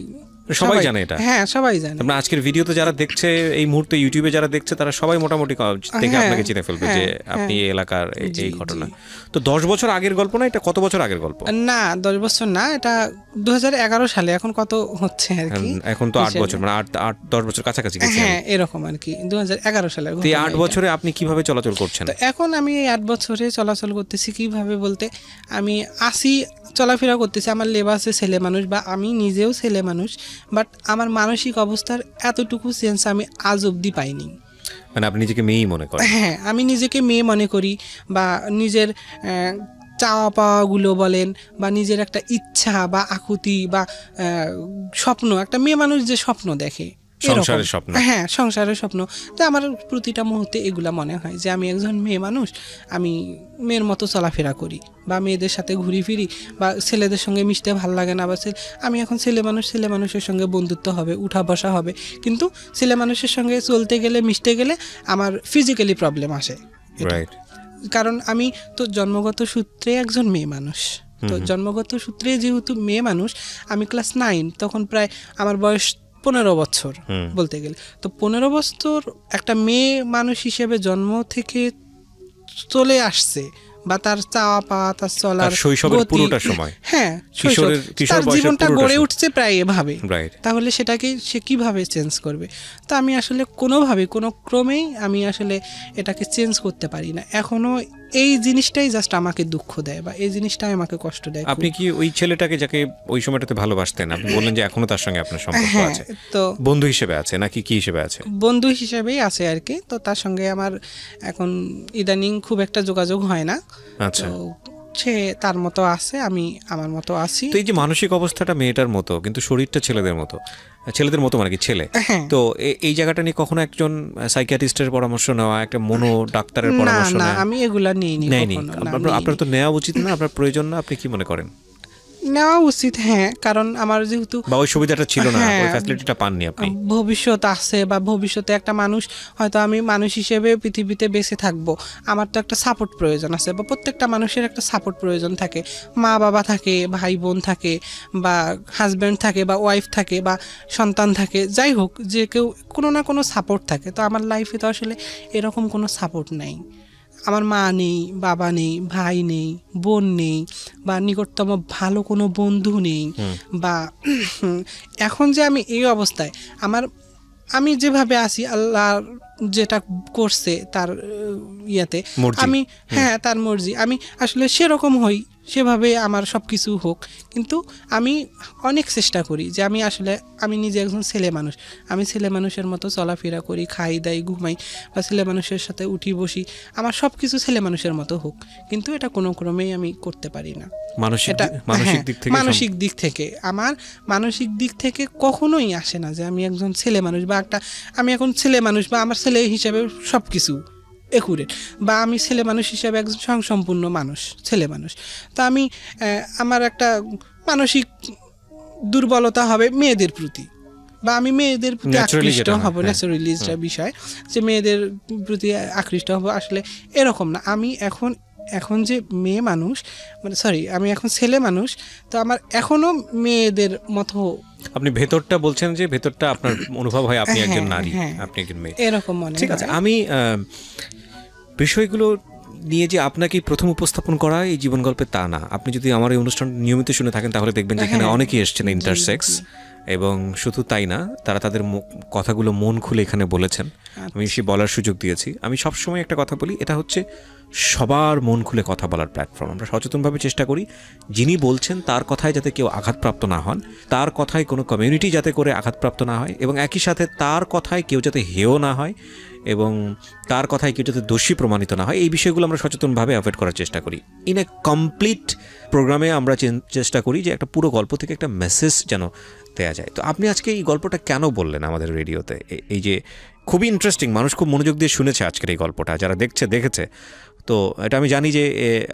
জানে এটা। হ্যাঁ, সবাই জানে। আপনার আজকের ভিডিওতে যারা দেখছে, এই মুহূর্তে ইউটিউবে যারা দেখছে, তারা সবাই মোটামুটি দেখে আপনাকে চিনে ফেলবে যে আপনি এই এলাকার এই ঘটনা। তো 10 বছর আগের গল্প না, এটা কত বছর আগের গল্প? না, 10 বছর না, এটা 2011 সালে। এখন কত হচ্ছে আর কি, এখন তো 8 বছর, মানে 8-10 বছর কাছাকাছি গেছে। হ্যাঁ, এরকম আর কি। 2011 সালে। এই 8 বছরে আপনি কিভাবে চলাচল করছেন? তো এখন আমি এই 8 বছরে চলাচল করতেছি কিভাবে বলতে, আমি চলাফেরা করতেছি। আমার লেবাসে ছেলে মানুষ, বা আমি নিজেও ছেলে মানুষ, বাট আমার মানসিক অবস্থার এতটুকু সেন্স আমি আজ অবধি পাইনি। মানে আপনি নিজেকে মেয়েই মনে করেন? হ্যাঁ, আমি নিজেকে মেয়ে মনে করি, বা নিজের চাওয়া পাওয়াগুলো বলেন, বা নিজের একটা ইচ্ছা বা আকুতি বা স্বপ্ন, একটা মেয়ে মানুষ যে স্বপ্ন দেখে, সংসারের স্বপ্ন। হ্যাঁ, সংসারের স্বপ্ন। তো আমার প্রতিটা মুহূর্তে এগুলা মনে হয় যে আমি একজন মেয়ে মানুষ, আমি মেয়ের মতো চলাফেরা করি বা মেয়েদের সাথে ঘুরি ফিরি, বা ছেলেদের সঙ্গে মিশতে ভালো লাগে না, বা আমি এখন ছেলে মানুষ, ছেলে মানুষের সঙ্গে বন্ধুত্ব হবে, উঠা বসা হবে, কিন্তু ছেলে মানুষের সঙ্গে চলতে গেলে, মিশতে গেলে আমার ফিজিক্যালি প্রবলেম আসে। রাইট। কারণ আমি তো জন্মগত সূত্রে একজন মেয়ে মানুষ, তো জন্মগত সূত্রে যেহেতু মেয়ে মানুষ, আমি ক্লাস 9 তখন, প্রায় আমার বয়স 15 বছর বলতে গেলে। তো 15 বছর একটা মেয়ে মানুষ হিসেবে জন্ম থেকে চলে আসছে, বা তার চাওয়া পাওয়া, তার চলার শৈশবের পুরোটা সময়, হ্যাঁ, তার জীবনটা গড়ে উঠছে প্রায় এভাবে, তাহলে সেটাকে সে কিভাবে চেঞ্জ করবে? তো আমি আসলে কোনোভাবে, কোনো ক্রমেই আমি আসলে এটাকে চেঞ্জ করতে পারি না এখনো। এই জিনিসটাই জাস্ট আমাকে দুঃখ দেয়, বা এই জিনিসটাই আমাকে কষ্ট দেয়। আপনি কি ওই ছেলেটাকে যাকে ওই সময়টাতে ভালোবাসতেন, আপনি বললেন যে এখনো তার সঙ্গে আপনার সম্পর্ক আছে, তো বন্ধু হিসেবে আছে নাকি কি হিসেবে আছে? বন্ধু হিসেবেই আছে আর কি। তো তার সঙ্গে আমার এখন ইদানিং খুব একটা যোগাযোগ হয় না। আচ্ছা, সে তার মতো আছে, আমি আমার মতো আছি। তো এই যে মানসিক অবস্থাটা মেয়েটার মতো, কিন্তু শরীরটা ছেলেদের মতো, ছেলেদের মতো মানে কি ছেলে, তো এই জায়গাটা নিয়ে কখনো একজন সাইকিয়াট্রিস্টের পরামর্শ নেওয়া, একটা মনো ডাক্তারের পরামর্শ নেওয়া? না, আমি এগুলা নিইনি। আপনার তো নেওয়া উচিত না? আপনার প্রয়োজন না? আপনি কি মনে করেন? নেওয়া উচিত, হ্যাঁ, কারণ আমার যেহেতু বা ওই সুবিধাটা ছিল না, ওই ফ্যাসিলিটিটা পাননি আপনি। ভবিষ্যৎ আছে, বা ভবিষ্যতে একটা মানুষ, হয়তো আমি মানুষ হিসেবে পৃথিবীতে বেঁচে থাকবো, আমার তো একটা সাপোর্ট প্রয়োজন আছে, বা প্রত্যেকটা মানুষের একটা সাপোর্ট প্রয়োজন থাকে। মা বাবা থাকে, ভাই বোন থাকে, বা হাজব্যান্ড থাকে, বা ওয়াইফ থাকে, বা সন্তান থাকে, যাই হোক, যে কেউ কোনো না কোনো সাপোর্ট থাকে। তো আমার লাইফে তো আসলে এরকম কোনো সাপোর্ট নাই। আমার মা নেই, বাবা নেই, ভাই নেই, বোন নেই, বা নিকটতম ভালো কোনো বন্ধু নেই, বা এখন যে আমি এই অবস্থায়, আমি যেভাবে আছি, আল্লাহ যেটা করছে তার ইয়াতে, আমি, হ্যাঁ, তার মর্জি, আমি আসলে সেরকম হই, সেভাবে আমার সব কিছু হোক। কিন্তু আমি অনেক চেষ্টা করি যে আমি নিজে একজন ছেলে মানুষ, আমি ছেলে মানুষের মতো চলাফেরা করি, খাই দাই, ঘুমাই, বা ছেলে মানুষের সাথে উঠি বসি, আমার সব কিছু ছেলে মানুষের মতো হোক, কিন্তু এটা কোনো ক্রমেই আমি করতে পারি না। মানসিক দিক থেকে আমার মানসিক দিক থেকে কখনোই আসে না যে আমি একজন ছেলে মানুষ, বা আমি এখন ছেলে মানুষ, বা আমার ছেলে হিসেবে সব কিছু একুরেট, বা আমি ছেলে মানুষ হিসেবে একজন স্বয়ংসম্পূর্ণ মানুষ, ছেলে মানুষ। তো আমার একটা মানসিক দুর্বলতা হবে মেয়েদের প্রতি, বা আমি মেয়েদের প্রতি আকৃষ্ট হব, ন্যাচারালি বিষয় যে মেয়েদের প্রতি আকৃষ্ট হব, আসলে এরকম না। আমি এখন যে মেয়ে মানুষ, মানে আমি এখন ছেলে মানুষ, তো আমার এখনো মেয়েদের মতো। আপনি ভেতরটা বলছেন যে ভেতরটা আপনার অনুভব হয় আপনি একজন নারী, আপনি একজন মেয়ে, এরকম মনে হয়। ঠিক আছে, আমি বিষয়গুলো নিয়ে যে আপনাকে প্রথম উপস্থাপন করা এই জীবন গল্পে তা না। আপনি যদি আমার এই অনুষ্ঠান নিয়মিত শুনে থাকেন তাহলে দেখবেন যে এখানে অনেকেই এসেছেন ইন্টারসেক্স, এবং শুধু তাই না, তারা তাদের কথাগুলো মন খুলে এখানে বলেছেন, আমি সে বলার সুযোগ দিয়েছি। আমি সবসময় একটা কথা বলি, এটা হচ্ছে সবার মন খুলে কথা বলার প্ল্যাটফর্ম। আমরা সচেতনভাবে চেষ্টা করি যিনি বলছেন তার কথায় যাতে কেউ আঘাতপ্রাপ্ত না হন, তার কথায় কোনো কমিউনিটি যাতে করে আঘাতপ্রাপ্ত না হয়, এবং একই সাথে তার কথায় কেউ যাতে হেয় না হয়, এবং তার কথায় কেউ যাতে দোষী প্রমাণিত না হয়, এই বিষয়গুলো আমরা সচেতনভাবে অ্যাভয়েড করার চেষ্টা করি। ইন এ কমপ্লিট প্রোগ্রামে আমরা চেষ্টা করি যে একটা পুরো গল্প থেকে একটা মেসেজ যেন দেওয়া যায়। তো আপনি আজকে এই গল্পটা কেন বললেন আমাদের রেডিওতে? এই যে খুবই ইন্টারেস্টিং, মানুষ খুব মনোযোগ দিয়ে শুনেছে আজকের এই গল্পটা, যারা দেখেছে। তো এটা আমি জানি যে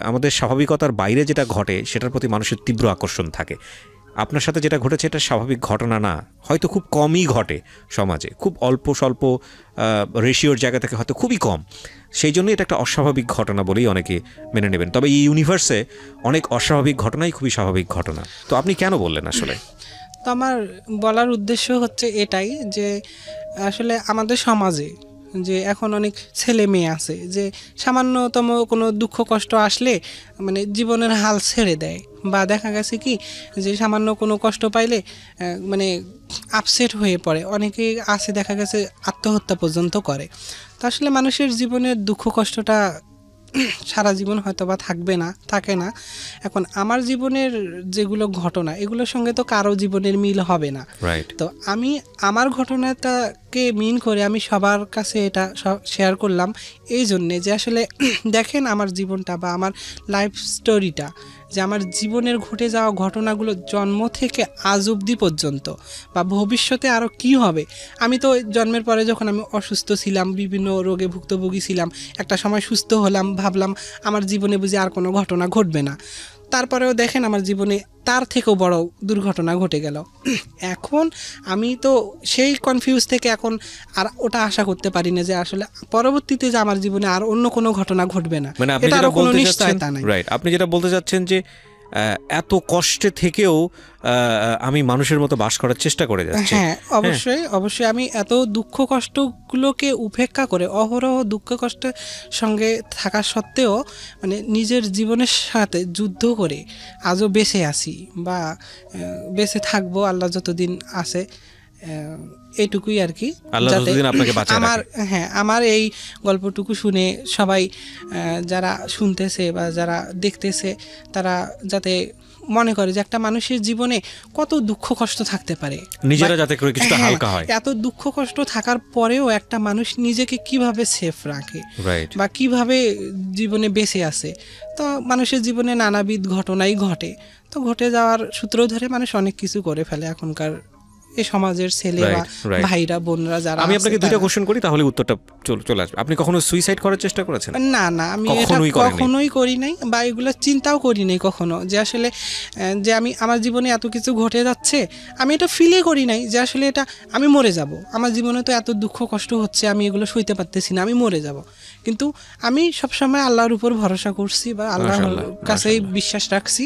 আমাদের স্বাভাবিকতার বাইরে যেটা ঘটে সেটার প্রতি মানুষের তীব্র আকর্ষণ থাকে। আপনার সাথে যেটা ঘটেছে এটা স্বাভাবিক ঘটনা না, হয়তো খুব কমই ঘটে সমাজে, খুব অল্প স্বল্প রেশিওর জায়গা থেকে হয়তো খুবই কম, সেই জন্যই এটা একটা অস্বাভাবিক ঘটনা বলেই অনেকে মেনে নেবেন। তবে এই ইউনিভার্সে অনেক অস্বাভাবিক ঘটনাই খুবই স্বাভাবিক ঘটনা। তো আপনি কেন বললেন আসলে? তো আমার বলার উদ্দেশ্য হচ্ছে এটাই যে আসলে আমাদের সমাজে যে এখন অনেক ছেলে মেয়ে আছে যে সামান্যতম কোনো দুঃখ কষ্ট আসলে মানে জীবনের হাল ছেড়ে দেয়, বা দেখা গেছে কি যে সামান্য কোনো কষ্ট পাইলে মানে আপসেট হয়ে পড়ে, অনেকে আছে দেখা গেছে আত্মহত্যা পর্যন্ত করে। তো আসলে মানুষের জীবনের দুঃখ কষ্টটা সারা জীবন হয়তো বা থাকে না। এখন আমার জীবনের যেগুলো ঘটনা এগুলোর সঙ্গে তো কারো জীবনের মিল হবে না, তো আমি আমার ঘটনাটাকে মিন করে আমি সবার কাছে এটা শেয়ার করলাম এই জন্যে যে আসলে দেখেন আমার জীবনটা বা আমার লাইফ স্টোরিটা যে আমার জীবনের ঘটে যাওয়া ঘটনাগুলো জন্ম থেকে আজ অবধি পর্যন্ত বা ভবিষ্যতে আরও কি হবে। আমি তো জন্মের পরে যখন আমি অসুস্থ ছিলাম, বিভিন্ন রোগে ভুক্তভোগী ছিলাম, একটা সময় সুস্থ হলাম, ভাবলাম আমার জীবনে বুঝি আর কোনো ঘটনা ঘটবে না। তারপরেও দেখেন আমার জীবনে তার থেকেও বড় দুর্ঘটনা ঘটে গেল। এখন আমি তো সেই কনফিউজ থেকে এখন আর ওটা আশা করতে পারি না যে আসলে পরবর্তীতে যে আমার জীবনে আর অন্য কোনো ঘটনা ঘটবে না, মানে আপনি এটারও যেটা কোনো বলতে চাচ্ছেন, নিশ্চয়তা নাই। রাইট, আপনি যেটা বলতে চাচ্ছেন যে এত কষ্টে থেকেও আমি মানুষের মতো বাস করার চেষ্টা করে যাচ্ছি। হ্যাঁ, অবশ্যই অবশ্যই আমি এত দুঃখ কষ্টগুলোকে উপেক্ষা করে অহরহ দুঃখ কষ্টের সঙ্গে থাকা সত্ত্বেও মানে নিজের জীবনের সাথে যুদ্ধ করে আজও বেঁচে আছি বা বেঁচে থাকবো আল্লাহ যতদিন আছে, এইটুকুই আর কি। আল্লাহ যাতে যতদিন আপনাকে বাঁচায় আমার রাখে। হ্যাঁ আমার এই গল্পটুকু শুনে সবাই যারা শুনতেছে বা যারা দেখতেছে তারা যাতে মনে করে যে একটা মানুষের জীবনে কত দুঃখ কষ্ট থাকতে পারে, নিজেরা যাতে করে কিছুটা হ্যাঁ, হালকা হয়। এত দুঃখ কষ্ট থাকার পরেও একটা মানুষ নিজেকে কিভাবে সেফ রাখে রাইট। বা কিভাবে জীবনে বেঁচে আছে। তো মানুষের জীবনে নানাবিধ ঘটনাই ঘটে, তো ঘটে যাওয়ার সূত্র ধরে মানুষ অনেক কিছু করে ফেলে এখনকার এই সমাজের ছেলে বা ভাইরা বোনরা যারা। আমি আপনাকে দুইটা কোশ্চেন করি, তাহলে উত্তরটা চলে আসবে। আপনি কখনো সুইসাইড করার চেষ্টা করেছেন? না না, আমি এটা কখনোই করি নাই বা এগুলো চিন্তাও করি নাই কখনো, যে আসলে যে আমি আমার জীবনে এত কিছু ঘটে যাচ্ছে আমি এটা ফিলে করি নাই যে আসলে এটা আমি মরে যাব, আমার জীবনে তো এত দুঃখ কষ্ট হচ্ছে আমি এগুলো সইতে পারতেছি না, আমি মরে যাব। কিন্তু আমি সবসময় আল্লাহর উপর ভরসা করছি বা আল্লাহর কাছেই বিশ্বাস রাখছি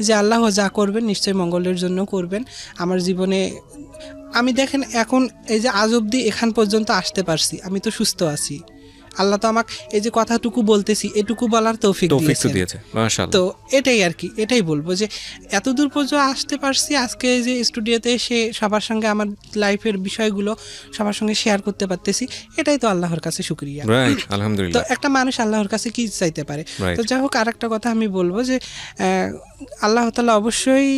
যে আল্লাহ যা করবেন নিশ্চয়ই মঙ্গলের জন্য করবেন আমার জীবনে। আমি দেখেন এখন এই যে আজ অবধি এখান পর্যন্ত আসতে পারছি, আমি তো সুস্থ আছি, আল্লাহ তো আমাকে এই যে কথাটুকু বলতেছি এটুকু বলার তৌফিক দিয়েছে। তো এটাই আর কি, এটাই বলবো যে এত দূর পর্যন্ত আসতে পারছি, আজকে যে স্টুডিওতে এসে সবার সঙ্গে আমার লাইফের বিষয়গুলো সবার সঙ্গে শেয়ার করতে পারতেছি, এটাই তো আল্লাহর কাছে শুকরিয়া। আলহামদুলিল্লাহ। তো একটা মানুষ আল্লাহর কাছে কি চাইতে পারে। তো যাই হোক, আর একটা কথা আমি বলবো যে আল্লাহ তাআলা অবশ্যই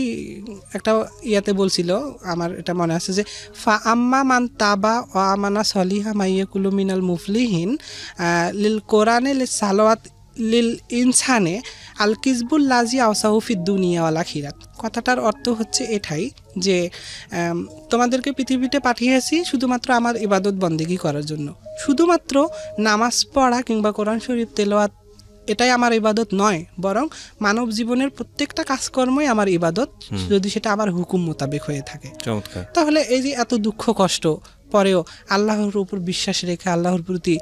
একটা ইয়াতে বলছিল, আমার এটা মনে আছে যে ফা আম্মা মান তাবা ওয়া আমানা সলিহা মাইয়াকুলু মিনাল মুফলিহিন লিল কোরআনে লিল সালাওয়াত লিল ইনসানে আল কিসবুল লাজি আওসাউফিদ দুনিয়া ওয়াল আখিরাত। কথাটার অর্থ হচ্ছে এটাই যে তোমাদেরকে পৃথিবীতে পাঠিয়েছি শুধুমাত্র আমার ইবাদত বন্দেগী করার জন্য, শুধুমাত্র নামাজ পড়া কিংবা কোরআন শরীফ তেলাওয়াত এটাই আমার ইবাদত নয়, বরং মানব জীবনের প্রত্যেকটা কাজকর্মই আমার ইবাদত, যদি সেটা আমার হুকুম মোতাবেক হয়ে থাকে। তাহলে এই যে এত দুঃখ কষ্ট পরেও আল্লাহর উপর বিশ্বাস রেখে আল্লাহর প্রতি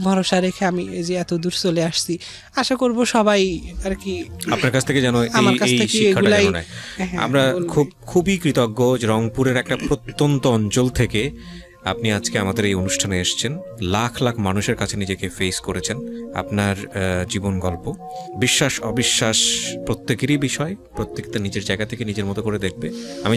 ভরসা রেখে আমি এই যে এত দূর চলে আসছি, আশা করব সবাই আর কি আপনার কাছ থেকে যেন আমার কাছ থেকে এগুলাই। আমরা খুবই কৃতজ্ঞ যে রংপুরের একটা প্রত্যন্ত অঞ্চল থেকে আপনি আজকে আমাদের এই অনুষ্ঠানে এসেছেন, লাখ লাখ মানুষের কাছে নিজেকে ফেস করেছেন। আপনার জীবন গল্প বিশ্বাস অবিশ্বাস প্রত্যেকেরই বিষয়, প্রত্যেকটা নিজের জায়গা থেকে নিজের মতো করে দেখবে। আমি